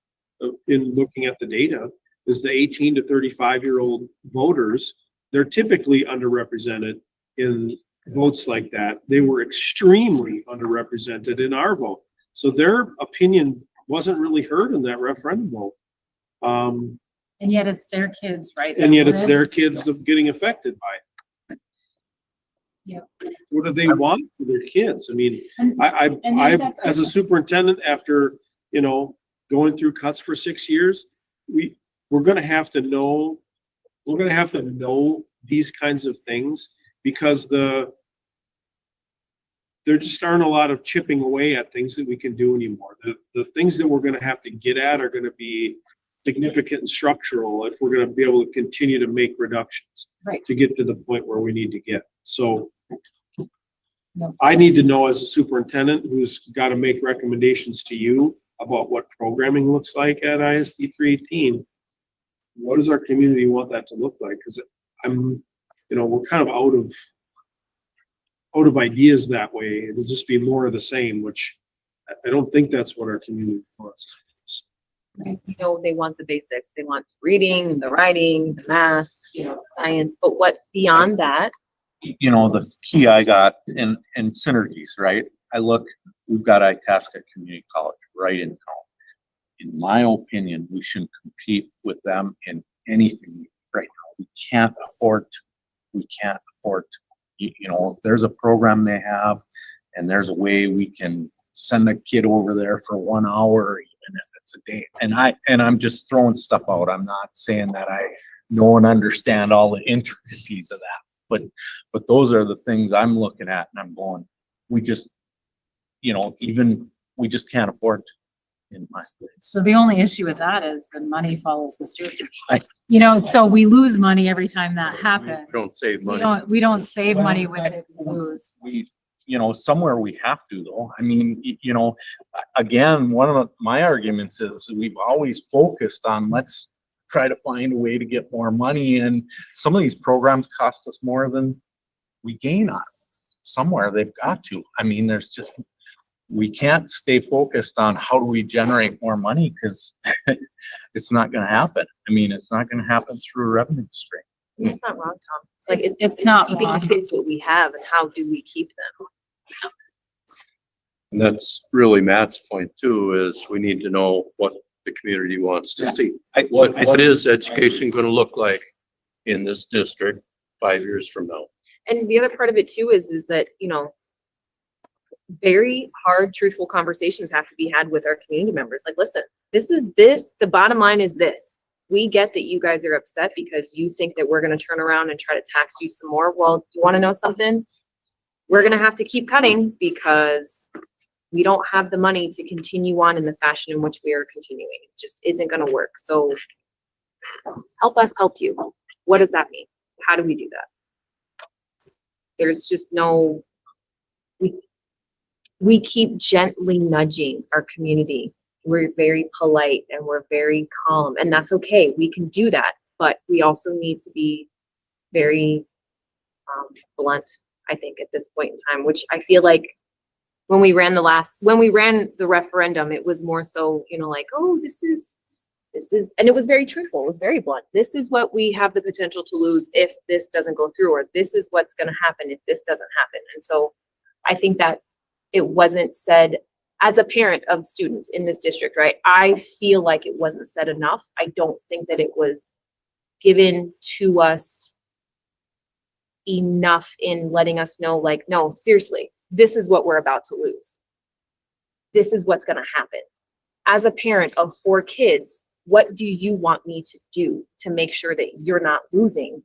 in looking at the data is the 18 to 35-year-old voters, they're typically underrepresented in votes like that. They were extremely underrepresented in our vote. So their opinion wasn't really heard in that referendum vote. And yet it's their kids, right? And yet it's that their live- kids of getting affected by it. Yeah. What do they want for their kids? I mean, And- and maybe I, that's as a different. superintendent, after, going through cuts for 6 years, we're gonna have to know these kinds of things, because there just aren't a lot of chipping away at things that we can do anymore. The things that we're gonna have to get at are gonna be significant and structural if we're gonna be able to continue to make reductions. Right. To get to the point where we need to get. So No. I need to know, as a superintendent who's got to make recommendations to you about what programming looks like at ISD 318, what does our community want that to look like? Because we're kind of out of ideas that way. It'll just be more of the same, which I don't think that's what our community wants. you know, they want the basics. They want reading, the writing, the math, science, but what beyond that? The key I got in synergies, right? We've got Itasca Community College right in town. In my opinion, we shouldn't compete with them in anything right now. We can't afford to. If there's a program they have and there's a way we can send a kid over there for 1 hour, even if it's a day. And I'm just throwing stuff out. I'm not saying that I know and understand all the intricacies of that. But those are the things I'm looking at, and I'm going, we just can't afford to. In my opinion. So the only issue with that is the money follows the student. Right. So we lose money every time that happens. Don't save We money. don't save money with it, we lose. Somewhere we have to, though. I mean, again, one of my arguments is we've always focused on let's try to find a way to get more money, and some of these programs cost us more than we gain on. Somewhere they've got to. I mean, we can't stay focused on how do we generate more money, because it's not going to happen. I mean, it's not going to happen through a revenue stream. It's not wrong, Tom. It's like, It's not keeping wrong. the kids that we have, and how do we keep them? And that's really Matt's point too, is we need to know what the community wants to see. What is education gonna look like in this district 5 years from now? And the other part of it too is that, very hard, truthful conversations have to be had with our community members. Like, listen, the bottom line is this. we get that you guys are upset because you think that we're gonna turn around and try to tax you some more. Well, you wanna know something? We're gonna have to keep cutting because we don't have the money to continue on in the fashion in which we are continuing. It just isn't gonna work. So help us help you. What does that mean? How do we do that? There's just no, we keep gently nudging our community. We're very polite and we're very calm, and that's okay. We can do that, but we also need to be very blunt, I think, at this point in time, which I feel like when we ran the referendum, it was more so, you know, like, oh, this is, and it was very truthful. It was very blunt. This is what we have the potential to lose if this doesn't go through, or this is what's going to happen if this doesn't happen. And so I think that it wasn't said as a parent of students in this district, right? I feel like it wasn't said enough. I don't think that it was given to us enough in letting us know, like, no, seriously, this is what we're about to lose. This is what's going to happen. As a parent of 4 kids, what do you want me to do to make sure that you're not losing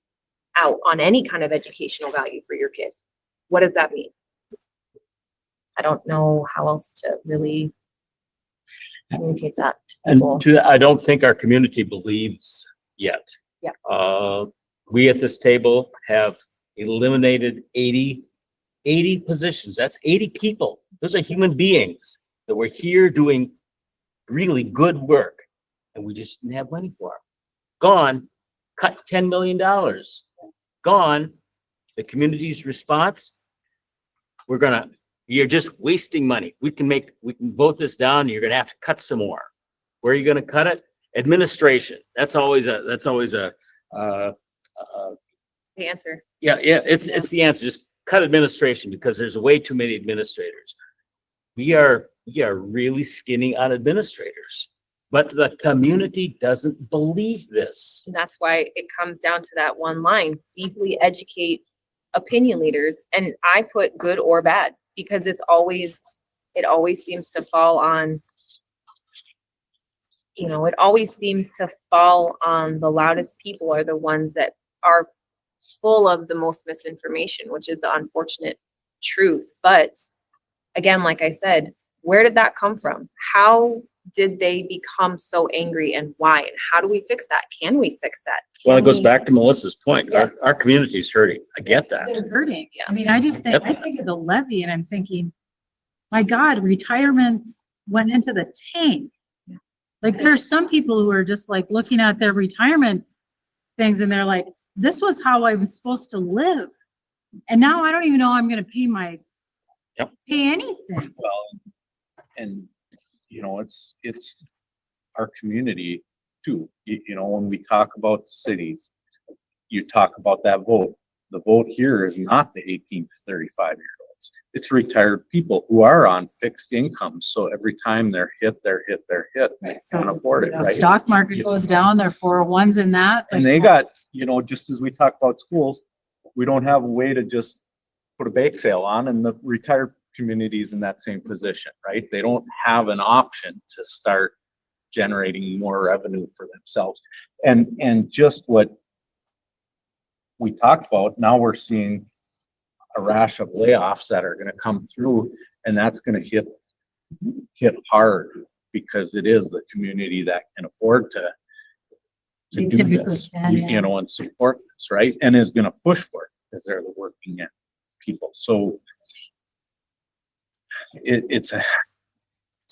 out on any kind of educational value for your kids? What does that mean? I don't know how else to really communicate that to people. And I don't think our community believes yet. Yeah. We at this table have eliminated 80 positions. That's 80 people. Those are human beings that were here doing really good work, and we just didn't have money for them. Gone, cut $10 million. Gone. The community's response, you're just wasting money. We can vote this down, and you're gonna have to cut some more. Where are you gonna cut it? Administration. That's always a The answer. yeah, it's the answer. Just cut administration, because there's way too many administrators. We are really skinny on administrators, but the community doesn't believe this. And that's why it comes down to that one line: deeply educate opinion leaders. And I put good or bad, because it always seems to fall on, you know, it always seems to fall on the loudest people are the ones that are full of the most misinformation, which is the unfortunate truth. But again, like I said, where did that come from? How did they become so angry, and why? And how do we fix that? Can we fix that? Well, it Can goes we- back to Melissa's point. Yes. Our community's hurting. I get that. They're hurting. Yeah. I mean, I just think, I think of the levy and I'm thinking, my God, retirements went into the tank. Like, there's some people who are just like looking at their retirement things and they're like, this was how I was supposed to live. And now I don't even know I'm gonna pay pay anything. Well, and you know, it's our community too. You know, when we talk about the cities, you talk about that vote. The vote here is not the 18 to 35-year-olds. It's retired people who are on fixed incomes. So every time they're hit, they can't afford it, The right? stock market goes down, their 401s in that. And they got, you know, just as we talk about schools, we don't have a way to just put a bake sale on, and the retired communities in that same position, right? They don't have an option to start generating more revenue for themselves. And just what we talked about, now we're seeing a rash of layoffs that are gonna come through, and that's gonna hit hard, because it is the community that can afford to They do typically this, can, yeah. you know, and support this, right? And is gonna push for it, because they're the working people. So it's a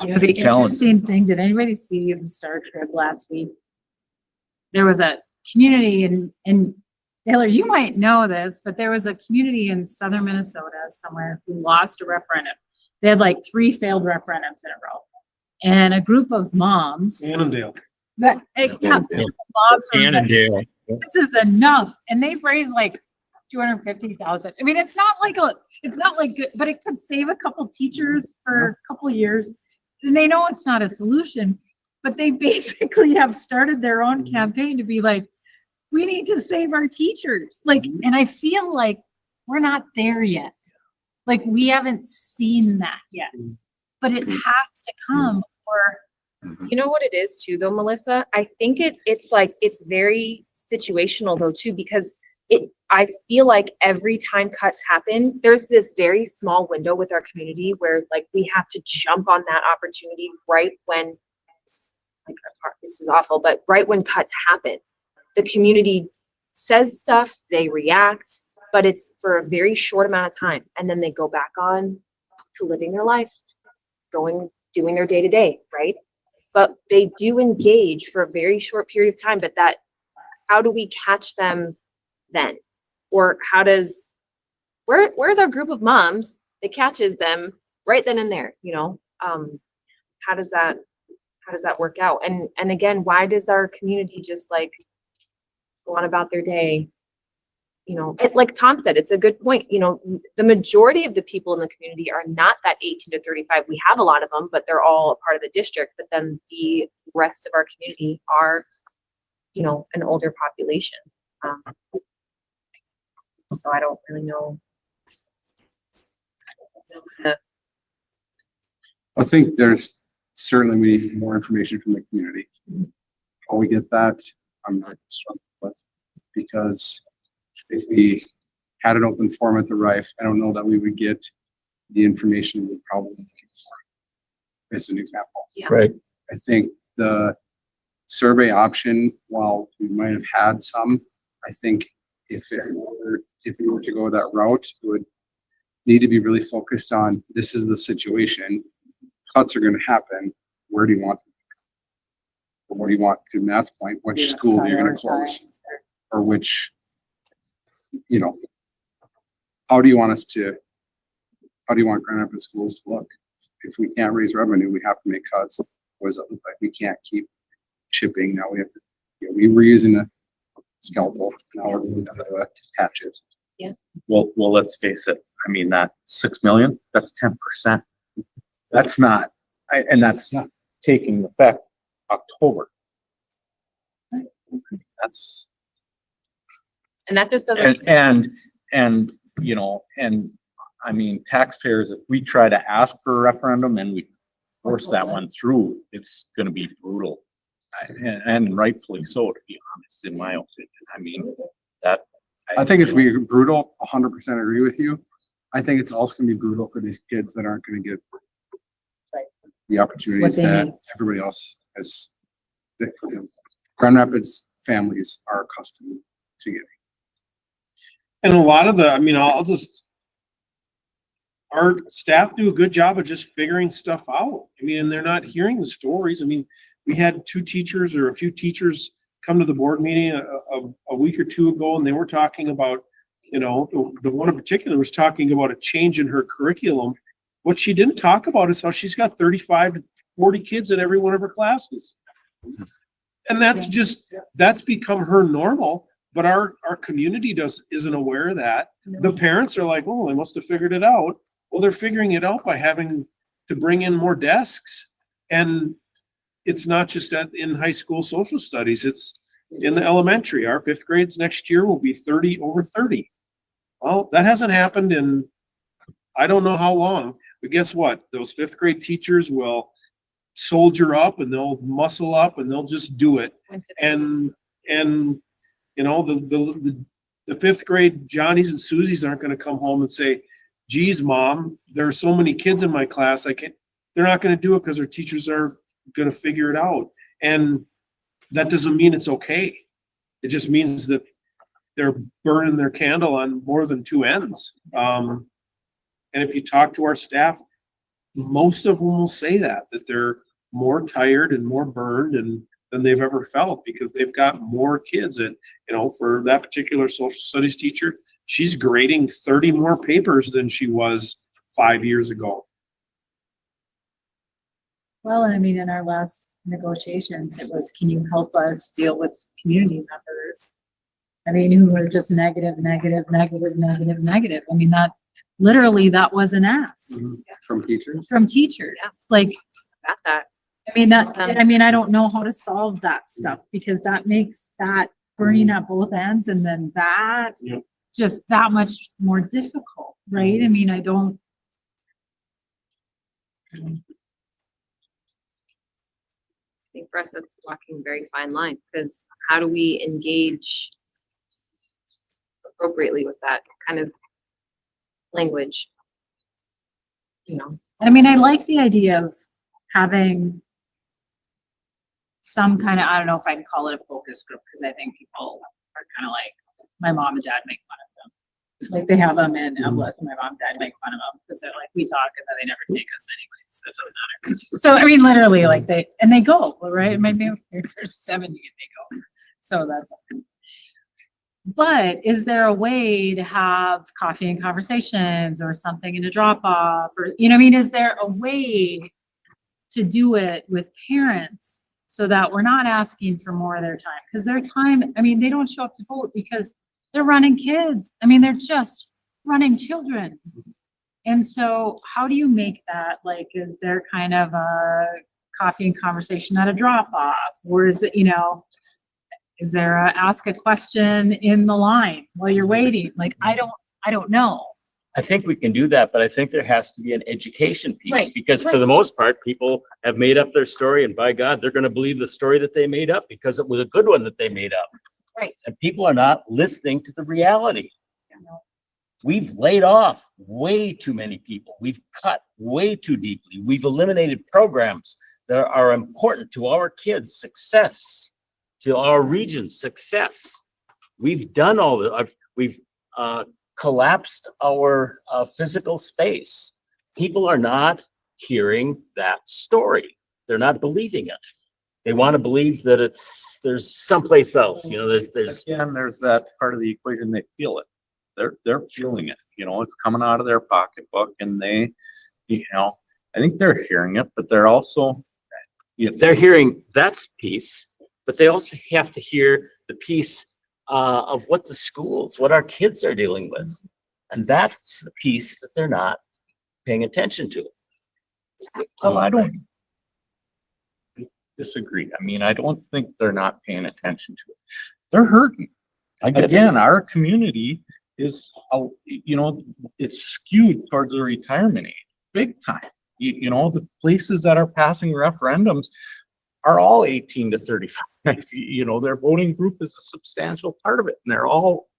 You know, the challenge. interesting thing, did anybody see the Star Trek last week? There was a community in Taylor, you might know this, but there was a community in southern Minnesota somewhere who lost a referendum. They had like 3 failed referendums in a row. And a group of moms, Annandale. moms were like, Annandale. this is enough. And they've raised like 250,000. I mean, it's not like good, but it could save a couple teachers for a couple years. And they know it's not a solution, but they basically have started their own campaign to be like, we need to save our teachers. Like, and I feel like we're not there yet. Like, we haven't seen that yet, but it has to come, or You know what it is too, though, Melissa? I think it's like, it's very situational though, too, because I feel like every time cuts happen, there's this very small window with our community where like we have to jump on that opportunity right when, like, this is awful, but right when cuts happen, the community says stuff, they react, but it's for a very short amount of time. And then they go back on to living their life, doing their day to day, right? But they do engage for a very short period of time, but how do we catch them then? Or where's our group of moms that catches them right then and there, you know? How does that work out? And again, why does our community just like go on about their day? You know, like Tom said, it's a good point. You know, the majority of the people in the community are not that 18 to 35. We have a lot of them, but they're all a part of the district. But then the rest of our community are, you know, an older population. So I don't really know. I think there's certainly we need more information from the community. How we get that, I'm not struggling with, because if we had an open forum at the Rife, I don't know that we would get the information we probably looking for. As an example. Yeah. Right. I think the survey option, while we might have had some, I think if we were to go that route, it would need to be really focused on, this is the situation, cuts are gonna happen, where do you want? Or what do you want, to Matt's point, which school you're gonna close? Or which, you know, how do you want Grand Rapids schools to look? If we can't raise revenue, we have to make cuts. What does that look like? We can't keep shipping. Now we have to, you know, we were using a scalpel. Now we're doing a hatchet. Well, let's face it. I mean, that 6 million, that's 10%. That's not, and that's taking effect October. That's, And that just doesn't. and, you know, and I mean, taxpayers, if we try to ask for a referendum and we force that one through, it's gonna be brutal. And rightfully so, to be honest, in my opinion. I mean, that. I think it's gonna be brutal, 100% agree with you. I think it's also gonna be brutal for these kids that aren't gonna get the opportunities they that need. everybody else has. That, you know, Grand Rapids families are accustomed to getting. And a lot of the, I mean, our staff do a good job of just figuring stuff out. I mean, and they're not hearing the stories. I mean, we had two teachers or a few teachers come to the board meeting a week or two ago, and they were talking about, you know, the one in particular was talking about a change in her curriculum. What she didn't talk about is how she's got 35 to 40 kids in every one of her classes. And that's become her normal, but our community isn't aware of that. The parents are like, oh, they must have figured it out. Well, they're figuring it out by having to bring in more desks. And it's not just in high school social studies, it's in the elementary. Our fifth grades next year will be over 30. Well, that hasn't happened in, I don't know how long, but guess what? Those fifth grade teachers will soldier up and they'll muscle up and they'll just do it. And you know, the fifth grade Johnnies and Susies aren't going to come home and say, geez, mom, there are so many kids in my class. They're not going to do it because their teachers are going to figure it out. And that doesn't mean it's okay. It just means that they're burning their candle on more than two ends. And if you talk to our staff, most of them will say that they're more tired and more burned than they've ever felt because they've got more kids. And, you know, for that particular social studies teacher, she's grading 30 more papers than she was 5 years ago. Well, and I mean, in our last negotiations, it was, can you help us deal with community members? I mean, who were just negative. I mean, that was an ask From teachers? from teachers. Like, Got that. I mean, I don't know how to solve that stuff because that makes that burning at both ends and then that Yep. just that much more difficult, right? I mean, I don't. think for us, that's walking a very fine line, because how do we engage appropriately with that kind of language? You know, I mean, I like the idea of having some kind of, I don't know if I can call it a focus group, because I think people are kind of like, my mom and dad make fun of them. Like they have them in Evelyn, my mom and dad make fun of them because they're like, we talk and then they never take us anyway, so it doesn't matter. So I mean, literally, like they go, right? Maybe they're 70 and they go. So that's awesome. But is there a way to have coffee and conversations or something in a drop off, or, you know, what I mean, is there a way to do it with parents so that we're not asking for more of their time? Because their time, I mean, they don't show up to vote because they're running kids. I mean, they're just running children. And so how do you make that, like, is there kind of a coffee and conversation at a drop off? Or is it, you know, is there a ask a question in the line while you're waiting? Like, I don't know. I think we can do that, but I think there has to be an education piece, Right, because for right. the most part, people have made up their story, and by God, they're gonna believe the story that they made up because it was a good one that they made up. Right. And people are not listening to the reality. We've laid off way too many people. We've cut way too deeply. We've eliminated programs that are important to our kids' success, to our region's success. We've done all that. We've collapsed our physical space. People are not hearing that story. They're not believing it. They want to believe that there's someplace else, you know, there's. Again, there's that part of the equation, they feel it. They're feeling it, you know, it's coming out of their pocketbook, and they, you know, I think they're hearing it, but they're also, you know, They're hearing that piece, but they also have to hear the piece of what the schools, what our kids are dealing with. And that's the piece that they're not paying attention to. well, I don't disagree. I mean, I don't think they're not paying attention to it. They're hurting. I get it. Again, our community is, you know, it's skewed towards the retirement age, big time. You know, the places that are passing referendums are all 18 to 35. You know, their voting group is a substantial part of it, and they're all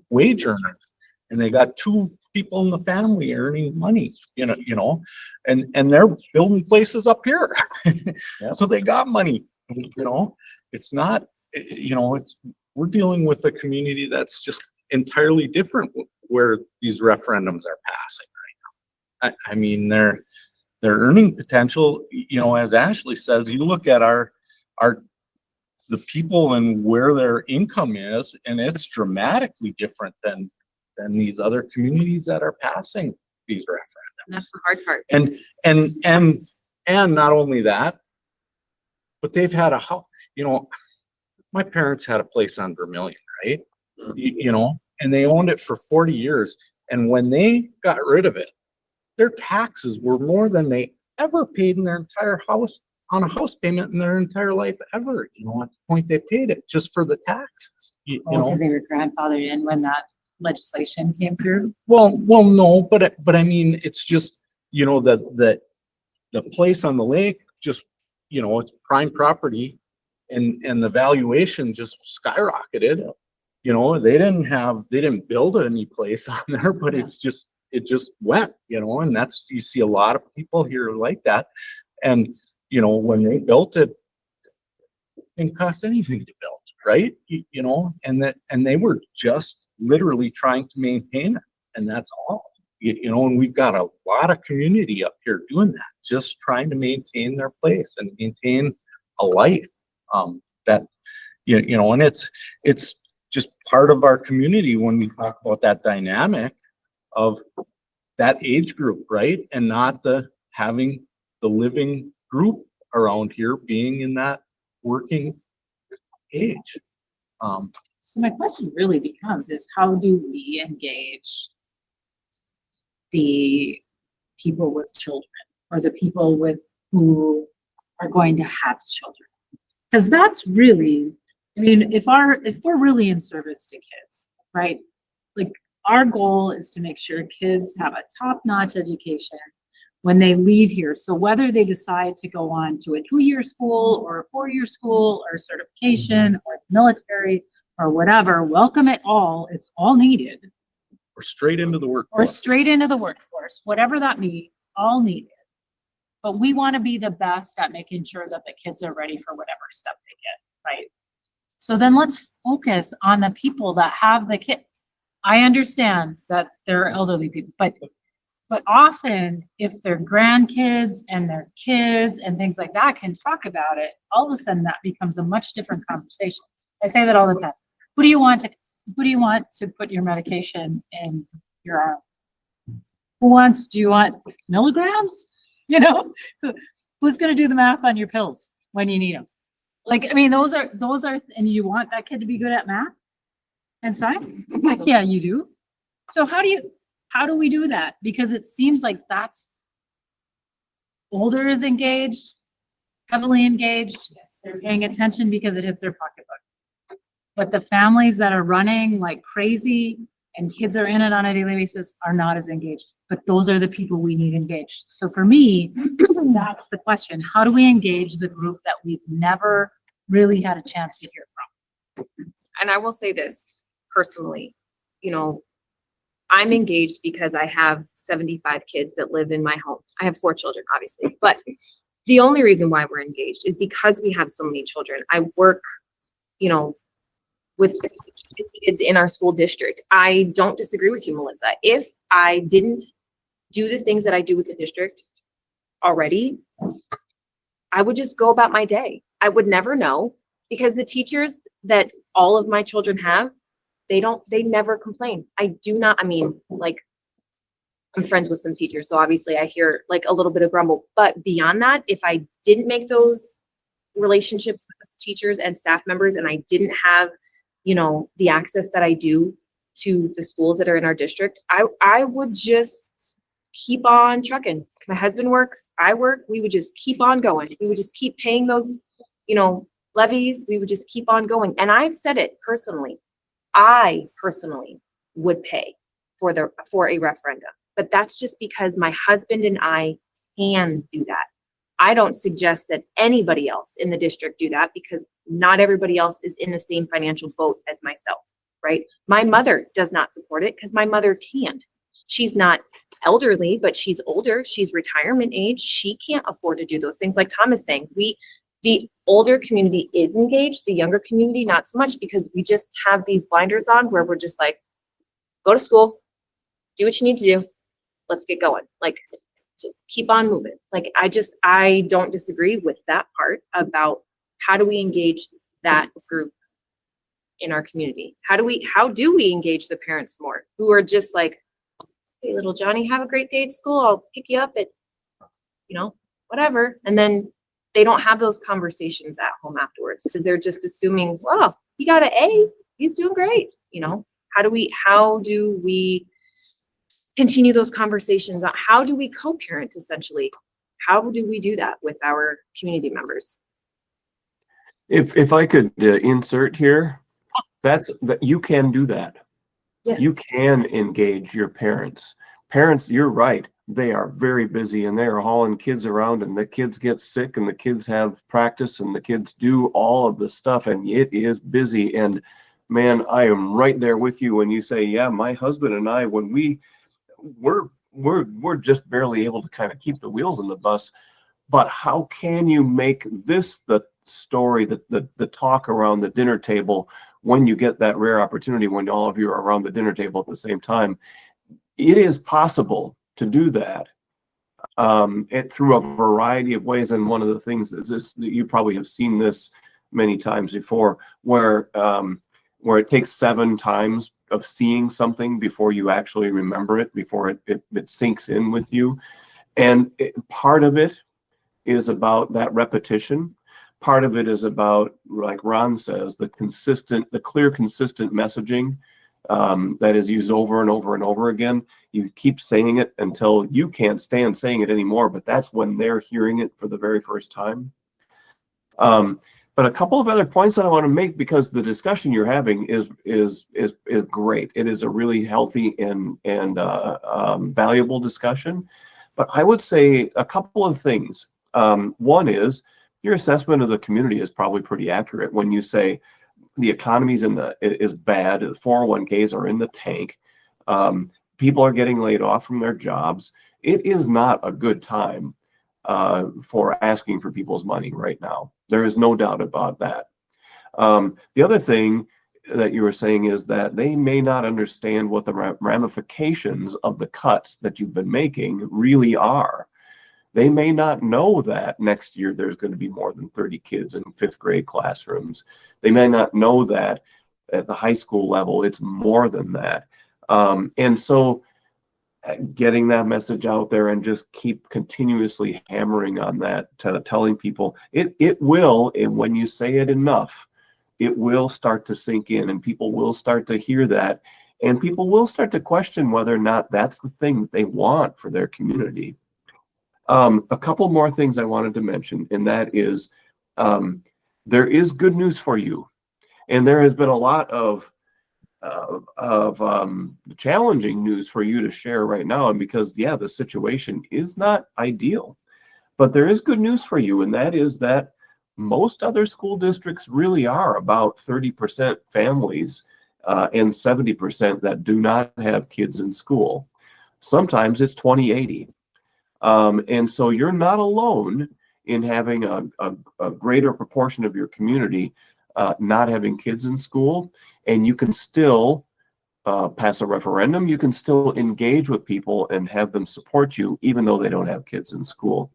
wage earners. And they got two people in the family earning money, you know, and they're building places up here. Yep. So they got money, you know, it's not, you know, we're dealing with a community that's just entirely different where these referendums are passing right now. I mean, their earning potential, you know, as Ashley says, you look at the people and where their income is, and it's dramatically different than these other communities that are passing these referendums. that's the hard part. And not only that, but they've had a house, you know, my parents had a place on Vermilion, right? You know, and they owned it for 40 years. And when they got rid of it, their taxes were more than they ever paid in their entire house, on a house payment in their entire life ever. You know, at the point they paid it just for the taxes, you know. Because they were grandfathered in when that legislation came through. Well, no, but I mean, it's just, you know, the place on the lake, just, you know, it's prime property, and the valuation just skyrocketed. You know, they didn't build any place on there, but it just went, you know, and that's, you see a lot of people here like that. And, you know, when they built it, it didn't cost anything to build, right? You know, and they were just literally trying to maintain it, and that's all. You know, and we've got a lot of community up here doing that, just trying to maintain their place and maintain a life that, you know, and it's just part of our community when we talk about that dynamic of that age group, right? And not having the living group around here being in that working age. So my question really becomes is how do we engage the people with children, or the people who are going to have children? Because that's really, I mean, if we're really in service to kids, right? Like, our goal is to make sure kids have a top-notch education when they leave here. So whether they decide to go on to a 2-year school or a 4-year school or certification or military or whatever, welcome it all. It's all needed. Or straight into the Or workforce. straight into the workforce, whatever that means, all needed. But we want to be the best at making sure that the kids are ready for whatever stuff they get, right? So then let's focus on the people that have the kid. I understand that there are elderly people, but often if their grandkids and their kids and things like that can talk about it, all of a sudden that becomes a much different conversation. I say that all the time. Who do you want to put your medication in your arm? Do you want milligrams? You know, who's going to do the math on your pills when you need them? Like, I mean, those are, and you want that kid to be good at math and science? Like, yeah, you do. So how do we do that? Because it seems like that's older is engaged, heavily engaged. They're paying attention because it hits their pocketbook. But the families that are running like crazy and kids are in it on a daily basis are not as engaged. But those are the people we need engaged. So for me, that's the question. How do we engage the group that we've never really had a chance to hear from? And I will say this personally, you know, I'm engaged because I have 75 kids that live in my home. I have 4 children, obviously, but the only reason why we're engaged is because we have so many children. I work, you know, with kids in our school district. I don't disagree with you, Melissa. If I didn't do the things that I do with the district already, I would just go about my day. I would never know, because the teachers that all of my children have, they never complain. I mean, like, I'm friends with some teachers, so obviously I hear like a little bit of grumble, but beyond that, if I didn't make those relationships with those teachers and staff members, and I didn't have, you know, the access that I do to the schools that are in our district, I would just keep on trucking. My husband works, I work, we would just keep on going. We would just keep paying those, you know, levies. We would just keep on going. And I've said it personally. I personally would pay for a referendum, but that's just because my husband and I can do that. I don't suggest that anybody else in the district do that, because not everybody else is in the same financial boat as myself, right? My mother does not support it because my mother can't. She's not elderly, but she's older. She's retirement age. She can't afford to do those things. Like Tom is saying, the older community is engaged, the younger community, not so much, because we just have these blinders on where we're just like, go to school, do what you need to do. Let's get going. Like, just keep on moving. Like, I don't disagree with that part about how do we engage that group in our community? How do we engage the parents more who are just like, hey, little Johnny, have a great day at school. I'll pick you up at, you know, whatever. And then they don't have those conversations at home afterwards because they're just assuming, well, he got an A, he's doing great. You know, how do we continue those conversations? How do we co-parent essentially? How do we do that with our community members? If I could insert here, that you can do that. Yes. You can engage your parents. Parents, you're right. They are very busy and they are hauling kids around, and the kids get sick and the kids have practice and the kids do all of the stuff, and it is busy. And man, I am right there with you when you say, yeah, my husband and I, when we're just barely able to kind of keep the wheels in the bus. But how can you make this the story, the talk around the dinner table when you get that rare opportunity when all of you are around the dinner table at the same time? It is possible to do that through a variety of ways. And one of the things is this, you probably have seen this many times before, where it takes 7 times of seeing something before you actually remember it, before it sinks in with you. And part of it is about that repetition. Part of it is about, like Ron says, the clear, consistent messaging that is used over and over and over again. You keep saying it until you can't stand saying it anymore, but that's when they're hearing it for the very first time. But a couple of other points that I want to make, because the discussion you're having is great. It is a really healthy and valuable discussion. But I would say a couple of things. One is your assessment of the community is probably pretty accurate when you say the economy's is bad, the 401ks are in the tank, people are getting laid off from their jobs. It is not a good time for asking for people's money right now. There is no doubt about that. The other thing that you were saying is that they may not understand what the ramifications of the cuts that you've been making really are. They may not know that next year there's going to be more than 30 kids in fifth grade classrooms. They may not know that at the high school level it's more than that. And so getting that message out there and just keep continuously hammering on that, telling people it will, and when you say it enough, it will start to sink in and people will start to hear that, and people will start to question whether or not that's the thing that they want for their community. A couple more things I wanted to mention, and that is there is good news for you. And there has been a lot of challenging news for you to share right now. And because, yeah, the situation is not ideal, but there is good news for you. And that is that most other school districts really are about 30% families and 70% that do not have kids in school. Sometimes it's 20/80. And so you're not alone in having a greater proportion of your community not having kids in school, and you can still pass a referendum. You can still engage with people and have them support you, even though they don't have kids in school.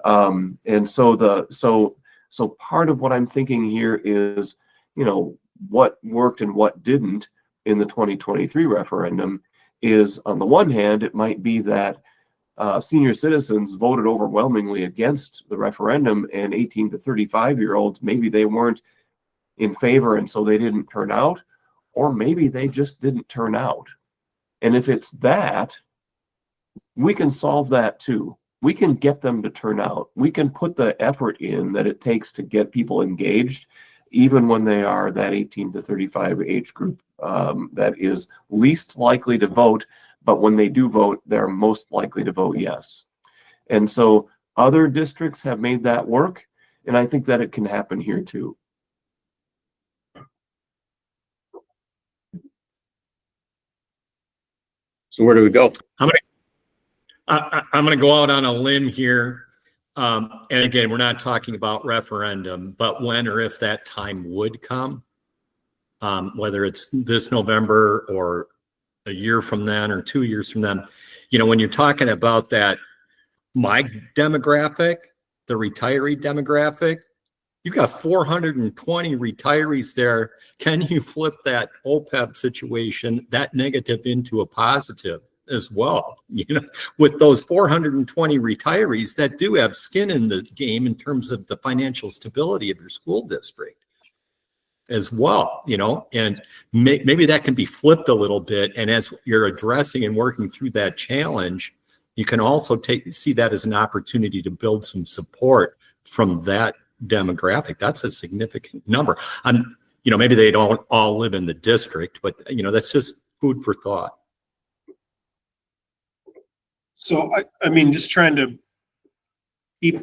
And so part of what I'm thinking here is, what worked and what didn't in the 2023 referendum is, on the one hand, it might be that senior citizens voted overwhelmingly against the referendum, and 18 to 35-year-olds, maybe they weren't in favor and so they didn't turn out, or maybe they just didn't turn out. And if it's that, we can solve that too. We can get them to turn out. We can put the effort in that it takes to get people engaged, even when they are that 18 to 35 age group that is least likely to vote. But when they do vote, they're most likely to vote yes. And so other districts have made that work, and I think that it can happen here too. So where do we go? I'm going to go out on a limb here. And again, we're not talking about referendum, but when or if that time would come, whether it's this November or a year from then or 2 years from then, when you're talking about that, my demographic, the retiree demographic, you've got 420 retirees there. Can you flip that OPEB situation, that negative, into a positive as well? With those 420 retirees that do have skin in the game in terms of the financial stability of your school district as well, and maybe that can be flipped a little bit. And as you're addressing and working through that challenge, you can also see that as an opportunity to build some support from that demographic. That's a significant number. Maybe they don't all live in the district, but that's just food for thought. So I mean, just trying to keep,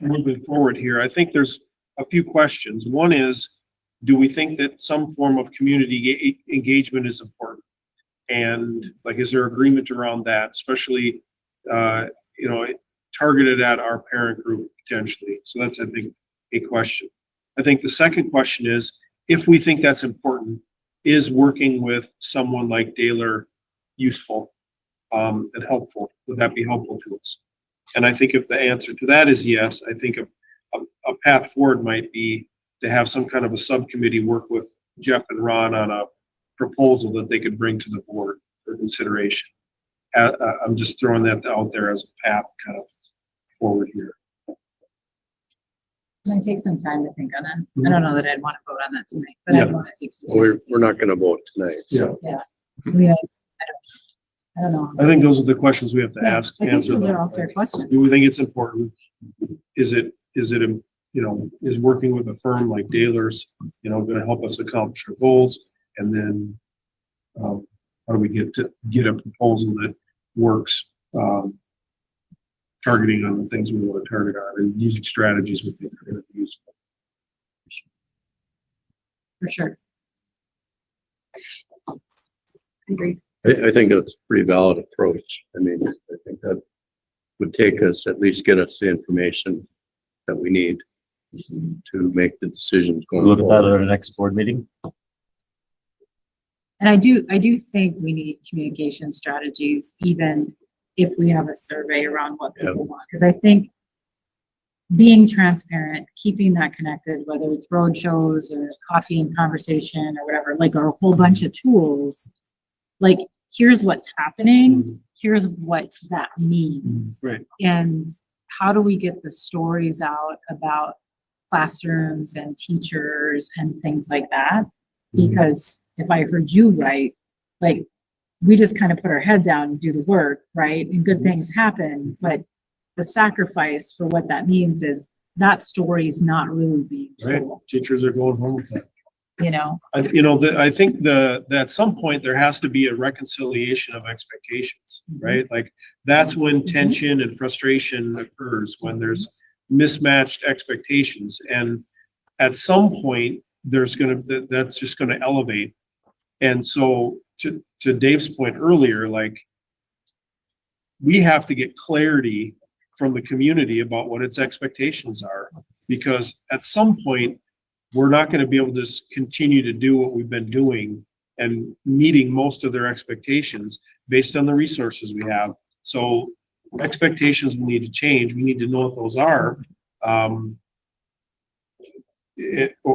moving forward here. I think there's a few questions. One is, do we think that some form of community engagement is important? And is there agreement around that, especially, targeted at our parent group potentially? So that's, I think, a question. I think the second question is, if we think that's important, is working with someone like Daler useful and helpful? Would that be helpful to us? And I think if the answer to that is yes, I think a path forward might be to have some kind of a subcommittee work with Jeff and Ron on a proposal that they could bring to the board for consideration. I'm just throwing that out there as a path kind of forward here. Might take some time to think on that. I don't know that I'd want to vote on that tonight, but I want to take some time. We're not going to vote tonight. So. Yeah. I don't know. I think those are the questions we have to ask. I think Answer those them. are all fair questions. Do we think it's important? Is working with a firm like Daler's, going to help us accomplish our goals? And then how do we get a proposal that works targeting on the things we want to target on and using strategies we think are going to be useful. For sure. Agree. I think it's a pretty valid approach. I mean, I think that would take us, at least get us the information that we need to make the decisions going Look at that forward. at our next board meeting. And I do think we need communication strategies, even if we have a survey around what people want. Because I think being transparent, keeping that connected, whether it's road shows or coffee and conversation or whatever, like a whole bunch of tools, like here's what's happening, here's what that means. Right. And how do we get the stories out about classrooms and teachers and things like that? Because if I heard you right, like we just kind of put our head down and do the work, right? And good things happen, but the sacrifice for what that means is that story's not really being Right. told, Teachers are going home with that. you know? I think that at some point there has to be a reconciliation of expectations, right? Like that's when tension and frustration occurs, when there's mismatched expectations. And at some point, that's just gonna elevate. And so to Dave's point earlier, like we have to get clarity from the community about what its expectations are, because at some point, we're not going to be able to just continue to do what we've been doing and meeting most of their expectations based on the resources we have. So expectations will need to change. We need to know what those are.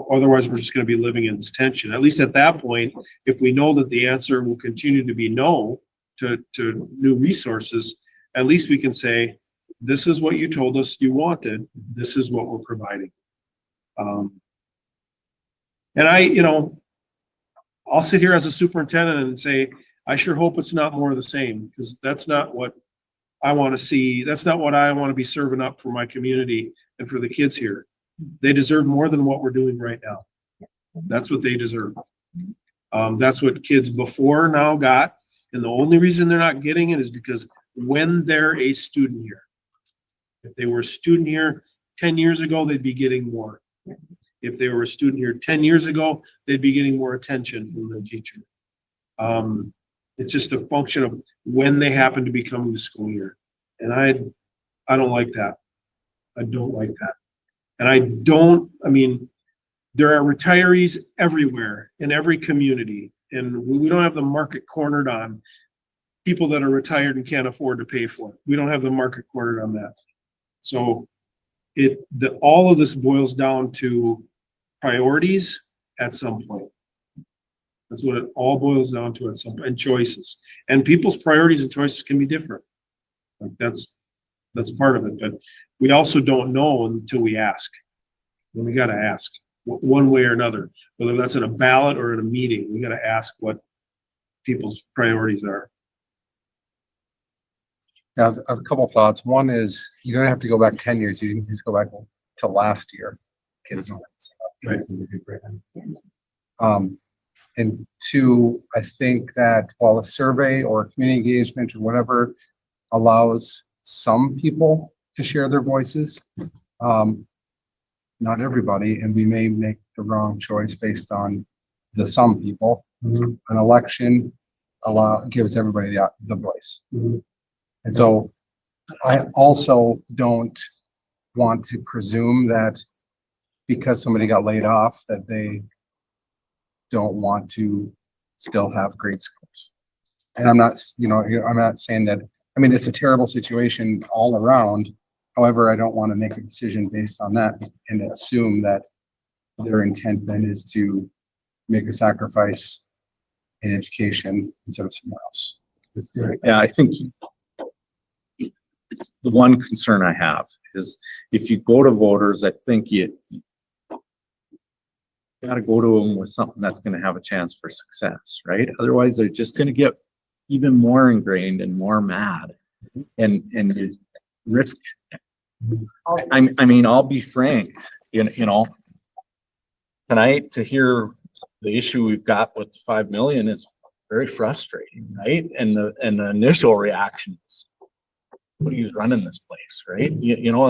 Otherwise, we're just going to be living in this tension. At least at that point, if we know that the answer will continue to be no to new resources, at least we can say, this is what you told us you wanted. This is what we're providing. And I'll sit here as a superintendent and say, I sure hope it's not more of the same, because that's not what I want to see. That's not what I want to be serving up for my community and for the kids here. They deserve more than what we're doing right now. That's what they deserve. That's what kids before now got. And the only reason they're not getting it is because when they're a student here, if they were a student here 10 years ago, they'd be getting more. If they were a student here 10 years ago, they'd be getting more attention from the teacher. It's just a function of when they happen to be coming to school here. And I don't like that. I don't like that. And there are retirees everywhere in every community, and we don't have the market cornered on people that are retired and can't afford to pay for it. We don't have the market cornered on that. So all of this boils down to priorities at some point. That's what it all boils down to at some point, and choices. And people's priorities and choices can be different. Like that's part of it. But we also don't know until we ask. And we got to ask one way or another, whether that's in a ballot or in a meeting. We got to ask what people's priorities are. Now, a couple thoughts. One is you don't have to go back 10 years. You can just go back to last year. Kids know that. And two, I think that while a survey or community engagement or whatever allows some people to share their voices, not everybody, and we may make the wrong choice based on the some people. An election gives everybody the voice. And so I also don't want to presume that because somebody got laid off, that they don't want to still have great schools. And I'm not saying that, it's a terrible situation all around. However, I don't want to make a decision based on that and assume that their intent then is to make a sacrifice in education instead of somewhere else. Yeah, I think the one concern I have is if you go to voters, I think you got to go to them with something that's going to have a chance for success, right? Otherwise, they're just going to get even more ingrained and more mad, and you risk. I'll be frank, tonight to hear the issue we've got with the 5 million is very frustrating, right? And the initial reactions nobody's running this place, right?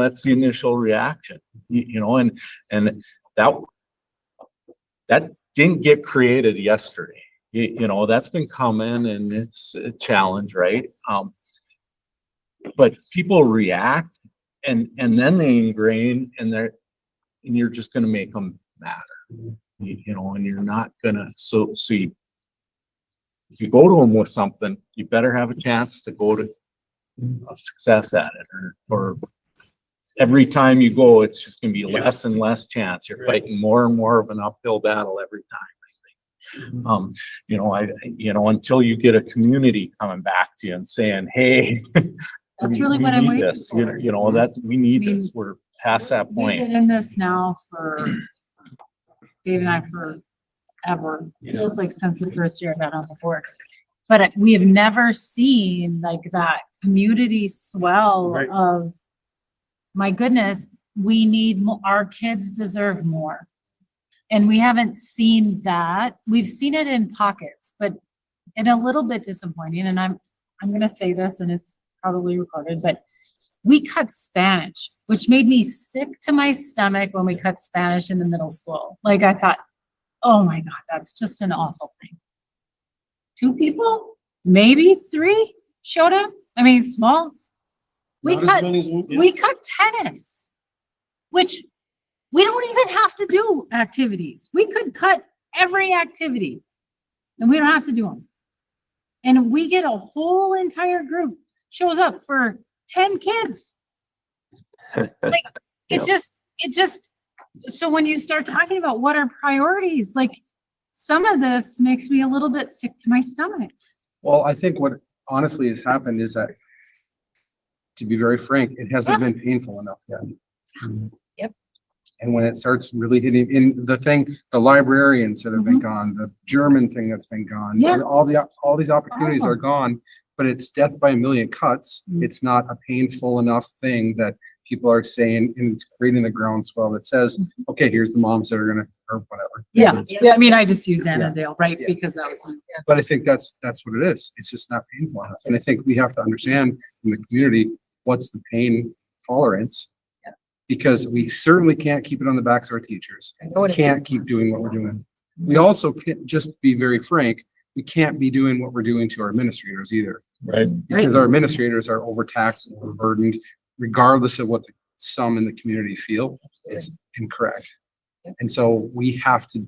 That's the initial reaction, and that didn't get created yesterday. That's been coming and it's a challenge, right? But people react and then they ingrain and you're just gonna make them matter, and you're not gonna, so if you go to them with something, you better have a chance to go to success at it, or every time you go, it's just gonna be less and less chance. You're fighting more and more of an uphill battle every time, I think. Until you get a community coming back to you and saying, hey, That's really what I'm need waiting this, for. we need I mean, this. We're past that We've point. been in this now for, Dave and I, forever. Feels like since the first year I got on the board. But we have never seen like that community swell Right. of, my goodness, we need more, our kids deserve more. And we haven't seen that. We've seen it in pockets, but in a little bit disappointing. And I'm gonna say this, and it's probably recorded, but we cut Spanish, which made me sick to my stomach when we cut Spanish in the middle school. Like I thought, oh my God, that's just an awful thing. 2 people, maybe 3 showed up. I mean, small. We Not as cut, many as yeah. we cut tennis, which we don't even have to do activities. We could cut every activity and we don't have to do them. And we get a whole entire group shows up for 10 kids. Like it just, so when you start talking about what are priorities, like some of this makes me a little bit sick to my stomach. Well, I think what honestly has happened is that, to be very frank, it hasn't been painful enough yet. Yep. And when it starts really hitting in the librarians that have been gone, the German thing that's been gone, Yeah. and all these opportunities are gone, but it's death by a million cuts. It's not a painful enough thing that people are saying, and it's creating a groundswell that says, okay, here's the moms that are gonna, or whatever. Yeah. Yeah. I mean, I just used Yeah. Annandale, right? Yeah. Because that was, But I think that's what it is. It's just not painful enough. And I think we have to understand in the community, what's the pain tolerance? Because we certainly can't keep it on the backs of our teachers. We can't keep doing what we're doing. We also can't, just be very frank, we can't be doing what we're doing to our administrators either. Right. Because our administrators are overtaxed, and overburdened, regardless of what some in the community feel, it's incorrect. And so we have to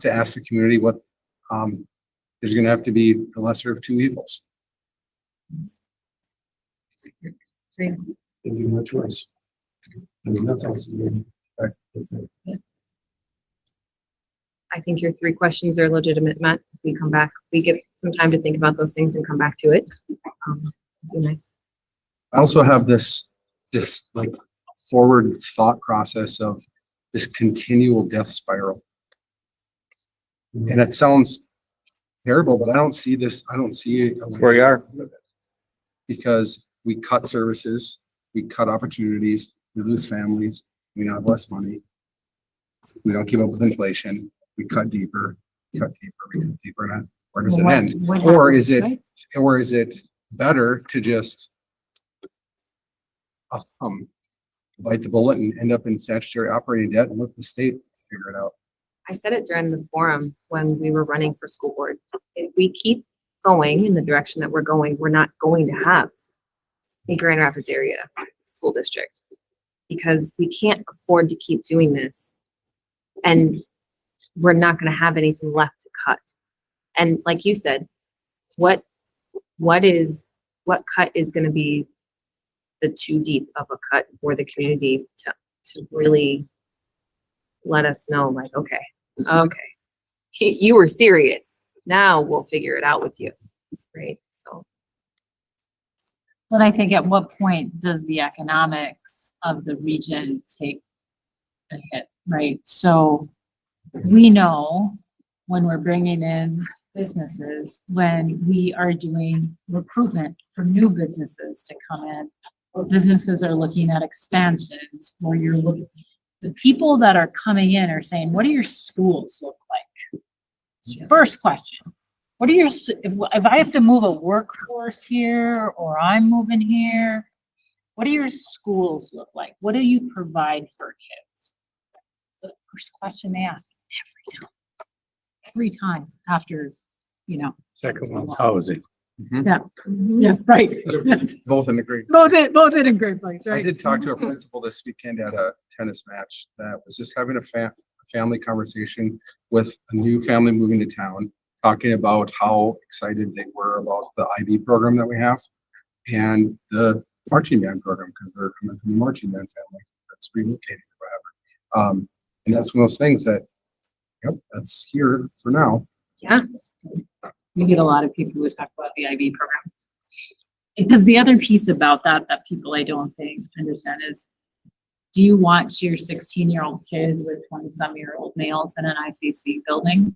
ask the community what, there's gonna have to be the lesser of 2 evils. There'll be no choice. I mean, that's all. I think your 3 questions are legitimate, Matt. We come back, we get some time to think about those things and come back to it. Be nice. I also have this like forward thought process of this continual death spiral. And it sounds terrible, but I don't see this, I don't see it. Where you are. Because we cut services, we cut opportunities, we lose families, we now have less money. We don't keep up with inflation, we cut deeper, we cut deeper, and where does it end? Or is it better to just bite the bullet and end up in statutory operating debt and let the state figure it out? I said it during the forum when we were running for school board. If we keep going in the direction that we're going, we're not going to have a Grand Rapids area school district because we can't afford to keep doing this. And we're not going to have anything left to cut. And like you said, what cut is going to be the too deep of a cut for the community to really let us know, like, okay, you were serious. Now we'll figure it out with you, right? So. but I think at what point does the economics of the region take a hit, right? So we know when we're bringing in businesses, when we are doing recruitment for new businesses to come in, or businesses are looking at expansions, or you're looking, the people that are coming in are saying, what do your schools look like? First question, What are your, if I have to move a workforce here or I'm moving here, what do your schools look like? What do you provide for kids? It's the first question they ask every time after, you know. Second one's housing. Yeah, yeah, right. Both in the grade. Both in a great place, I right? did talk to a principal this weekend at a tennis match that was just having a family conversation with a new family moving to town, talking about how excited they were about the IB program that we have and the marching band program, because they're coming from the marching band family that's relocated or whatever. And that's one of those things that, yep, that's here for now. Yeah. We get a lot of people who talk about the IB program. Because the other piece about that people I don't think understand is, do you want your 16-year-old kid with 20-some-year-old males in an ICC building?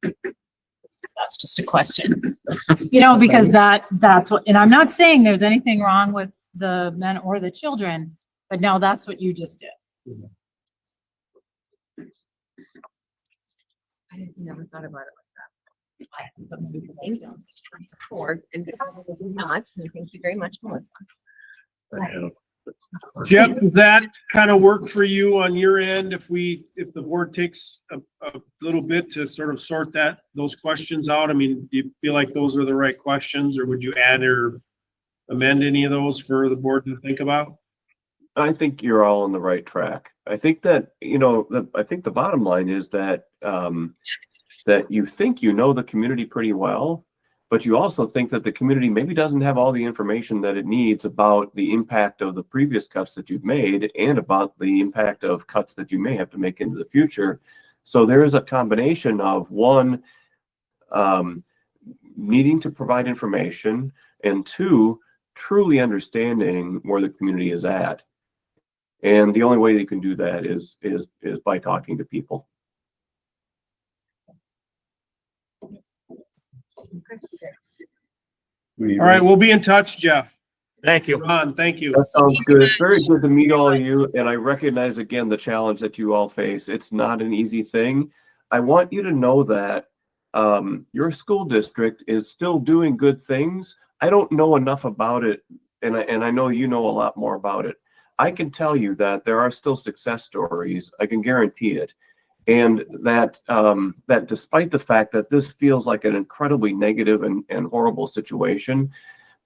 That's just a question. You know, because that's what, and I'm not saying there's anything wrong with the men or the children, but no, that's what you just did. I never thought about it like that. Thank you. Or, and not, so thank you very much, Melissa. Jeff, does that kind of work for you on your end if the board takes a little bit to sort of sort those questions out? I mean, do you feel like those are the right questions, or would you add or amend any of those for the board to think about? I think you're all on the right track. I think that, I think the bottom line is that, that you think you know the community pretty well, but you also think that the community maybe doesn't have all the information that it needs about the impact of the previous cuts that you've made and about the impact of cuts that you may have to make into the future. So there is a combination of one, needing to provide information, and two, truly understanding where the community is at. And the only way that you can do that is by talking to people. All right, we'll be in touch, Jeff. Thank you. Ron, thank you. That sounds good. It's very good to meet all of you, and I recognize again the challenge that you all face. It's not an easy thing. I want you to know that your school district is still doing good things. I don't know enough about it, and I know you know a lot more about it. I can tell you that there are still success stories. I can guarantee it. And that that despite the fact that this feels like an incredibly negative and horrible situation,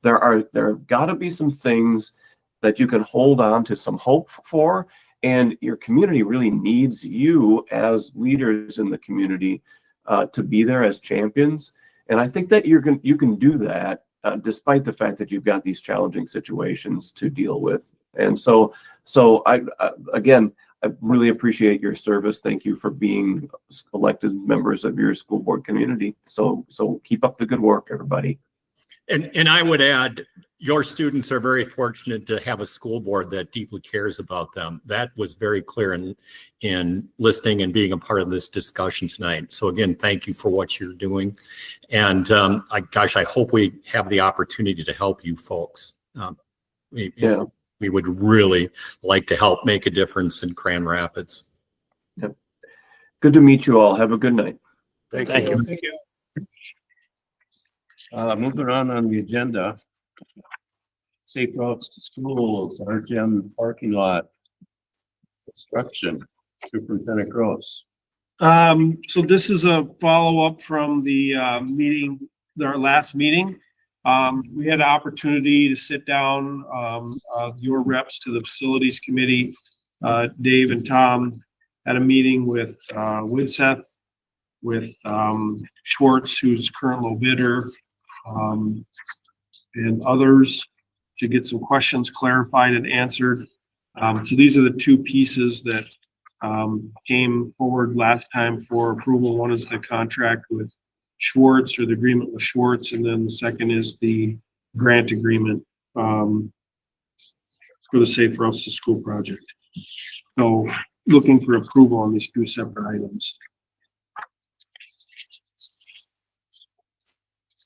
there have got to be some things that you can hold on to some hope for, and your community really needs you as leaders in the community to be there as champions. And I think that you can do that despite the fact that you've got these challenging situations to deal with. And so I again, I really appreciate your service. Thank you for being elected members of your school board community. So keep up the good work, everybody. And I would add, your students are very fortunate to have a school board that deeply cares about them. That was very clear in listening and being a part of this discussion tonight. So again, thank you for what you're doing. And I hope we have the opportunity to help you folks. We would really like to help make a difference in Grand Rapids. Yep. Good to meet you all. Have a good night. Thank Thank you. you. Thank you. Moving on the agenda. Safe routes to schools, RGM parking lot. Construction, Superintendent Gross. So this is a follow-up from the our last meeting. We had an opportunity to sit down, your reps to the facilities committee, Dave and Tom, had a meeting with Widseth, with Schwartz, who's current low bidder, and others to get some questions clarified and answered. So these are the two pieces that came forward last time for approval. One is the contract with Schwartz, or the agreement with Schwartz, and then the second is the grant agreement for the Safe Routes to School project. So looking for approval on these two separate items.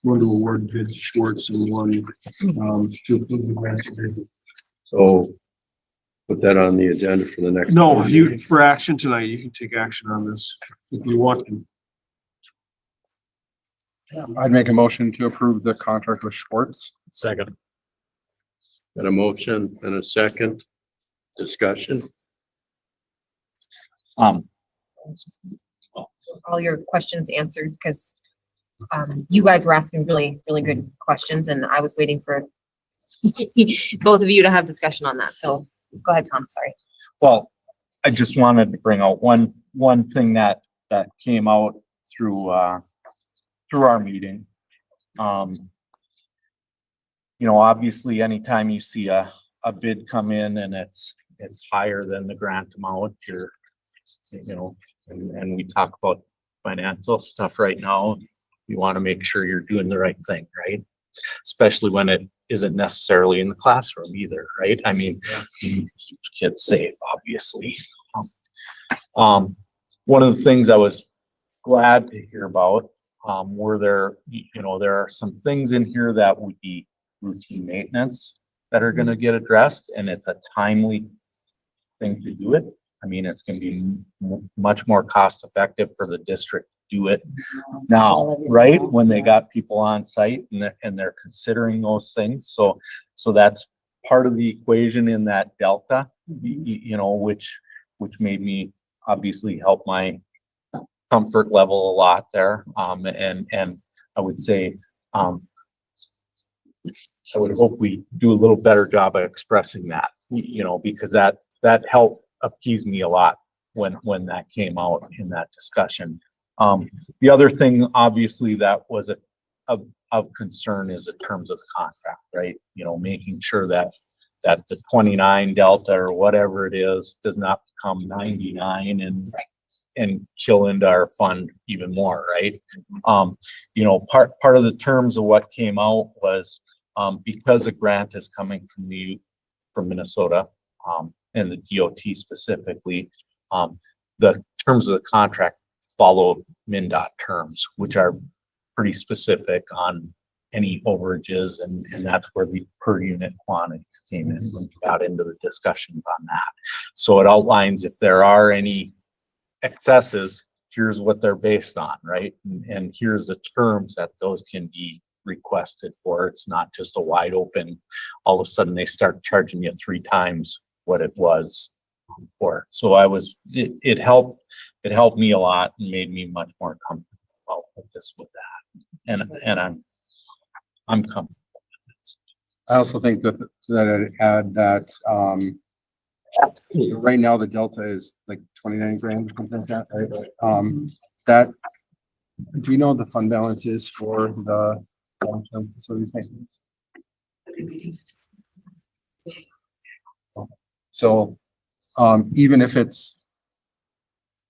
One to award bid to Schwartz and one to approve the grant agreement. So put that on the agenda for the next. No, for action tonight, you can take action on this if you want to. I'd make a motion to approve the contract with Schwartz. Second. Got a motion and a second discussion. All your questions answered, because you guys were asking really, really good questions, and I was waiting for both of you to have discussion on that. So go ahead, Tom, sorry. Well, I just wanted to bring out one thing that came out through our meeting. Obviously, anytime you see a bid come in and it's higher than the grant amount, and we talk about financial stuff right now, you want to make sure you're doing the right thing, right? Especially when it isn't necessarily in the classroom either, right? I mean, you keep kids safe, obviously. One of the things I was glad to hear about, were there are some things in here that would be routine maintenance that are gonna get addressed, and it's a timely thing to do it. I mean, it's gonna be much more cost effective for the district to do it now, right? When they got people on site and they're considering those things. So that's part of the equation in that delta, which made me obviously help my comfort level a lot there. And I would say, I would hope we do a little better job of expressing that, because that helped appease me a lot when that came out in that discussion. The other thing, obviously, that was of concern is the terms of the contract, right? Making sure that the 29 delta or whatever it is does not become 99 and chill into our fund even more, right? Part of the terms of what came out was, because a grant is coming from Minnesota, and the DOT specifically, the terms of the contract follow MnDOT terms, which are pretty specific on any overages, and that's where the per unit quantities came in when we got into the discussions on that. So it outlines if there are any excesses, here's what they're based on, right? And here's the terms that those can be requested for. It's not just a wide open, all of a sudden they start charging you 3 times what it was before. So it helped me a lot and made me much more comfortable with that. And I'm comfortable with it. I also think that I'd add that, right now the delta is like 29 grand, something like that, right? That, do you know what the fund balance is for the long-term facilities maintenance? So, even if it's,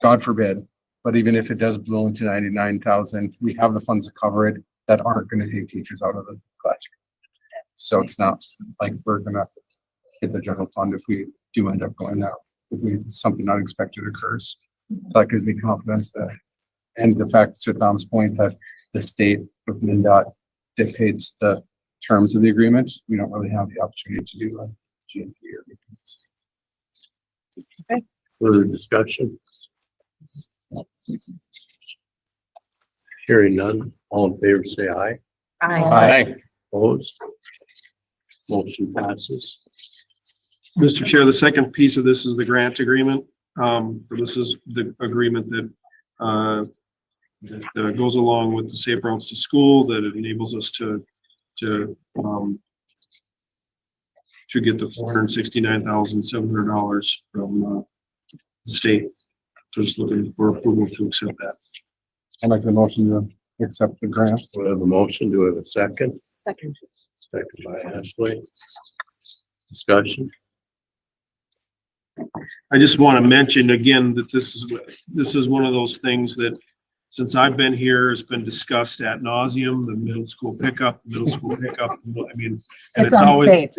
God forbid, but even if it does blow into 99,000, we have the funds to cover it that aren't gonna take teachers out of the classroom. So it's not like we're gonna hit the general fund if we do end up going out, if something unexpected occurs. That gives me confidence that, and the fact, to Tom's point, that the state with MnDOT dictates the terms of the agreement, we don't really have the opportunity to do a GMP or anything. Further discussion? Hearing none, all in favor, say aye. Aye. Opposed? Motion passes. Mr. Chair, the second piece of this is the grant agreement. So this is the agreement that goes along with the Safe Routes to School, that it enables us to get the $469,700 from the state. Just looking for approval to accept that. I'd like the motion to accept the grant. We have a motion. Do we have a second? Second. Second by Ashley. Discussion. I just want to mention again that this is one of those things that since I've been here, it's been discussed ad nauseum, the middle school pickup. I mean, and it's always,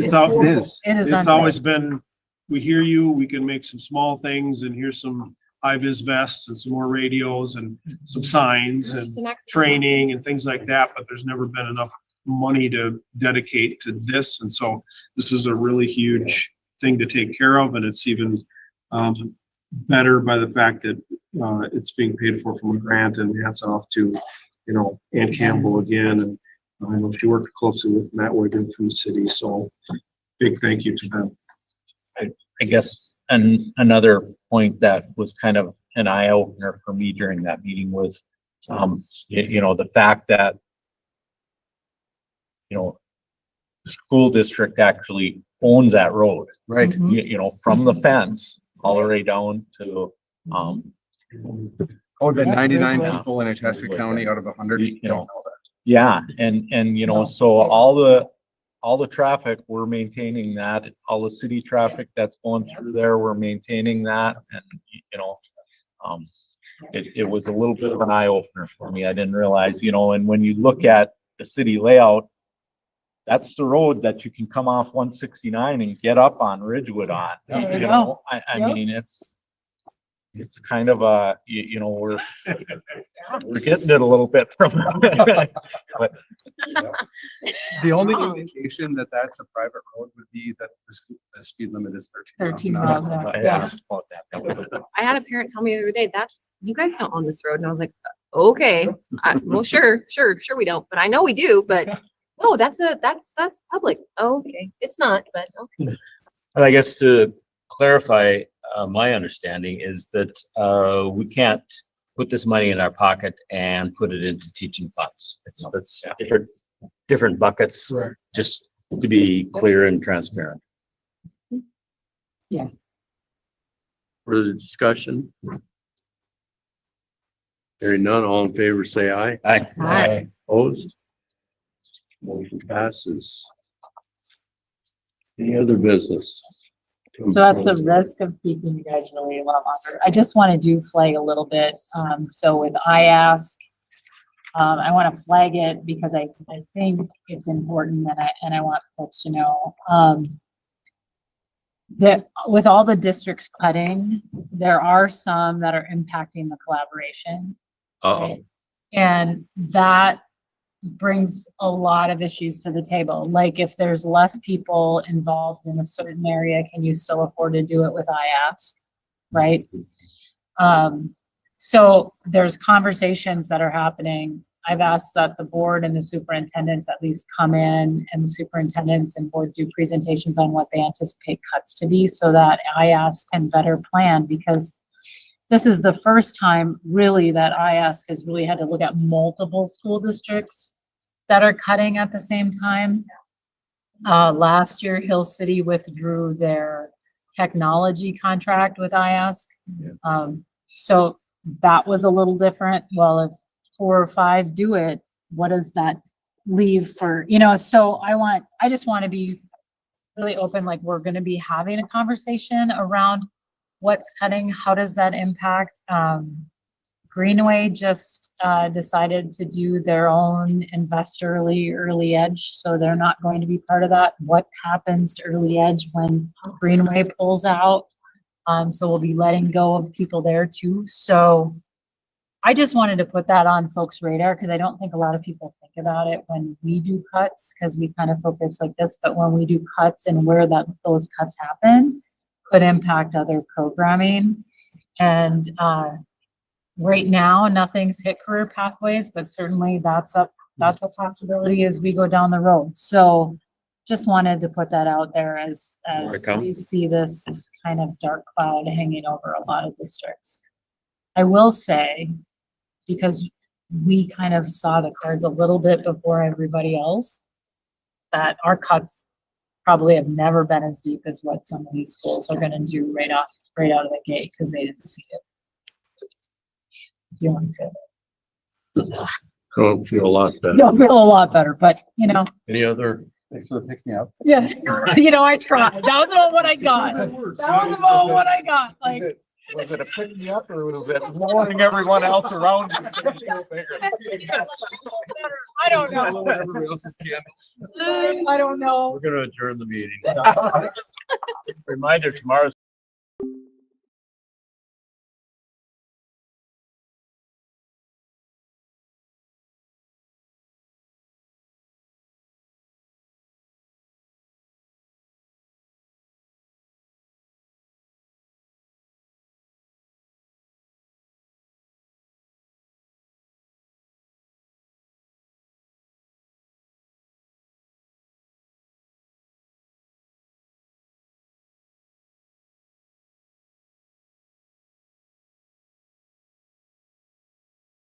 it's always been, we hear you, we can make some small things, and here's some high-vis vests and some more radios and some signs and training and things like that, but there's never been enough money to dedicate to this. And so this is a really huge thing to take care of, and it's even better by the fact that it's being paid for from a grant, and hats off to you know, Ann Campbell again, and I know she worked closely with Matt Wigan from the city, so big thank you to them. I guess, and another point that was kind of an eye opener for me during that meeting was, you know, the fact that, you know, the school district actually owns that road, Right. you know, from the fence all the way down to, Oh, the 99 Yeah. people in Itasca County out of 100 You don't know, know that. yeah, and, you know, so all the traffic, we're maintaining that, all the city traffic that's going through there, we're maintaining that, and, you know, it was a little bit of an eye opener for me. I didn't realize, you know, and when you look at the city layout, that's the road that you can come off 169 and get up on Ridgewood on. There you You know, I Yep. mean, it's kind of a, you know, we're getting it a little bit from, but The only indication that that's a private road would be that the speed limit is 13 miles 13 an hour. miles an hour. I Yeah. asked about that. That was a- I had a parent tell me the other day that you guys don't own this road. And I was like, okay, well, sure we don't, but I know we do, but no, that's public. Okay, it's not, but okay. And I guess to clarify, my understanding is that, we can't put this money in our pocket and put it into teaching funds. That's different buckets, just to be clear and transparent. Further discussion? Hearing none, all in favor, say aye. Aye. Opposed? Motion passes. Any other business? So at the risk of keeping you guys really a lot longer, I just want to do flag a little bit. So with IASC, I want to flag it because I think it's important and I want folks to know, that with all the districts cutting, there are some that are impacting the collaboration. Right? And that brings a lot of issues to the table. Like if there's less people involved in a certain area, can you still afford to do it with IASC? Right? So there's conversations that are happening. I've asked that the board and the superintendents at least come in and the superintendents and board do presentations on what they anticipate cuts to be so that IASC can better plan, because this is the first time really that IASC has really had to look at multiple school districts that are cutting at the same time. Last year, Hill City withdrew their technology contract with IASC. So that was a little different. Well, if 4 or 5 do it, what does that leave for, you know, so I just want to be really open, like we're going to be having a conversation around what's cutting, how does that impact? Greenway just decided to do their own invest early edge, so they're not going to be part of that. What happens to early edge when Greenway pulls out? So we'll be letting go of people there too. So I just wanted to put that on folks' radar because I don't think a lot of people think about it when we do cuts, because we kind of focus like this, but when we do cuts and where those cuts happen could impact other programming. And right now, nothing's hit career pathways, but certainly that's a possibility as we go down the road. So just wanted to put that out there as we see this kind of dark cloud hanging over a lot of districts. I will say, because we kind of saw the cards a little bit before everybody else, that our cuts probably have never been as deep as what some of these schools are going to do right out of the gate because they didn't see it. If you want to feel it. Don't feel a lot better. Don't feel a lot better, but you know. Any other? Thanks for picking me up. Yeah, you know, I tried. That was about what I got. That was about what I got. Like, Was it a pick me up or was it warning everyone else around you? I don't know. Everybody else's candles. I don't know. We're gonna adjourn the meeting. Reminder, tomorrow's